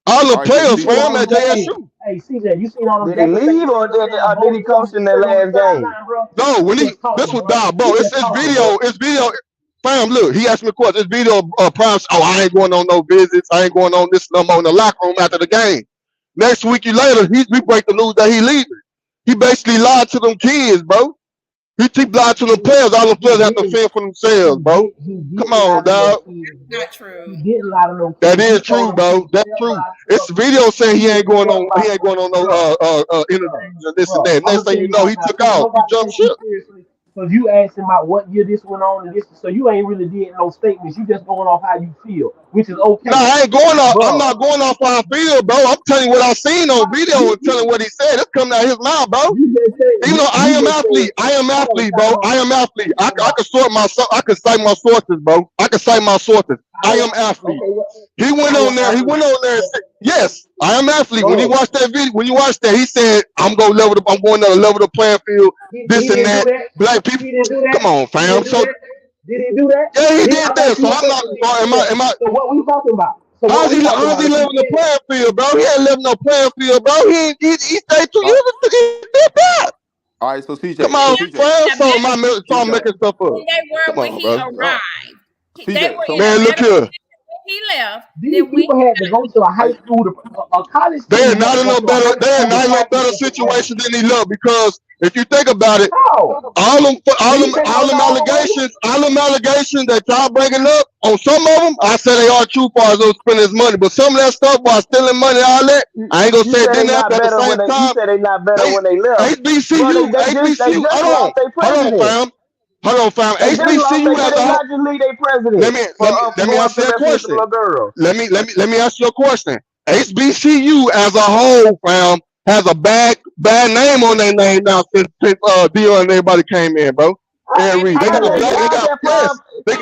All the players, fam, at JSU. Hey, CJ, you seen all them? Did he leave or did he coach in that last game? No, this was down, bro. It's video. Fam, look, he asked me a question. It's video promise. I ain't going on no visits. I ain't going on this no more in the locker room after the game. Next week later, we break the news that he leaving. He basically lied to them kids, bro. He lied to them players. All the players have to fend for themselves, bro. Come on, dog. Not true. That is true, bro. That's true. It's video saying he ain't going on no interviews and this and that. Next thing you know, he took off. He jumped ship. Because you asked him about what year this went on and this, so you ain't really did no statements. You just going off how you feel, which is No, okay. I ain't going off. I'm Bro, not going off how I feel, bro. I'm telling you what I seen on video you, and telling what he said. That's coming out of his mouth, bro. you just said, Even though I you am just said, athlete, I am hold on, athlete, time bro. out, I am athlete. I time out. can sort my, I can cite my sources, bro. I can cite my sources. I All am right, athlete. okay, He went I on am there. He athlete. went on there and said, yes, I am athlete. Go When he ahead. watched that video, when you watched that, he said, I'm going to level the playing field, He this and didn't do that. that. Black people, He didn't do that. come on, He fam. didn't do So that. Did he do that? yeah, he I'm did that. asking So you a I'm not, question. Did he do that? am I, So what we talking about? So what we talking how's about? he If he leveling the did, playing field, bro? He ain't leveling no playing field, bro. He stayed 2 All right, years ago. He did that. all right. So Come CJ, so on, Him CJ, fam. in a So better so I'm CJ, making stuff up. than they Come were when on, he bro. all right, arrived. They CJ. were So in a Man, look better here. position when he left these than when people he had to go to a high hey, school, a college They are student had not to in go no to a better. high They are school to not in no practice better for performance. situation than he looked. Because if you think about it, How? Do you think I'm all the way? all them allegations that y'all bringing up on some of them, I say they are true far as those spending his money. But some of that stuff while stealing money, all that, I ain't gonna You say it said they didn't happen not at the better same when they. You time. said they not better They when they left, bro. HBCU, They HBCU. just lost their Hold on, president. fam. Hold on, fam. They just lost. HBCU Did as they a whole. not just leave their Let president me let me for let me going up answer to that mess with the question. little girl? Let me ask you a question. HBCU as a whole, fam, has a bad name on their name now since Dion and everybody came in, bro. And Reed, they and How got do a they? black. They How's got that yes, from? they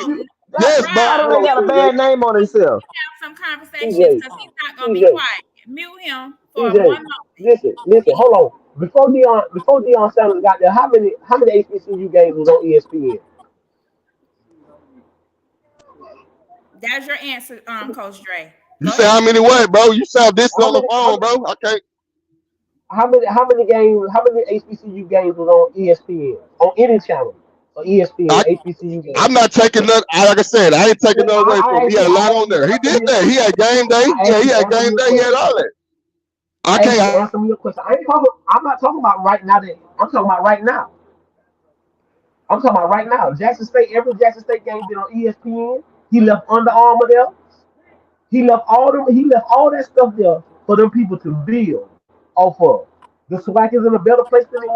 yes, bro. How do Rob, they Hello, got a CJ. bad name on themselves? have some conversations CJ. because he's not gonna be CJ. quiet. Mute him for one CJ. moment. Listen. Hold on. Before Deion Sanders got there, how many HBCU games was on ESPN? That's your answer, Coach Dre. You Go say ahead. how many what, bro? You sound distant How on the many? How phone, many? bro. Okay. How many games? How many HBCU games was on ESPN on any channel? On ESPN I HBCU games. I'm not taking none. Like I said, I ain't taking none away from I him. He asked you. had a lot I on asked you to there. He answer did me. that. He had game day. I Yeah, asked he you to had answer game me a day. He had question. all that. I I asked you to can't. answer me a question. I ain't talking. I'm not talking about right now. I'm talking about right now. I'm talking about right now. Jackson State. Every Jackson State game been on ESPN. He left Under Armour there. He left all them. He left all that stuff there for them people to build off of. The SWAC is in a better place than it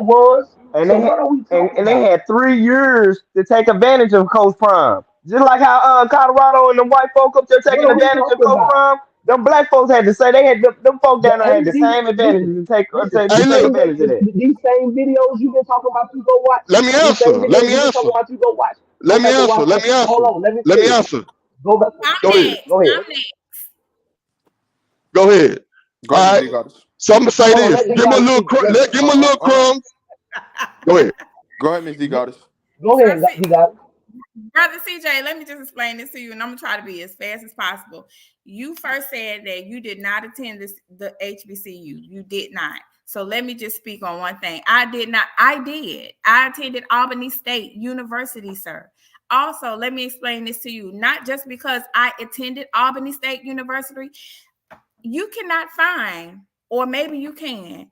was. And So what are we talking and they about? had 3 years to take advantage of Coach Prime. Just like how Colorado and the white folk up there What taking are we advantage of talking Coach about? Prime. Them black folks had to say they had them folk The down there had the AD. same Listen, advantages to take listen. Hey, to take look. advantage of that. These same videos you've been talking about, you go watch. Let me These answer. same Let videos me you've been answer. talking about, you go watch. Go Let me back and answer. watch Let them. me answer. Hold on, let me Let me finish. answer. Go back. I'm Go ahead. next. Go ahead. I'm next. Go ahead. go All ahead, Miss right. Z Goddess. So I'm gonna say Hold on. this. Let the Give him a guy little. speak. Give him a little Hold on. crumbs. Go ahead. Go ahead, Miss Z Goddess. Go So, ahead. He got it. Brother CJ, let me just explain this to you, and I'm gonna try to be as fast as possible. You first said that you did not attend the HBCU. You did not. So let me just speak on one thing. I did not. I did. I attended Albany State University, sir. Also, let me explain this to you. Not just because I attended Albany State University, you cannot find, or maybe you can,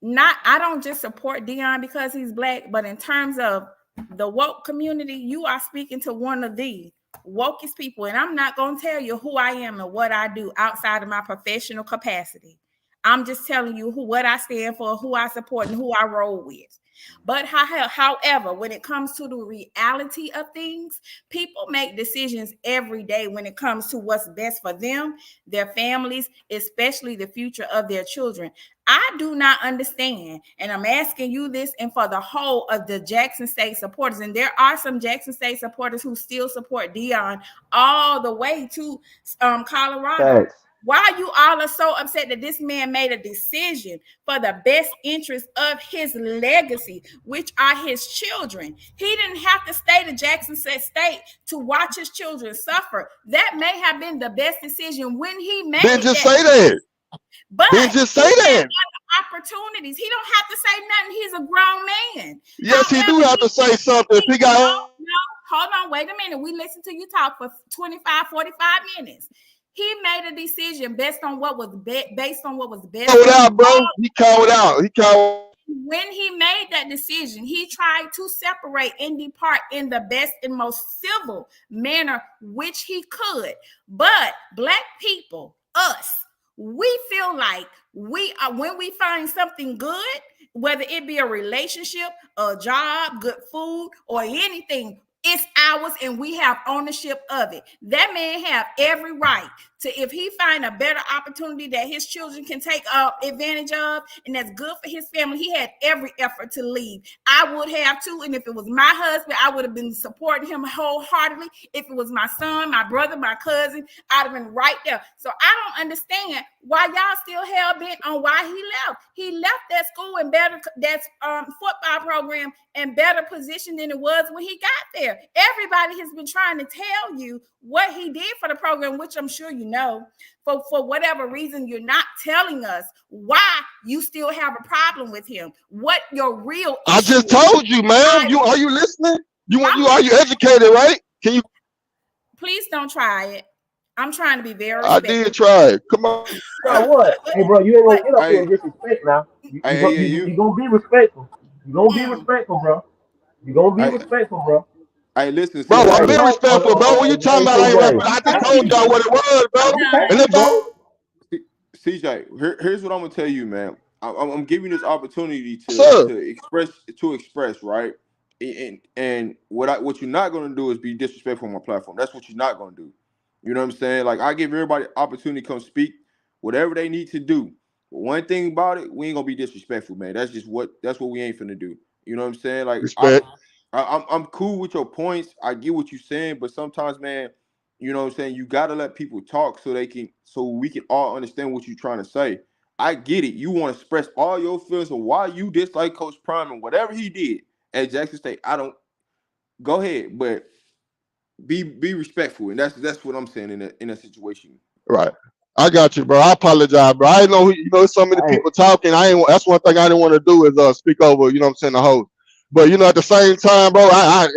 not I don't just support Dion because he's black, but in terms of the woke community, you are speaking to one of the wokest people. And I'm not going to tell you who I am and what I do outside of my professional capacity. I'm just telling you what I stand for, who I support, and who I roll with. But however, when it comes to the reality of things, people make decisions every day when it comes to what's best for them, their families, especially the future of their children. I do not understand, and I'm asking you this and for the whole of the Jackson State supporters, and there are some Jackson State supporters who still support Dion all the way to Colorado. Thanks. Why you all are so upset that this man made a decision for the best interest of his legacy, which are his children? He didn't have to stay to Jackson State to watch his children suffer. That may have been the best decision when he Then made just that. say that. But Then just he say had that. other opportunities. He don't have to say nothing. He's a grown man. Yes, he do However, have to say something. If he got hold on, wait a minute. We listened to you talk for 25, 45 minutes. He made a decision based on what was based on what was best called for out, bro. all. He called out. He called. When he made that decision, he tried to separate and depart in the best and most civil manner which he could. But black people, us, we feel like we are when we find something good, whether it be a relationship, a job, good food, or anything. It's ours and we have ownership of it. That man have every right to, if he find a better opportunity that his children can take advantage of and that's good for his family, he had every effort to leave. I would have too, and if it was my husband, I would have been supporting him wholeheartedly. If it was my son, my brother, my cousin, I'd have been right there. So I don't understand why y'all still hell bent on why he left. He left that school in better, that football program in better position than it was when he got there. Everybody has been trying to tell you what he did for the program, which I'm sure you know. For whatever reason, you're not telling us why you still have a problem with him. What your real issue I just told you, ma'am. Are you listening? Are you educated, right? Can you? Please don't try it. I'm trying to be very I respectful. did try it. Come on. Try what? Hey, bro, you ain't gonna get up here Hey, and disrespect now. You you hey, go, yeah, you gonna be respectful. You gonna be Mm. respectful, bro. You gonna be I, respectful, bro. listen, Bro, But I'm CJ. hey, being respectful, bro. What you talking hey, about? I ain't CJ, respect. I just told y'all what it was, bro. you can't And be, if y'all bro. CJ, here's what I'm gonna tell you, man. I'm giving you this opportunity to sir, express, right? And what you're not gonna do is be disrespectful on my platform. That's what you're not gonna do. You know what I'm saying? Like I give everybody opportunity to come speak, whatever they need to do. But one thing about it, we ain't gonna be disrespectful, man. That's what we ain't finna do. You know what I'm saying? Like respect. I'm cool with your points. I get what you're saying, but sometimes, man, you know what I'm saying, you gotta let people talk so we can all understand what you're trying to say. I get it. You want to express all your feelings of why you dislike Coach Prime and whatever he did at Jackson State. I don't go ahead, but be respectful, and that's what I'm saying in a situation. Right. I got you, bro. I apologize, bro. I know so many Hey, people talking. That's one thing I didn't want to do is speak over, you know what I'm saying, the host. But at the same time, bro,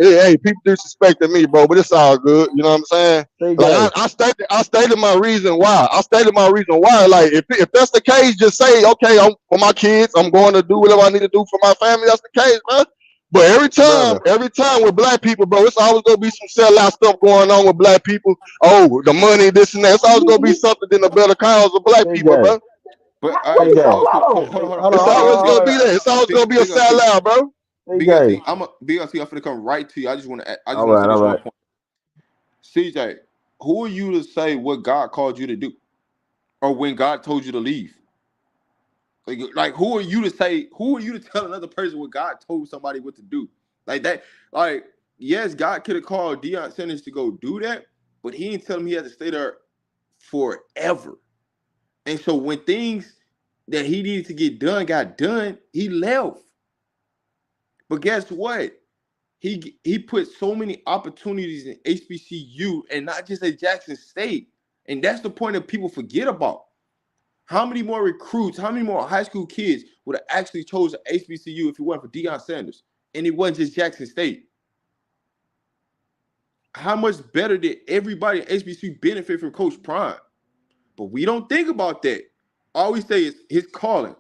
hey, people disrespecting me, bro, but it's all good. You know what I'm saying? Like CJ, I stated my reason why. I stated my reason why. Like if that's the case, just say, okay, for my kids, I'm going to do whatever I need to do for my family. That's the case, man. But brother. every time with black people, bro, it's always gonna be some sellout stuff going on with black people. Oh, the money, this and that. It's always gonna be something in the better cause of black people, CJ, bro. But CJ, hold on, It's always gonna be that. It's always gonna be a Big LT, sellout, bro. Big LT. CJ. Big LT. I'm finna come right to you. I just All want to right, say all this one right. point. CJ, who are you to say what God called you to do, or when God told you to leave? Like who are you to say? Who are you to tell another person what God told somebody what to do? Like that. Like yes, God could have called Deion Sanders to go do that, but He didn't tell him he had to stay there forever. And so when things that he needed to get done got done, he left. But guess what? He put so many opportunities in HBCU and not just at Jackson State. And that's the point that people forget about. How many more recruits, how many more high school kids would have actually chosen HBCU if it wasn't for Deion Sanders? And it wasn't just Jackson State. How much better did everybody at HBCU benefit from Coach Prime? But we don't think about that. All we say is his calling,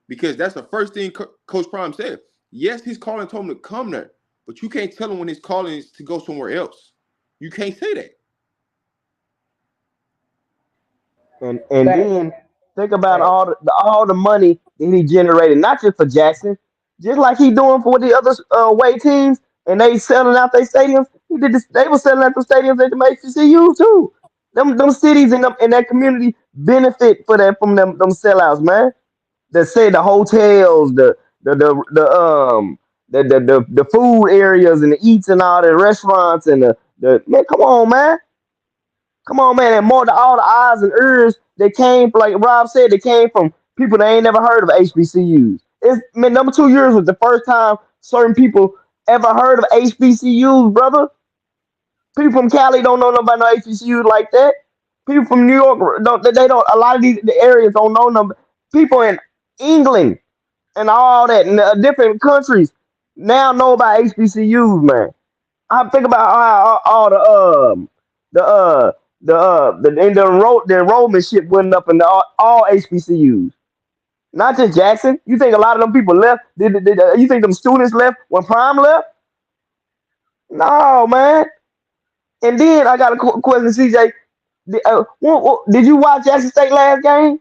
because that's the first thing Coach Prime said. Yes, his calling told him to come there, but you can't tell him when his calling is to go somewhere else. You can't say that. And then think about all the money that he generated, not just for Jackson, just like he doing for the other away teams, and they selling out their stadiums. He did this, they were selling out the stadiums at the HBCU too. Them cities in that community benefit for that from them sellouts, man. The hotels, the food areas and the eats and all the restaurants and the man. Come on, man. Come on, man. And more to all the eyes and ears that came, like Rob said, they came from people that ain't never heard of HBCUs. It's man, number 2 years was the first time certain people ever heard of HBCUs, brother. People from Cali don't know nobody no HBCUs like that. People from New York don't. They don't. A lot of these the areas don't know them. People in England and all that in different countries now know about HBCUs, man. I think about how all the the enrollment shit went up in all HBCUs, not just Jackson. You think a lot of them people left? You think them students left when Prime left? No, man. And then I got a question, CJ. Did you watch Jackson State last game?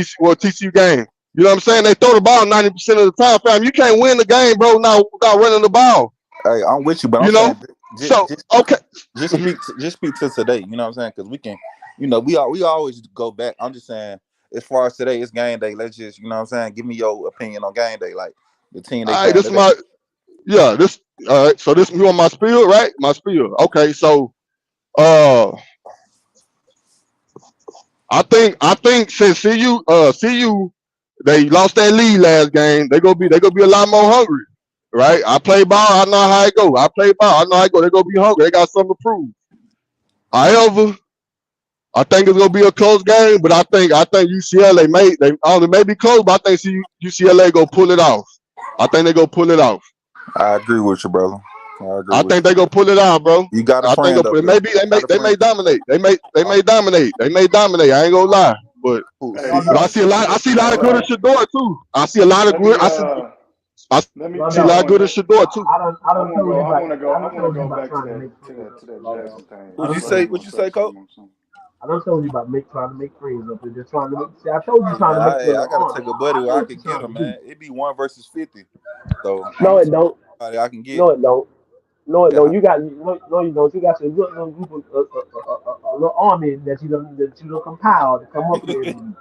TCU game. You know what I'm saying? They throw the ball 90% of the time, fam. You can't win the game, bro, now without running the ball. Hey, I'm with you, but You I'm saying know? So Just okay, just speak to today. You know what I'm saying? Because we can, we always go back. I'm just saying, as far as today, it's game day. Let's just, you know what I'm saying. Give me your opinion on game day, like the team they all right, playing this today. my this all right. So this you want my spiel, right? My spiel. Okay, so uh, I think since CU they lost that lead last game, they gonna be a lot more hungry, right? I play ball, I know how it go. I play ball, I know how it go. They gonna be hungry. They got something to prove. However, I think it's gonna be a close game, but I think UCLA they only may be close, but I think UCLA go pull it off. I think they go pull it off. I agree with you, brother. I agree I with think you. they go pull it out, bro. You got a I think friend up it here. may be You got a they friend. may dominate. They may dominate. They may dominate. I ain't gonna lie, but Who, Law CU? I dog. see a lot. I see a lot of Law good in dog. Shador too. I see a lot of Let good. me I let me Law see a I lot dog. of good in wanna Shador too. I I done wanna told go you I about wanna go I I done wanna told you go about back to trying to that make to friends that up to here, that Law dog. Jackson thing. I What'd done you told say? you. What you say, Coach? I done told you about trying to make friends up here. Just trying to make. See, I told you Hey trying man, to make you a I little gotta army. take a buddy I where know I what can you're get trying to him, do. man. It be 1 versus 50. So I'm No, gonna it take don't. somebody I can get. No, it don't. No, it don't. Yeah, You got no, you don't. You got your good little group of a little army that you don't compile to come up here every week.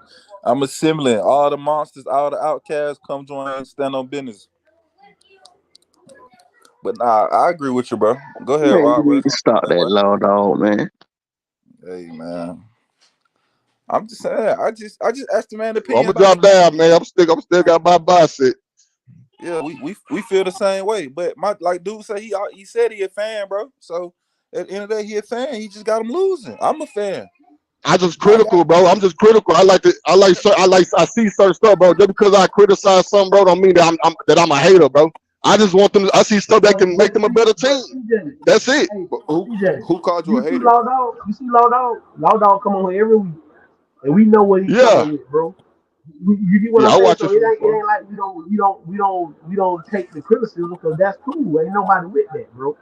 I'm assembling all the monsters, all the outcasts. Come join and stand on business. But nah, I agree with you, bro. Go ahead, man, you Rob. need What's to on stop that that way? law dog, man. Hey man, I'm just saying. I just asked the man I'm opinion. gonna Like, drop down, man. I'm still got my bicycle. yeah, we feel the same way. But my like dude say he said he a fan, bro. So at the end of the day, he a fan. He just got him losing. I'm a fan. I just I got critical, bro. I'm just critical. I see certain stuff, bro. Just because I criticize something, bro, don't mean that I'm a hater, bro. I just want them. I see stuff that can make them a better team. CJ, That's it. hey but who CJ, who called you you a see hater? Law Dog? You see Law Dog? Law Dog come on here every week, and we know what he's Yeah, coming with, bro. You get what yeah. I'm I saying? watch So it it from ain't before. like we don't take the criticism because that's cool. Ain't nobody with that, bro.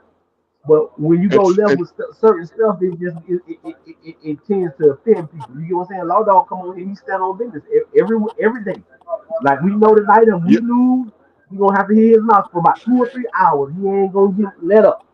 But when you go left And with certain stuff, it tends to offend people. You get what I'm saying? Law Dog come on here, he stand on business every day. Like we know tonight, if we yeah, lose, we gonna have to hear his mouth for about 2 or 3 hours. He ain't gonna get let up.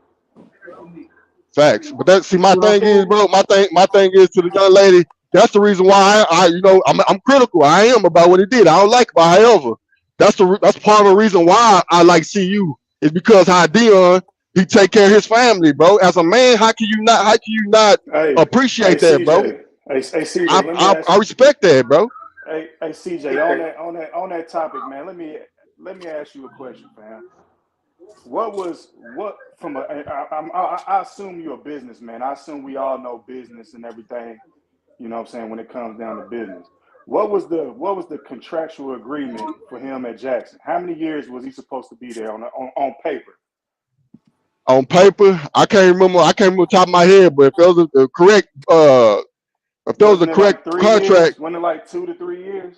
facts. But that see, You see my what I'm thing is, saying? bro. My thing is to the young lady. That's the reason why I'm critical. I am about what he did. I don't like it, but however, that's part of the reason why I like CU is because how Dion he take care of his family, bro. As a man, how can you not Hey, hey appreciate that, bro? CJ. Hey I CJ, let me I, ask I you. respect that, bro. Hey CJ, on that topic, man. Let me ask you a question, fam. What from a I assume you're a businessman. I assume we all know business and everything. You know what I'm saying when it comes down to business. What was the contractual agreement for him at Jackson? How many years was he supposed to be there on paper? On paper, I can't remember the top of my head, but if it was the correct if there was a Wasn't it correct like 3 years? contract, Wasn't it like 2 to 3 years?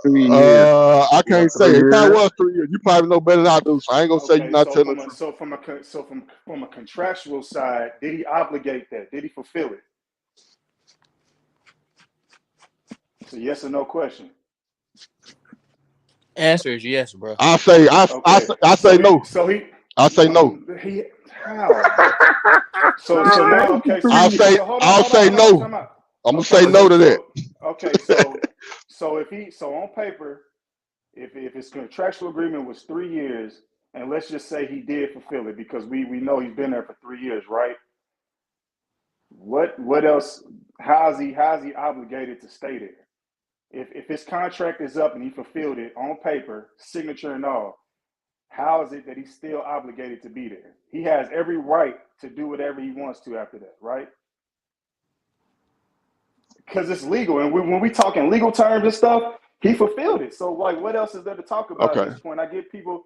3 years. I Yeah, can't say. 3 It probably years. was 3 years. You probably know better than I do, so I ain't gonna say you're Okay, not so telling the from a truth. so from a so from a contractual side, did he obligate that? Did he fulfill it? It's a yes or no question. Answer is yes, bro. I say Okay, I say so he no. so he I say no. he how? So now okay, I'll say so hold on, I'll hold on, say hold on, no. time out. I'm gonna say Okay, no to that. okay, so so on paper, if his contractual agreement was 3 years, and let's just say he did fulfill it because we know he's been there for 3 years, right? What else? How is he obligated to stay there? If his contract is up and he fulfilled it on paper, signature and all, how is it that he's still obligated to be there? He has every right to do whatever he wants to after that, right? Because it's legal. And when we talk in legal terms and stuff, he fulfilled it. So like, what else is there to talk about at Okay. this point? I get people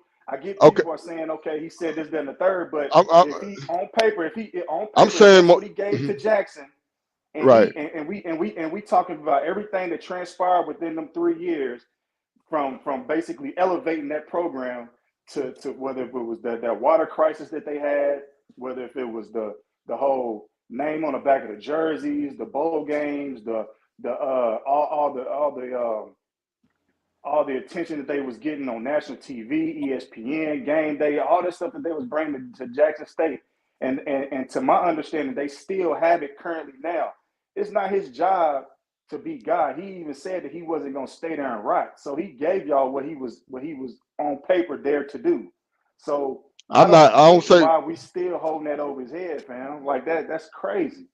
Okay. are saying, okay, he said this, that, and the third. But I'm I'm, if he on paper, I'm if saying that's more. what he gave to Jackson, and Right. we talking about everything that transpired within them 3 years, from basically elevating that program to whether if it was that water crisis that they had, whether if it was the whole name on the back of the jerseys, the bowl games, the all the attention that they was getting on national TV, ESPN, Game Day, all this stuff that they was bringing to Jackson State. And to my understanding, they still have it currently now. It's not his job to be God. He even said that he wasn't going to stay there and rot. So he gave y'all what he was on paper there to do. So I don't say why we still holding that over his head, fam. Like that's crazy.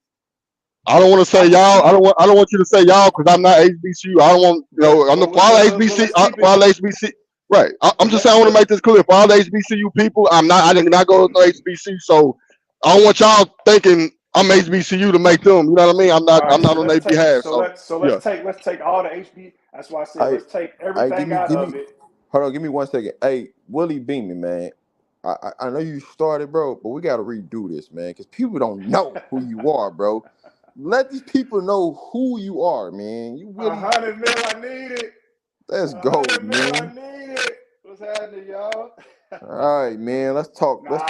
I don't want to say y'all. I don't want you to say y'all because I'm not HBCU. I don't want I'm the for all HBC for all HBC. Right. I'm just saying I want to make this clear for all the HBCU people. I did not go to no HBCU, so I don't want y'all thinking I'm HBCU to make them. You know what I mean? I'm not on their behalf. Let's take all the HB. That's why I said let's take everything out of it. Hold on, give me 1 second. Hey, Willie Beeman, man. I know you started, bro, but we gotta redo this, man, because people don't know who you are, bro. Let these people know who you are, man. You really 100 mil, I need it. Let's go, man. I need it. What's happening, y'all? All right, man. Let's talk. Man.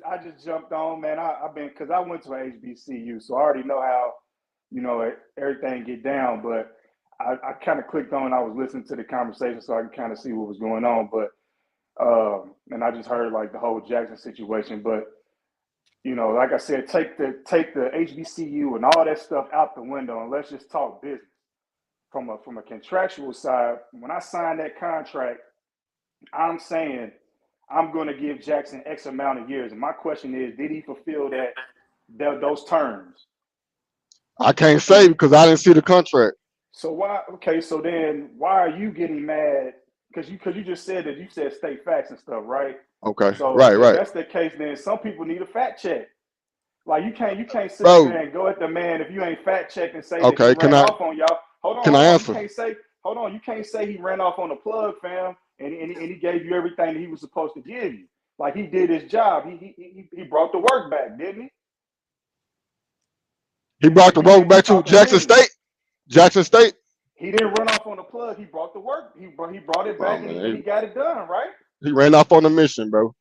I just jumped on, man. I've been because I went to an HBCU, so I already know how, everything get down. But I kind of clicked on. I was listening to the conversation, so I could kind of see what was going on. But and I just heard like the whole Jackson situation. But like I said, take the HBCU and all that stuff out the window, and let's just talk business. From a contractual side, when I signed that contract, I'm saying I'm going to give Jackson X amount of years. And my question is, did he fulfill those terms? I can't say because I didn't see the contract. So why? Okay, so then why are you getting mad? Because you just said that you said state facts and stuff, right? Okay, so right. If that's the case, then some people need a fact check. Like you can't sit there and go at the man if you ain't fact check and say that he ran off on y'all. Hold on, answer? You can't say he ran off on the plug, fam, and he gave you everything that he was supposed to give you. Like he did his job. He brought the work back, didn't he? He brought the work back to Jackson State. Jackson State. He didn't run off on the plug. He brought the work. He brought it back and he got it done, right? He ran off on the mission, bro.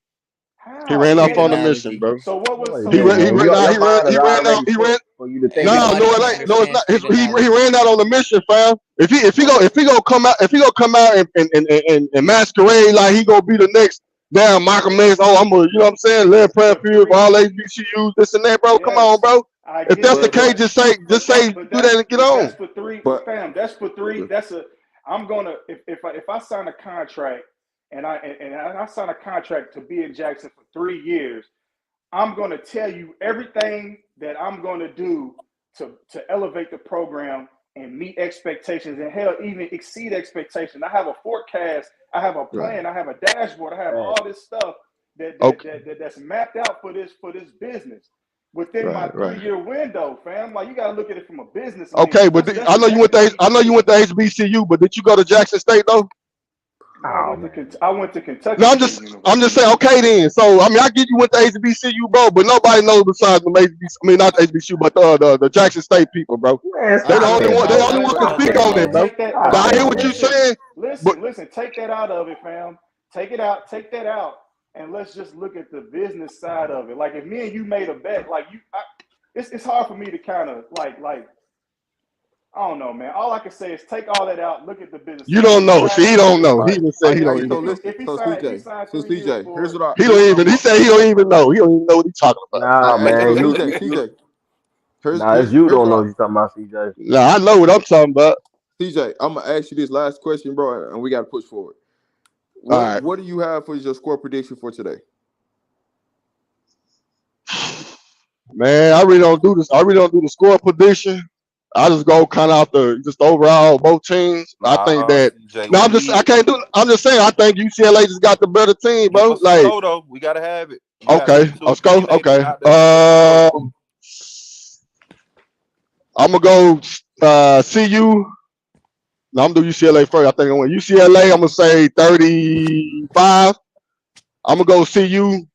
How? He ran off on the mission, bro. So what was? He ran out. He ran out on the mission, fam. If he go come out and masquerade like he gonna be the next damn Michael Mays. Oh, I'm gonna, you know what I'm saying? Lead prayer field for all HBCUs, this and that, bro. Come on, bro. If that's the case, just say do that and get on. That's for three, fam. That's for three. I'm gonna if I sign a contract. And I signed a contract to be in Jackson for 3 years. I'm going to tell you everything that I'm going to do to elevate the program and meet expectations and hell, even exceed expectations. I have a forecast. I have a plan. I have a dashboard. I have all this stuff that's mapped out for this business within my 3-year window, fam. Like you got to look at it from a business. Okay, but I know you went to HBCU, but did you go to Jackson State though? I went to Kentucky. No, I'm just saying. Okay, then. So I mean, I get you went to HBCU, bro, but nobody knows besides the HBCU. I mean, not the HBCU, but the Jackson State people, bro. They the only one. They the only one can speak on it, bro. I hear what you're saying. Listen. Take that out of it, fam. Take it out. Take that out, and let's just look at the business side of it. Like if me and you made a bet, like it's hard for me to kind of like. I don't know, man. All I can say is take all that out. Look at the business. You don't know. See, he don't know. He even said he don't even know. So CJ, here's what I. He don't even. He said he don't even know. He don't even know what he's talking about. Nah, man. CJ. It's you don't know what you're talking about, CJ. Nah, I know what I'm talking about. CJ, I'm gonna ask you this last question, bro, and we gotta push forward. What do you have for your score prediction for today? Man, I really don't do this. I really don't do the score prediction. I just go kind of out the overall both teams. I think that. No, I can't do. I'm just saying. I think UCLA just got the better team, bro. Like, though, we gotta have it. Okay, let's go. Okay. I'm gonna go CU. No, I'm gonna do UCLA first. I think I went UCLA. I'm gonna say 35. I'm gonna go CU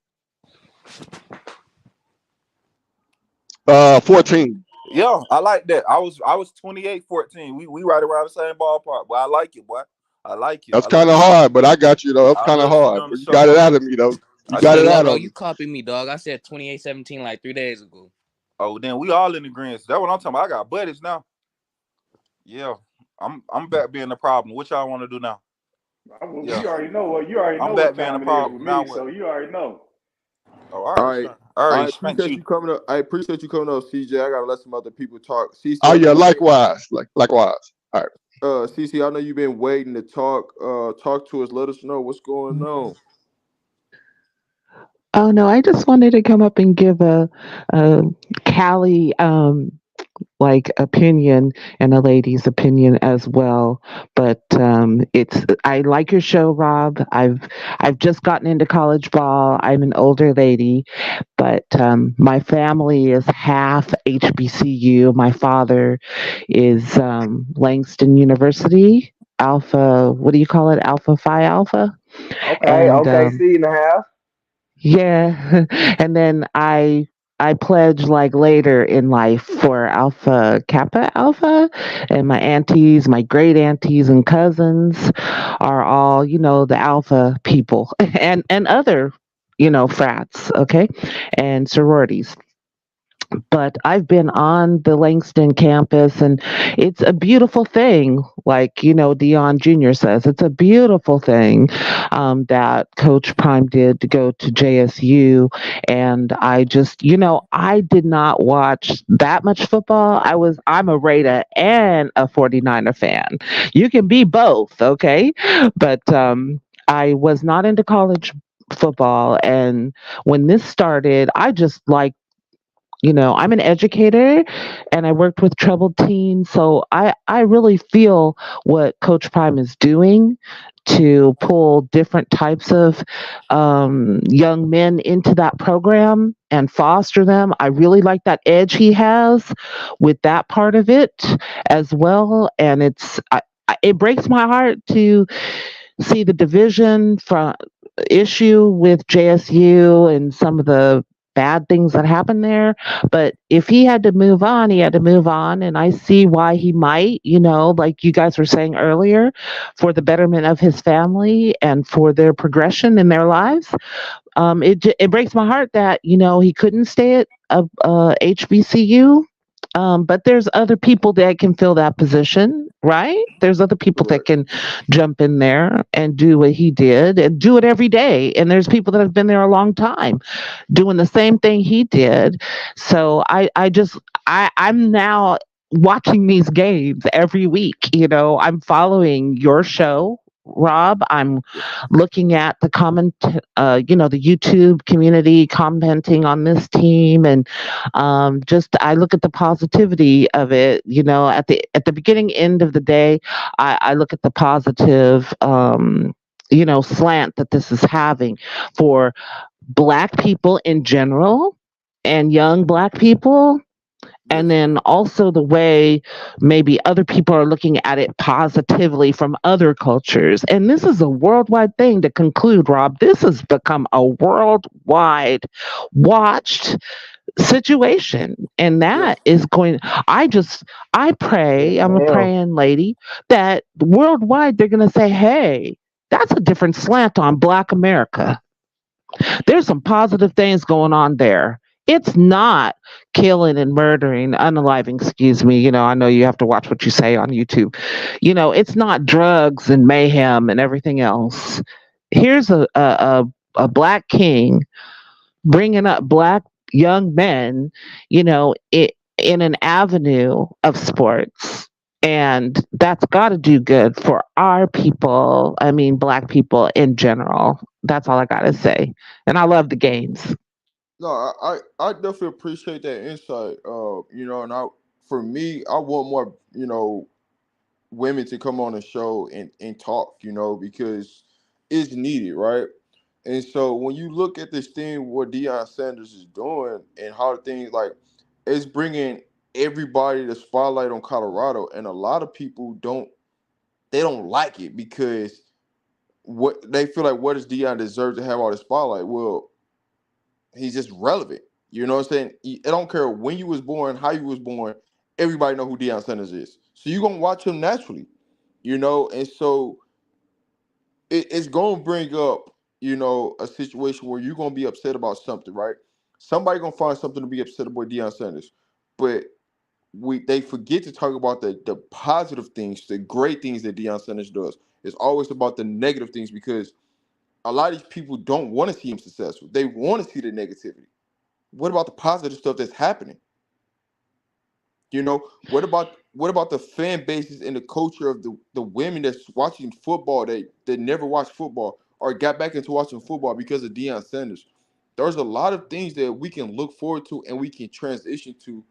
14. Yeah, I like that. I was 28-14. We right around the same ballpark. But I like it, boy. I like it. That's kind of hard, but I got you though. That's kind of hard. But you got it out of me though. You got it out of me. You copied me, dog. I said 28-17 like 3 days ago. Oh, then we all in agreement. That's what I'm talking about. I got buddies now. Yeah, I'm back being the problem. What y'all want to do now? You already know what. You already know. I'm back being the problem now. So you already know. Oh, I All already right. spent. I already I spent appreciate you. you coming up. I appreciate you coming up, CJ. I gotta let some other people talk. CC, Oh I know yeah, you've been likewise, likewise. All right. CC, I know you've been waiting to talk. Talk to us. Let us know what's going on. Oh no, I just wanted to come up and give a Cali like opinion and a lady's opinion as well. But it's I like your show, Rob. I've just gotten into college ball. I'm an older lady, but my family is half HBCU. My father is Langston University. Alpha, what do you call it? Alpha Phi Alpha, Okay, and okay, C and a half. yeah, and then I pledge like later in life for Alpha Kappa Alpha, and my aunties, my great aunties and cousins are all the Alpha people, and other frats, okay, and sororities. But I've been on the Langston campus, and it's a beautiful thing. Like Dion Jr. says, it's a beautiful thing that Coach Prime did to go to JSU. And I just, I did not watch that much football. I'm a Raider and a 49er fan. You can be both, okay? But I was not into college football, and when this started, I just like I'm an educator and I worked with troubled teens. So I really feel what Coach Prime is doing to pull different types of young men into that program and foster them. I really like that edge he has with that part of it as well. And it breaks my heart to see the division from issue with JSU and some of the bad things that happened there. But if he had to move on, he had to move on. And I see why he might, like you guys were saying earlier, for the betterment of his family and for their progression in their lives. It breaks my heart that he couldn't stay at HBCU. But there's other people that can fill that position, right? There's other people that can jump in there and do what he did and do it every day. And there's people that have been there a long time doing the same thing he did. So I'm now watching these games every week. I'm following your show, Rob. I'm looking at the the YouTube community commenting on this team, and just I look at the positivity of it. At the beginning, end of the day, I look at the positive. Slant that this is having for Black people in general and young Black people, and then also the way maybe other people are looking at it positively from other cultures. And this is a worldwide thing to conclude, Rob. This has become a worldwide watched situation. And that is going, I Yes, pray, I'm a ma'am. praying lady, that worldwide they're going to say, hey, that's a different slant on Black America. There's some positive things going on there. It's not killing and murdering, unaliving, excuse me. I know you have to watch what you say on YouTube. It's not drugs and mayhem and everything else. Here's a Black king bringing up Black young men, in an avenue of sports. And that's got to do good for our people. I mean, Black people in general. That's all I got to say. And I love the games. No, I definitely appreciate that insight. And for me, I want more, women to come on the show and talk, because it's needed, right? And so when you look at this thing, what Deion Sanders is doing and how things like it's bringing everybody the spotlight on Colorado, and a lot of people don't like it because what they feel like, what does Deion deserve to have all the spotlight? Well, he's just relevant. You know what I'm saying? I don't care when you was born, how you was born. Everybody know who Deion Sanders is, so you're gonna watch him naturally. And so it's gonna bring up, a situation where you're gonna be upset about something, right? Somebody gonna find something to be upset about Deion Sanders, but they forget to talk about the positive things, the great things that Deion Sanders does. It's always about the negative things because A lot of these people don't want to see him successful. They want to see the negativity. What about the positive stuff that's happening? What about the fan bases and the culture of the women that's watching football that never watched football or got back into watching football because of Deion Sanders? There's a lot of things that we can look forward to and we can transition to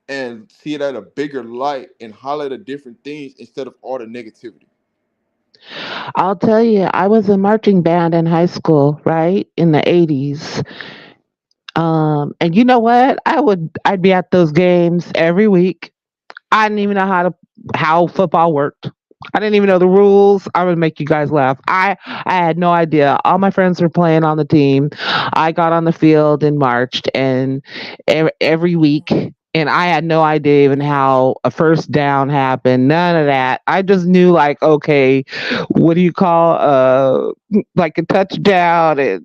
and see it at a bigger light and highlight the different things instead of all the negativity. I'll tell you, I was in marching band in high school, right? In the 80s. And you know what? I'd be at those games every week. I didn't even know how football worked. I didn't even know the rules. I would make you guys laugh. I had no idea. All my friends were playing on the team. I got on the field and marched, and every week. And I had no idea even how a first down happened. None of that. I just knew, like, okay, what do you call like a touchdown and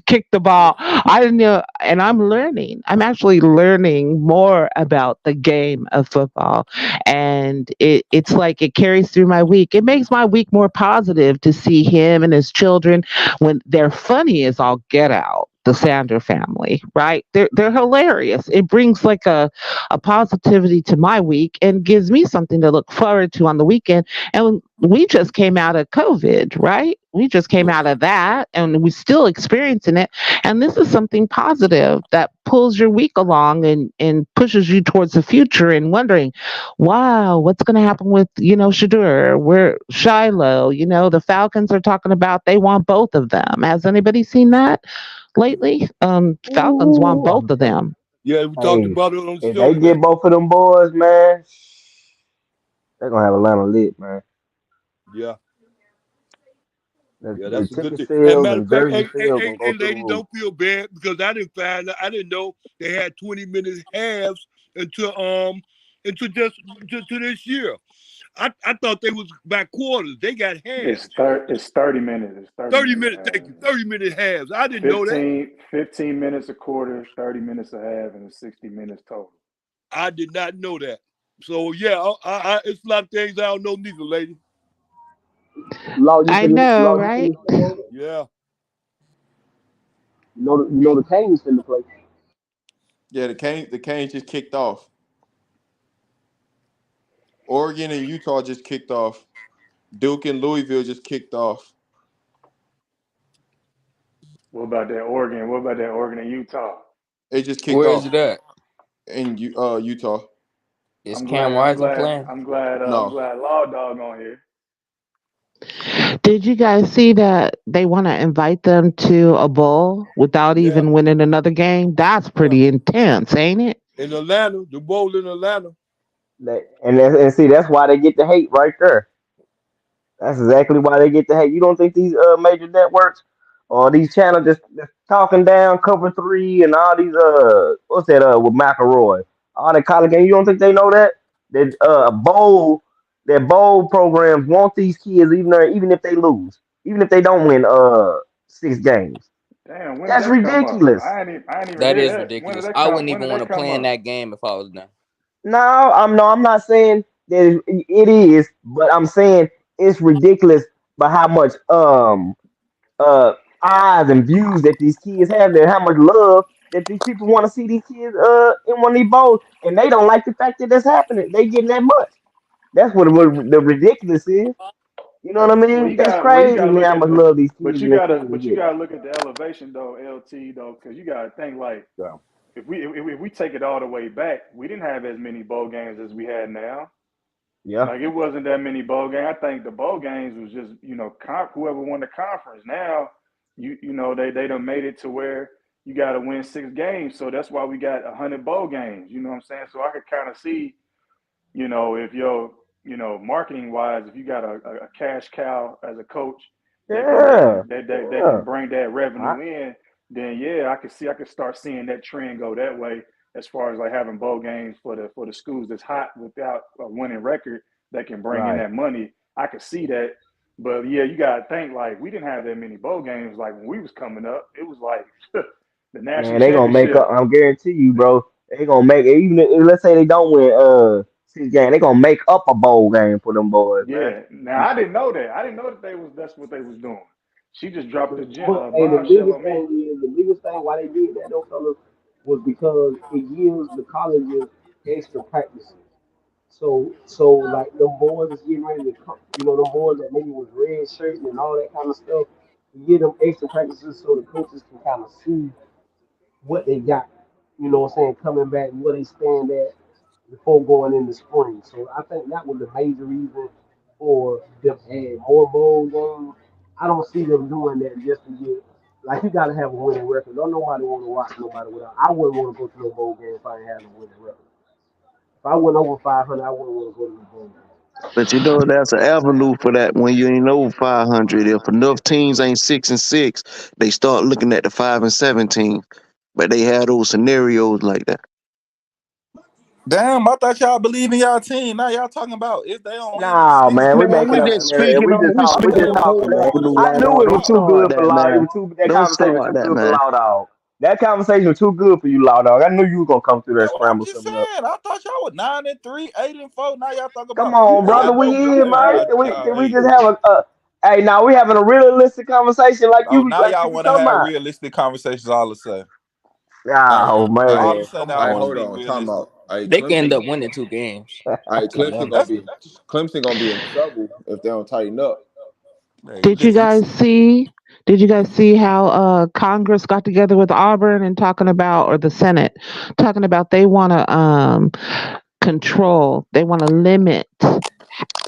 kick the ball. I didn't know, and I'm learning. I'm actually learning more about the game of football, and it's like it carries through my week. It makes my week more positive to see him and his children when they're funny as all get out. The Sander family, right? They're hilarious. It brings like a positivity to my week and gives me something to look forward to on the weekend. And we just came out of COVID, right? We just came out of that and we're still experiencing it. And this is something positive that pulls your week along and pushes you towards the future and wondering, wow, what's going to happen with, Shadur, where Shiloh, the Falcons are talking about they want both of them. Has anybody seen that lately? Falcons want Ooh, both of them. Yeah, we talked hey, about it on the if show, they man. get both of them boys, man, they're gonna have Atlanta lit, man. Yeah, yeah, The that's a good ticket thing. And sales matter of and fact, jersey hey, hey, sales hey, gonna go hey, through the lady, roof. don't feel bad because I didn't know they had 20-minute halves into just to this year. I thought they was by quarters. They got halves. It's 30 minutes. It's 30 30 minutes a minute, half. thank you. 30-minute halves. I didn't know that. 15 minutes a quarter, 30 minutes a half, and it's 60 minutes total. I did not know that. So yeah, it's a lot of things I don't know neither, lady. I know, You right? finna step on it. Yeah. The Canes finna play. Yeah, the Canes just kicked off. Oregon and Utah just kicked off. Duke and Louisville just kicked off. What about that Oregon? What about that Oregon and Utah? It just kicked Where is off it at? in Utah. Is I'm Cam glad. I'm Rising glad. playing? I'm glad. I'm No, glad. Law Dog on here. Did you guys see that they want to invite them to a bowl without Yeah. even winning another game? That's Yeah. pretty intense, ain't it? In Atlanta, the bowl in Atlanta. And see that's why they get the hate right there. That's exactly why they get the hate. You don't think these major networks or these channels just talking down cover three and all these what's that with McElroy, all the college games. You don't think they know that bowl programs want these kids even if they lose, even if they don't win 6 games. Damn. When did That's that come up? ridiculous. I ain't even That hear is that. When did ridiculous. that I come? wouldn't When even did want to that come play in up? that game if I was them. No, I'm not saying that it is, but I'm saying it's ridiculous by how much uh eyes and views that these kids have there, how much love that these people want to see these kids in one of these bowls, and they don't like the fact that that's happening. They getting that much. That's what the ridiculous is. You know what I Well, mean? That's you crazy, gotta man. look How at much the, love these kids and their families but you get. gotta look at the elevation though, LT though, because you gotta think like So if we take it all the way back, we didn't have as many bowl games as we had now. yeah, Like it wasn't that many bowl games. I think the bowl games was just whoever won the conference. Now they done made it to where you got to win 6 games. So that's why we got 100 bowl games. You know what I'm saying? So I could kind of see if you're, marketing wise, if you got a cash cow as a coach yeah, that can yeah. bring that I, revenue in, then yeah, I could start seeing that trend go that way as far as like having bowl games for the schools that's hot without a winning record that can bring in right, that money. I could see that. But yeah, you gotta think like we didn't have that many bowl games like when we was coming up. It was like the national man. They gonna make up. championship. I'm guarantee you, bro. They gonna make it. Even if, let's say they don't win 6 games, they gonna make up a bowl game for them boys, man. Yeah. Now I didn't know that. I didn't know that that's what they was doing. She just dropped a But hey, bombshell on me. the biggest thing why they did that though, fellas, was because it gives the colleges extra practices. So like them boys that's getting ready to come, them boys that maybe was red shirting and all that kind of stuff, you give them extra practices so the coaches can kind of see what they got, what I'm saying, coming back, where they stand at before going in the spring. So I think that was the major reason for them adding more bowl games. I don't see them doing that just to get like you gotta have a winning record. Don't nobody want to watch nobody without. I wouldn't want to go to no bowl game if I ain't had a winning record. If I went over 500, I wouldn't want to go to the bowl game. But you know that's an avenue for that when you ain't over 500. If enough teams ain't 6-6, they start looking at the 5-17. But they had those scenarios like that. Damn, I thought y'all believe in y'all team. Now y'all talking about if they don't win Nah, six man, we Man, making we up. just speaking on we We speaking just on a whole talking, man. avenue, I Law knew Dog. it was Don't too start good for that, Law. It man. was too. That Don't conversation was start too that, good for man. Law Dog. That conversation was too good for you, Law Dog. I knew you were gonna come through there and that's what I'm scramble just something up. saying. I thought y'all were 9-3, 8-4. Now y'all talk Come about on, hey, I brother. We know here, hey, man. I Can y'all we hey. just have a hey, now we having a realistic conversation Oh, now like you y'all be want to talking have about. realistic conversations all of a sudden. Oh All of man, a sudden come I want to on. Hold be on, time realistic. out. Hey, They can end Clemson. up winning 2 games. Hey, So Clemson them. gonna That's be in trouble if they don't tighten up. hey, Did you listen, guys see? Did you guys see how Congress got together with Auburn and talking about, or the Senate talking about they want to control, they want to limit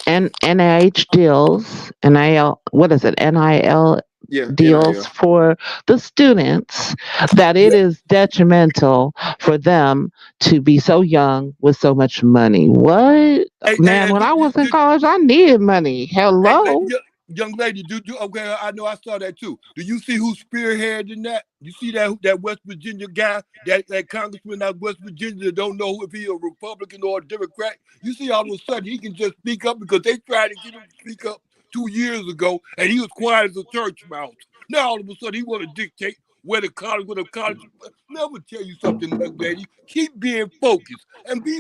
NIH deals, NIL, what is it, NIL Yeah, deals NIL. for the students, that it Yeah. is detrimental for them to be so young with so much money. What? Man, when I was in college, I needed money. Hello? Young lady, okay? I know I saw that too. Do you see who's spearheading that? You see that West Virginia guy, that congressman out of West Virginia that don't know if he a Republican or a Democrat? You see, all of a sudden he can just speak up because they tried to get him to speak up 2 years ago, and he was quiet as a church mouse. Now all of a sudden he want to dictate where the college. Let me tell you something, young lady. Keep being focused and be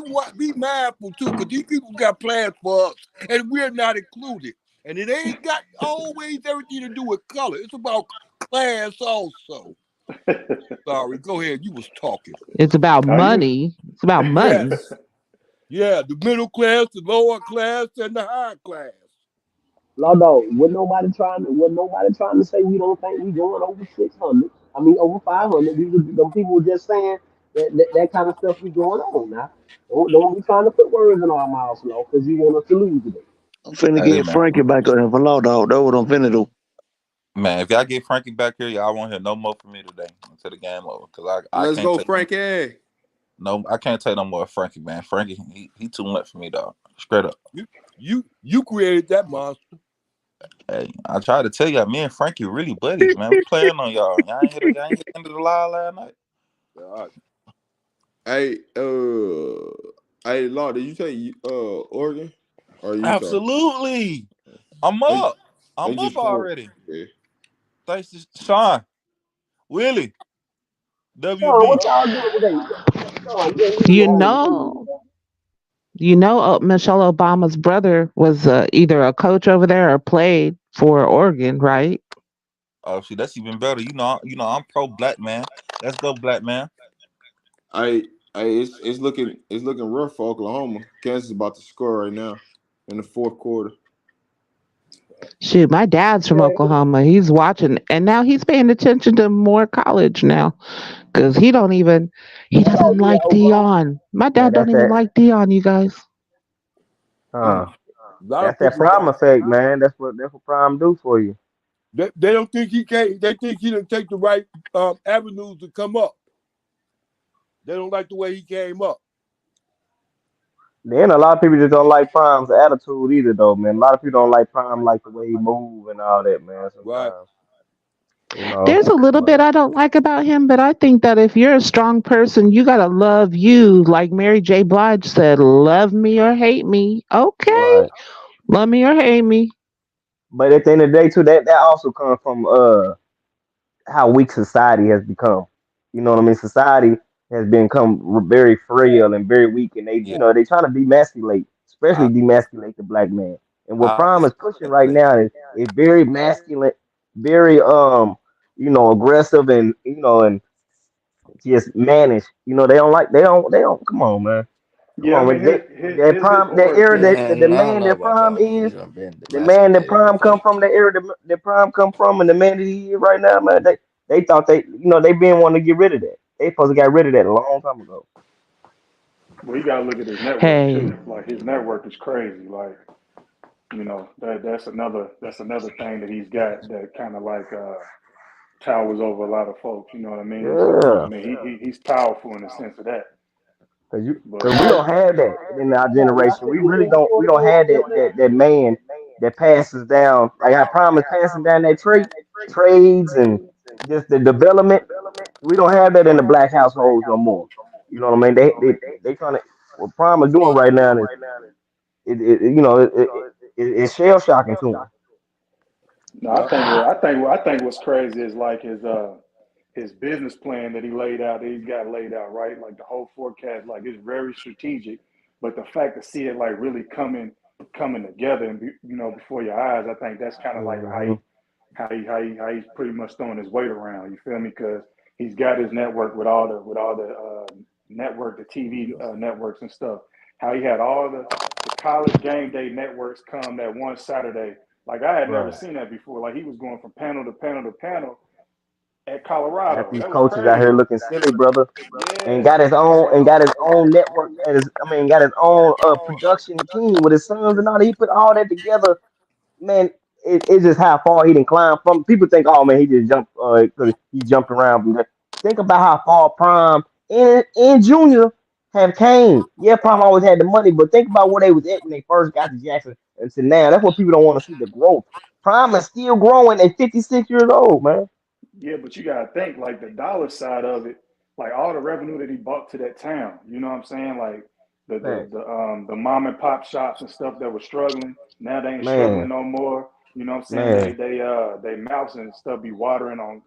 mindful too, because these people got plans for us, and we're not included. And it ain't got always everything to do with color. It's about class also. Sorry, go ahead. You was talking. It's about Are you? money. It's about money. Yes. Yeah, the middle class, the lower class, and the high class. Lodo, was nobody trying to say we don't think we going over 600. I mean over 500. Them people were just saying that kind of stuff be going on now. Don't be trying to put words in our mouths, Lo, because you want us to lose today. I'm finna hey get man. Frankie back up here for Law Dog. That's what I'm finna do. Man, if y'all get Frankie back here, y'all won't hear no more from me today until the game over. Cause I Let's can't go, take Frankie. I can't take no more of Frankie, man. Frankie, he too much for me, dog. Straight up. You created that monster. Hey, I tried to tell y'all, me and Frankie really buddies, man. We playing on y'all. Y'all ain't hear the end of the lie last night. God. Hey, hey, Law, did you say Oregon or Utah? Absolutely. I'm They up. they I'm up just playing. already. Yeah. Thanks to Sean. Willie. Sean, WB. what y'all doing? Okay, Sean, you You already know know, this. Michelle Obama's brother was either a coach over there or played for Oregon, right? Oh, see, that's even better. I'm pro black man. Let's go, black man. It's looking rough for Oklahoma. Kansas is about to score right now in the fourth quarter. Shoot, my dad's from Yeah, Oklahoma. He's watching, and now he's paying attention to more college now because he doesn't yeah, like Oklahoma. Dion. My Yeah, dad don't that's even that. like Dion. You guys, Huh. A lot of That's that people prime don't. effect, man. That's what prime do for you. They don't think he can't. They think he didn't take the right avenues to come up. They don't like the way he came up. Then a lot of people just don't like Prime's attitude either, though, man. A lot of people don't like Prime, like the way he move and all that, man. Right. Sometimes, you know. there's a little But bit I don't like about him, but I think that if you're a strong person, you gotta love you. Like Mary J. Blige said, "Love me or hate me." Okay, right. love me or hate me. But at the end of the day, too, that also comes from how weak society has become. You know what I mean? Society has become very frail and very weak, and Yeah, they trying to demasculate, especially I demasculate the black man. And what I Prime is pushing right now is very masculine. very aggressive and and just mannish. They don't. Come on, man. Come Yeah, I on, mean man. That his prime, that aura is era, different. the Man, I don't man, know that about prime y'all is niggas. I've been the man that emasculated prime come lately. from, the era that prime come from, and the man that he is right now, man. They thought they been wanting to get rid of that. They supposed to got rid of that a long time ago. Well, you gotta look at his network Hey, too. Like his network is crazy. Like that's another thing that he's got that kind of like towers over a lot of folks. You know what I mean? So I Yeah. mean he's powerful in the sense of that. But Cause we don't have that in our generation. We really don't. We don't have that man that passes down like how Prime is passing down that trades and just the development. We don't have that in the black households no more. You know what I mean? They trying to what Prime is doing right now is it's shell shocking to them. no, I Yeah. think I think what's crazy is like his business plan that he laid out, that he's got laid out, right? Like the whole forecast, like it's very strategic. But the fact to see it like really coming together and before your eyes, I think that's kind of like Hmm. how he's pretty much throwing his weight around. You feel me? Because he's got his network with all the network, the TV networks and stuff. How he had all the college game day networks come that one Saturday. Like I had never Right. seen that before. Like he was going from panel to panel to panel at Got Colorado. these That was coaches out here crazy. looking silly, brother. And Yeah. got his own network. Got his own production team with his sons and all. He put all that together, man. It's just how far he didn't climb from. People think, oh man, he just jumped because he jumped around from there. Think about how far Prime and Junior have came. Yeah, Prime always had the money, but think about where they was at when they first got to Jackson and to now. That's what people don't want to see, the growth. Prime is still growing at 56 years old, man. Yeah, but you gotta think like the dollar side of it, like all the revenue that he brought to that town. You know what I'm saying? Like Man, the mom and pop shops and stuff that were struggling. Now they ain't struggling man, no more. You know what I'm saying? man. They mouths and stuff be watering on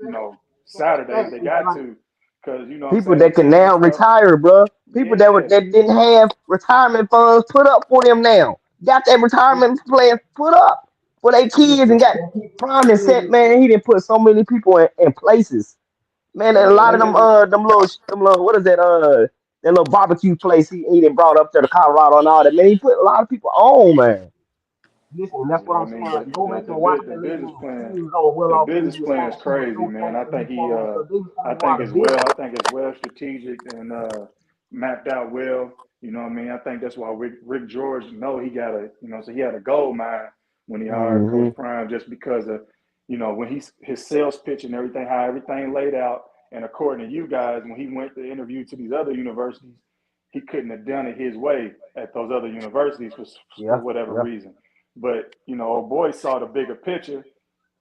Saturdays. They got to because you know what I'm People saying, the that can teams and now stuff. retire, bro. People Yeah. that didn't have retirement funds put up for them now. Got that retirement plan put up for their kids and got Prime and set, man. He didn't put so many people in places. Man, and a Yeah, lot of them little what is that little barbecue place he done brought up to the Colorado and all that. Man, he put a lot of people on, man. Listen, that's what Yeah, I I'm saying. mean Like, go back and watch the that lady business man. She plan, was on well the off business Indian plan is side. She was crazy, so man. fast I and he think he falls. So they was I talking think about a it's well business. I think it's well strategic and mapped out well. You know what I mean? I think that's why Rick George know he got a so he had a gold mine when he hired Coach Hmm. Prime just because of when his sales pitch and everything, how everything laid out. And according to you guys, when he went to interview to these other universities, he couldn't have done it his way at those other universities for Yeah, whatever yeah. reason. But old boy saw the bigger picture,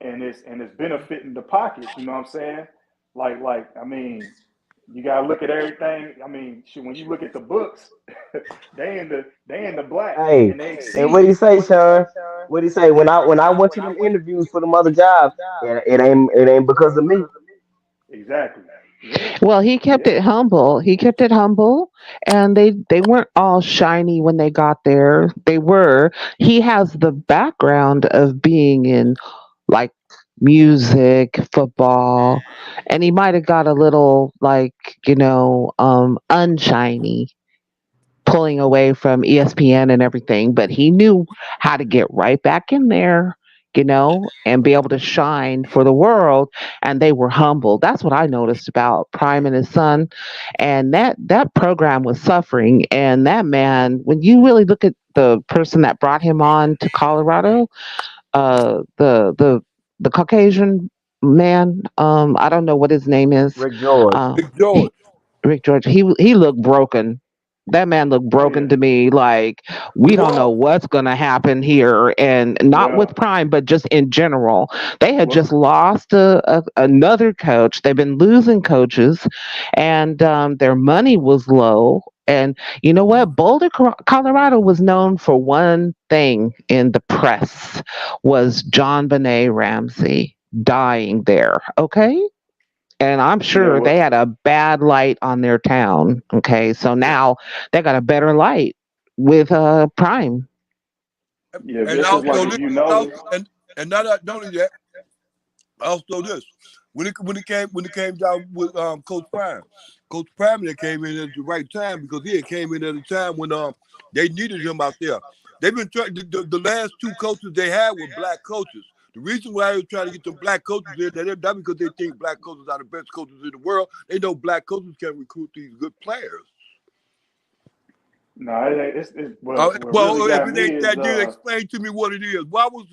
and it's benefiting the pockets. You know what I'm saying? Like I mean, you gotta look at everything. I mean, when you look at the books, they in the black, Hey, and they and what do exceeding. you say, Sean? What do you say? When I went to them interviews for them other jobs, it ain't because of me. Exactly. Yeah. well, he kept Yeah. it humble. He kept it humble, and they weren't all shiny when they got there. They were. He has the background of being in like music, football, and he might have got a little like unshiny pulling away from ESPN and everything, but he knew how to get right back in there, and be able to shine for the world. And they were humble. That's what I noticed about Prime and his son. And that program was suffering. And that man, when you really look at the person that brought him on to Colorado, the Caucasian man, I don't know what his name is. Rick George. Big He, George. Rick George, he looked broken. That man looked Oh broken yeah. to me. Like we don't know What? what's gonna happen here, and not with Well, Prime, but just in general. They had well, just lost another coach. They've been losing coaches, and their money was low. And you know what? Boulder, Colorado was known for one thing in the press was John Benet Ramsey dying there. Okay, and I'm yeah. sure they Well, had a bad light on their town. Okay, so now they got a better light with Prime. yeah. And It's just like also, if you also notice. and not only that, Also, this when it came down with Coach Prime, Coach Prime that came in at the right time because he had came in at a time when they needed him out there. They've been trying the last two coaches they had were black coaches. The reason why they were trying to get them black coaches in, not because they think black coaches are the best coaches in the world. They know black coaches can recruit these good players. No, it's what really Well, if got it me ain't is that, then explain to me what it is. Why was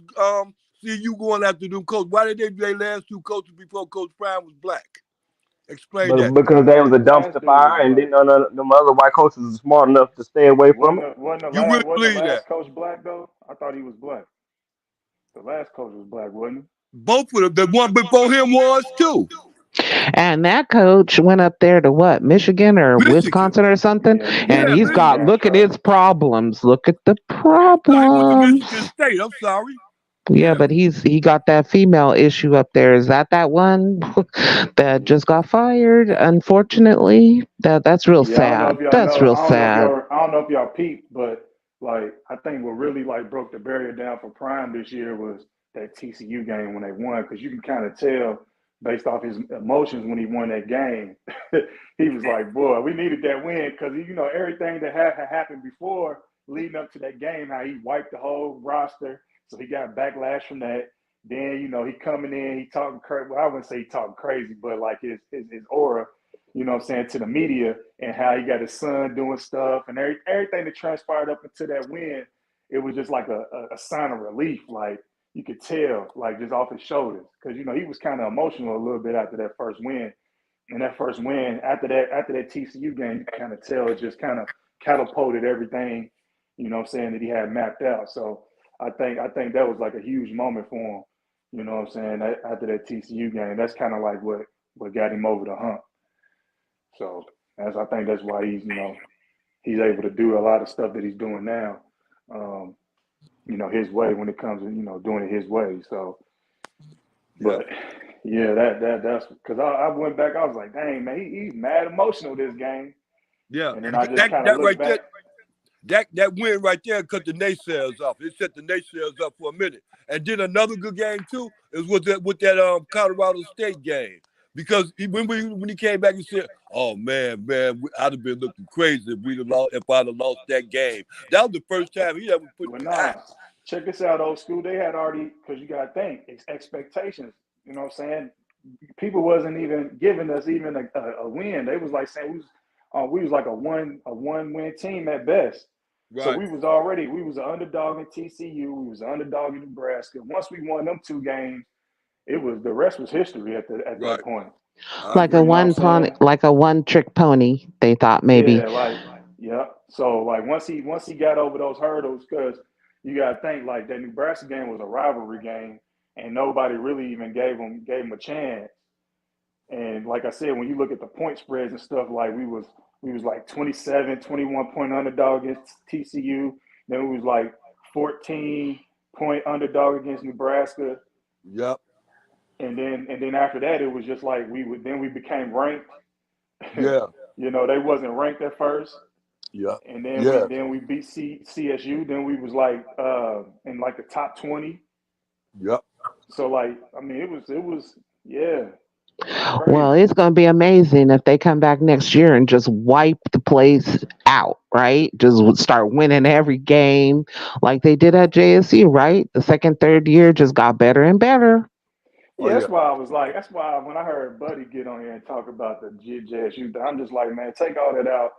CU going after them coach? Why did they last two coaches before Coach Prime was black? Explain But that. because they was a the last dumpster dude was fire, and black. then none of them other white coaches was smart enough to stay away from it. You really Wasn't the believe that? last coach black though? I thought he was black. The last coach was black, wasn't he? Both of them. The one before him was too. And that coach went up there to what, Michigan or Michigan. Wisconsin or something? Yeah, And Yeah, he's Michigan got, Michigan. look at transfer. his problems. Look at the No, he went to Michigan problems. State. I'm sorry. Yeah, Yeah. but he got that female issue up there. Is that one that just got fired? Unfortunately, that's real Yeah, I don't know sad. if y'all That's know. real sad. I don't know if y'all peeped, but like I think what really like broke the barrier down for Prime this year was that TCU game when they won, because you can kind of tell based off his emotions when he won that game. He was like, "Boy, we needed that win," because everything that had happened before leading up to that game, how he wiped the whole roster, so he got backlash from that. Then he coming in, he talking crazy. Well, I wouldn't say he talking crazy, but like his aura, what I'm saying, to the media, and how he got his son doing stuff and everything that transpired up until that win, it was just like a sign of relief. Like you could tell, like just off his shoulders, because he was kind of emotional a little bit after that first win. And that first win, after that TCU game, you kind of tell it just kind of catapulted everything, what I'm saying, that he had mapped out. So I think that was like a huge moment for him. What I'm saying, after that TCU game, that's kind of like what got him over the hump. So I think that's why he's able to do a lot of stuff that he's doing now, his way when it comes to doing it his way. So, Yeah. but yeah, that's because I went back. I was like, dang man, he's mad emotional this game. Yeah. And then I just kind of That looked right back. there. That win right there cut the naysayers off. It set the naysayers up for a minute. And then another good game too is with that Colorado State game. Because when he came back, he said, "Oh man, I'd have been looking crazy if I'd have lost that game." That was the first time he ever put Well, the nah, check this out, old school. They had already, because you got to think, expectations. You know what I'm saying? People wasn't even giving us even a win. They was like saying we was like a one win team at best. So right. we was an underdog in TCU. We was an underdog in Nebraska. Once we won them two games, the rest was history at that Right. point. I Like agree. a You know what I'm one pony, saying? like a one trick pony. They thought maybe. Yeah, yeah. So like once he got over those hurdles, because you got to think like that Nebraska game was a rivalry game, and nobody really even gave him a chance. And like I said, when you look at the point spreads and stuff, like we was like 27, 21 point underdog against TCU. Then we was like 14-point underdog against Nebraska. Yep. And then after that, it was just like we became ranked. Yeah. They wasn't ranked at first. Yeah. And then we Yeah. then we beat CSU. Then we was like in like the top 20. Yep. So like I mean it was yeah, Well, crazy. it's going to be amazing if they come back next year and just wipe the place out, right? Just start winning every game like they did at JSU, right? The second, third year just got better and better. Oh Yeah, yeah. that's why when I heard Buddy get on here and talk about the JSU, I'm just like, man, take all that out,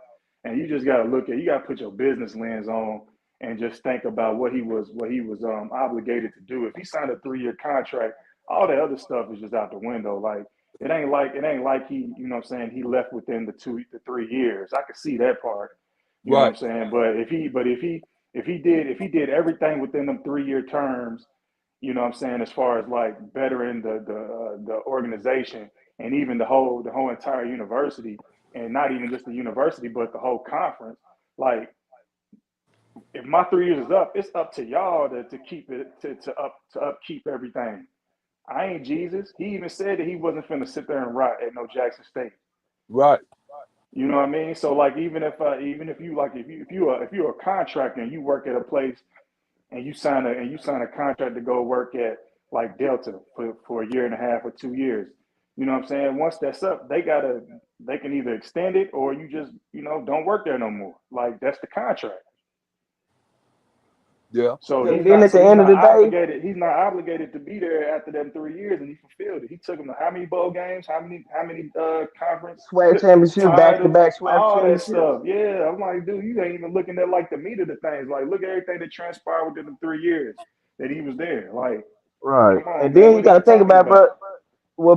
and you just got to you got to put your business lens on and just think about what he was obligated to do. If he signed a 3-year contract, all that other stuff is just out the window. Like it ain't like he, what I'm saying, he left within the 3 years. I could see that part, you know what Right. I'm saying. But if he did everything within them 3-year terms, what I'm saying, as far as like bettering the organization and even the whole entire university, and not even just the university but the whole conference. Like if my 3 years is up, it's up to y'all to keep it to upkeep everything. I ain't Jesus. He even said that he wasn't finna sit there and rot at no Jackson State. Right. You know what I mean? So like even if you like if you're a contractor and you work at a place and you sign a contract to go work at like Delta for a year and a half or 2 years. You know what I'm saying? Once that's up, they can either extend it or you just don't work there no more. Like that's the contract. Yeah, So yeah. he's And then not at so the he's end of not the day, obligated. He's not obligated to be there after them 3 years, and he fulfilled it. He took him to how many bowl games, how many conference swag championship, back to titles, back swag all that championships. stuff. Yeah, I'm like, dude, you ain't even looking at like the meat of the things. Like, look at everything that transpired within the 3 years that he was there. Like, Right. come on, And man, then you what are gotta you think talking about, about? bro,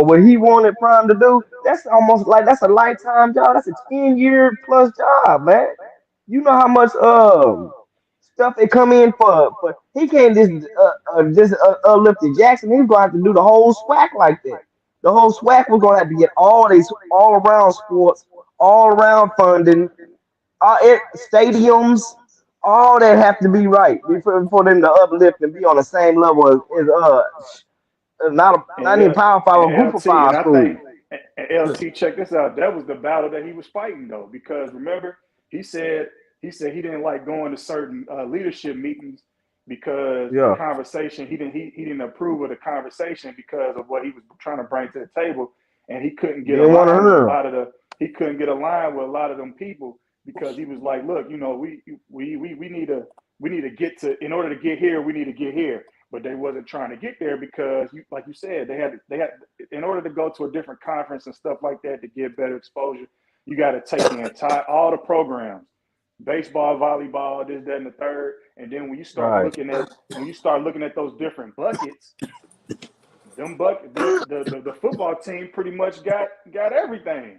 what he wanted Prime to do, that's almost like that's a lifetime job. That's a 10-year plus job, man. You know how much stuff they come in for he can't just uplift the Jackson. He's gonna have to do the whole SWAC like that. The whole SWAC was gonna have to get all these all around sports, all around funding, stadiums, all that have to be right for them to uplift and be on the same level as not even Power Five, And a group of LT, five and I schools. think and LT, check this out. That was the battle that he was fighting though, because remember he said he didn't like going to certain leadership meetings because the Yeah, conversation he didn't approve of the conversation because of what he was trying to bring to the table, and didn't want to hear 'em. he couldn't get aligned with a lot of them people because he was like, look, we need to get to in order to get here, we need to get here, but they wasn't trying to get there because like you said, they had in order to go to a different conference and stuff like that to get better exposure, you got to take the entire all the programs, baseball, volleyball, this, that, and the third. And then Right. when you start looking at those different buckets, the football team pretty much got everything.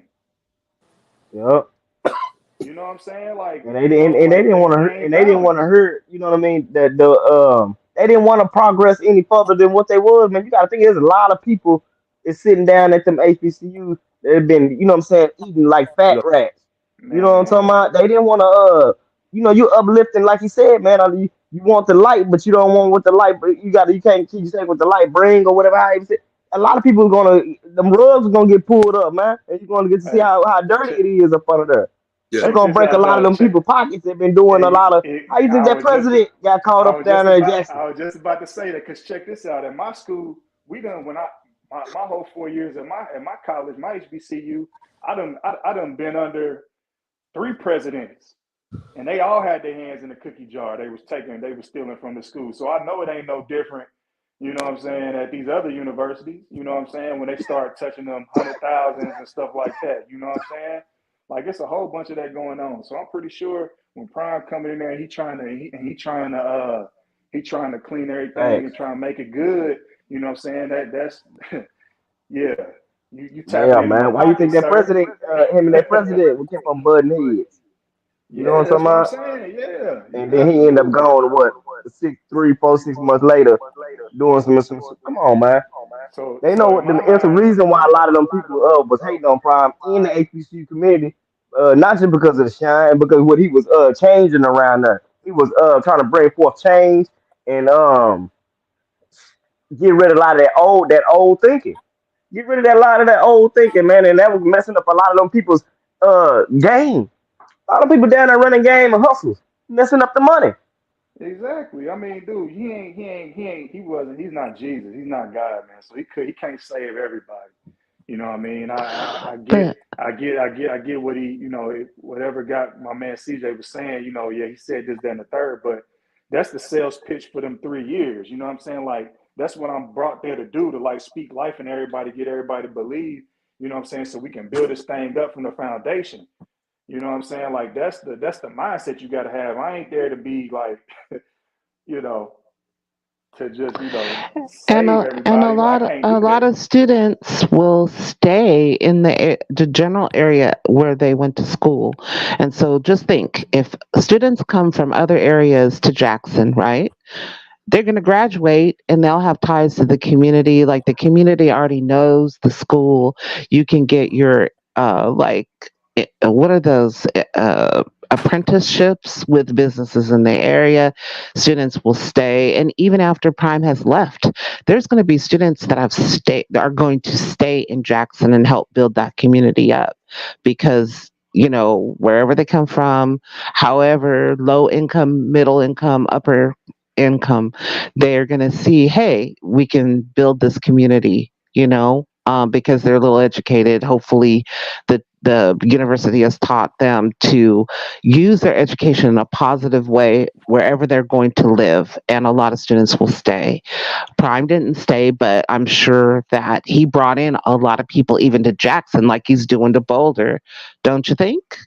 Yep. You know what I'm saying? Like, And they like didn't want to they ain't and they didn't want to balanced. hurt. You know what I mean? That they didn't want to progress any further than what they was. Man, you got to think there's a lot of people is sitting down at them HBCUs that have been, you know what I'm saying, eating like fat Yeah. rats. You know what I'm talking Man, about? They didn't want to you uplifting like you said, man. You want the light, but you don't want what the light. You can't keep saying what the light bring or whatever. How you say. A lot of people are them rugs are gonna get pulled up, man, and you're gonna get to see hey, how dirty check it is up under there. Yeah. That's check gonna this break a out lot of though. them people pockets. They've been doing a lot of. How you think I that was just president got caught up down there in Jackson? I was just about to say that because check this out. At my school, we done when my whole 4 years at my college, my HBCU, I done been under three presidents, and they all had their hands in the cookie jar. They was stealing from the school. So I know it ain't no different. You know what I'm saying, at these other universities, you know what I'm saying, when they start touching them 100,000s and stuff like that, you know what I'm saying? Like it's a whole bunch of that going on. So I'm pretty sure when Prime coming in there, he trying to clean everything and Thanks. try and make it good. You know what I'm saying? That's yeah. You tapping Yeah, into my man. Why you think pocket, that sir. president, him and that president, we kept on butting heads? You know what I'm Yeah, talking that's what I'm about? saying. Yeah, And then he ended up absolutely. going to what 6 months later, doing some. Come on, man. They know So in what. my It's a mind, reason why a lot of them people was hating on Prime in the HBCU community, not just because of the shine, because what he was changing around there. He was trying to bring forth change and get rid of a lot of that old thinking. Get rid of that lot of that old thinking, man, and that was messing up a lot of them people's game. A lot of people down there running game and hustles, messing up the money. exactly. I mean, dude, he's not Jesus. He's not God, man. So he can't save everybody. You know what I mean? But I get what whatever got my man CJ was saying, yeah, he said this, that, and the third, but that's the sales pitch for them 3 years. You know what I'm saying? Like, that's what I'm brought there to do, to like speak life and everybody, get everybody to believe, you know what I'm saying? So we can build this thing up from the foundation. You know what I'm saying? Like, that's the mindset you got to have. I ain't there to be like, you know, to just, and save everybody. I can't a do lot that. of students will stay in the general area where they went to school. And so just think, if students come from other areas to Jackson, right? They're going to graduate and they'll have ties to the community. Like the community already knows the school. You can get your like what are those apprenticeships with businesses in the area. Students will stay, and even after Prime has left, there's going to be students that are going to stay in Jackson and help build that community up because wherever they come from, however low income, middle income, upper income, they're going to see, hey, we can build this community, because they're a little educated. Hopefully, the university has taught them to use their education in a positive way wherever they're going to live, and a lot of students will stay. Prime didn't stay, but I'm sure that he brought in a lot of people, even to Jackson, like he's doing to Boulder. Don't you think?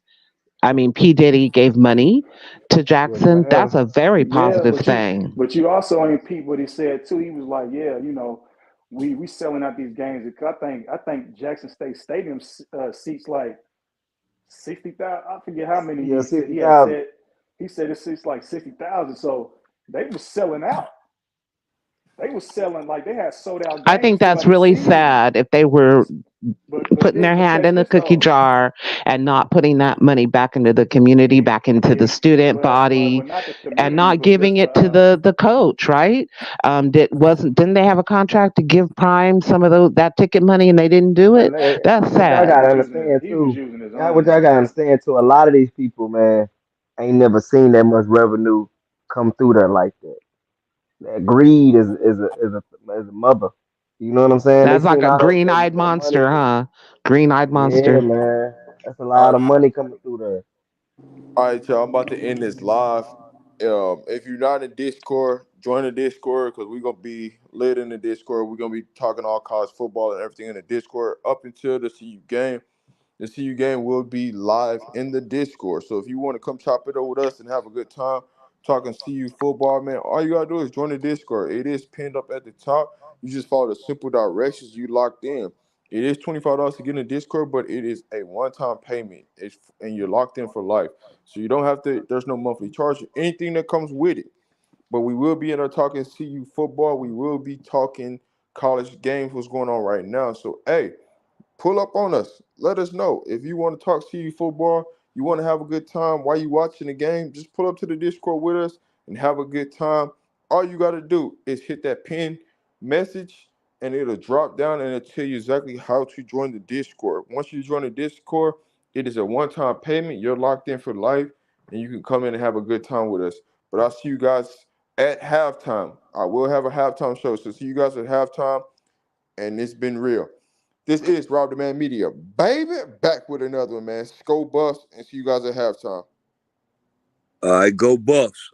I mean, P. Diddy gave money to Jackson. Whatever. That's a very Yeah, positive thing. but you also ain't peep what he said too. He was like, yeah, we selling out these games. Because I think Jackson State Stadium seats like 60,000. I forget how many Yeah, he said. 60,000. He said it seats like 60,000. So they was selling out. They was selling like they had sold out I games think that's throughout the really season. sad if they were putting their But hand catch in the this cookie though. jar and not putting that money back into the community, back into the student Well, body, not the and community, not but giving just it to the coach, right? Didn't they have a contract to give Prime some of that ticket money and they didn't do But it? That's what y'all sad. gotta understand he was too, using his what own y'all money. gotta understand too, a lot of these people, man, ain't never seen that much revenue come through there like that. That greed is a mother. You know what I'm saying? They That's like seen a all green-eyed that money. monster, huh? Green-eyed Yeah, monster. man. That's a All lot right, of money coming through there. all right, y'all. I'm about to end this live. If you're not in Discord, join the Discord because we're gonna be lit in the Discord. We're gonna be talking all college football and everything in the Discord up until the CU game. The CU game will be live in the Discord. So if you want to come chop it up with us and have a good time talking CU football, man, all you gotta do is join the Discord. It is pinned up at the top. You just follow the simple directions. You locked in. It is $25 to get in the Discord, but it is a one-time payment. And you're locked in for life. So you don't have to. There's no monthly charge. Anything that comes with it. But we will be in there talking CU football. We will be talking college games. What's going on right now? So hey, pull up on us. Let us know. If you want to talk CU football, you want to have a good time while you watching the game, just pull up to the Discord with us and have a good time. All you got to do is hit that pin message and it'll drop down and it'll tell you exactly how to join the Discord. Once you join the Discord, it is a one-time payment. You're locked in for life and you can come in and have a good time with us. But I'll see you guys at halftime. I will have a halftime show. So see you guys at halftime and it's been real. This is Rob the Man Media, baby. Back with another one, man. Go Bust, and see you guys at halftime. All right, go Bucks.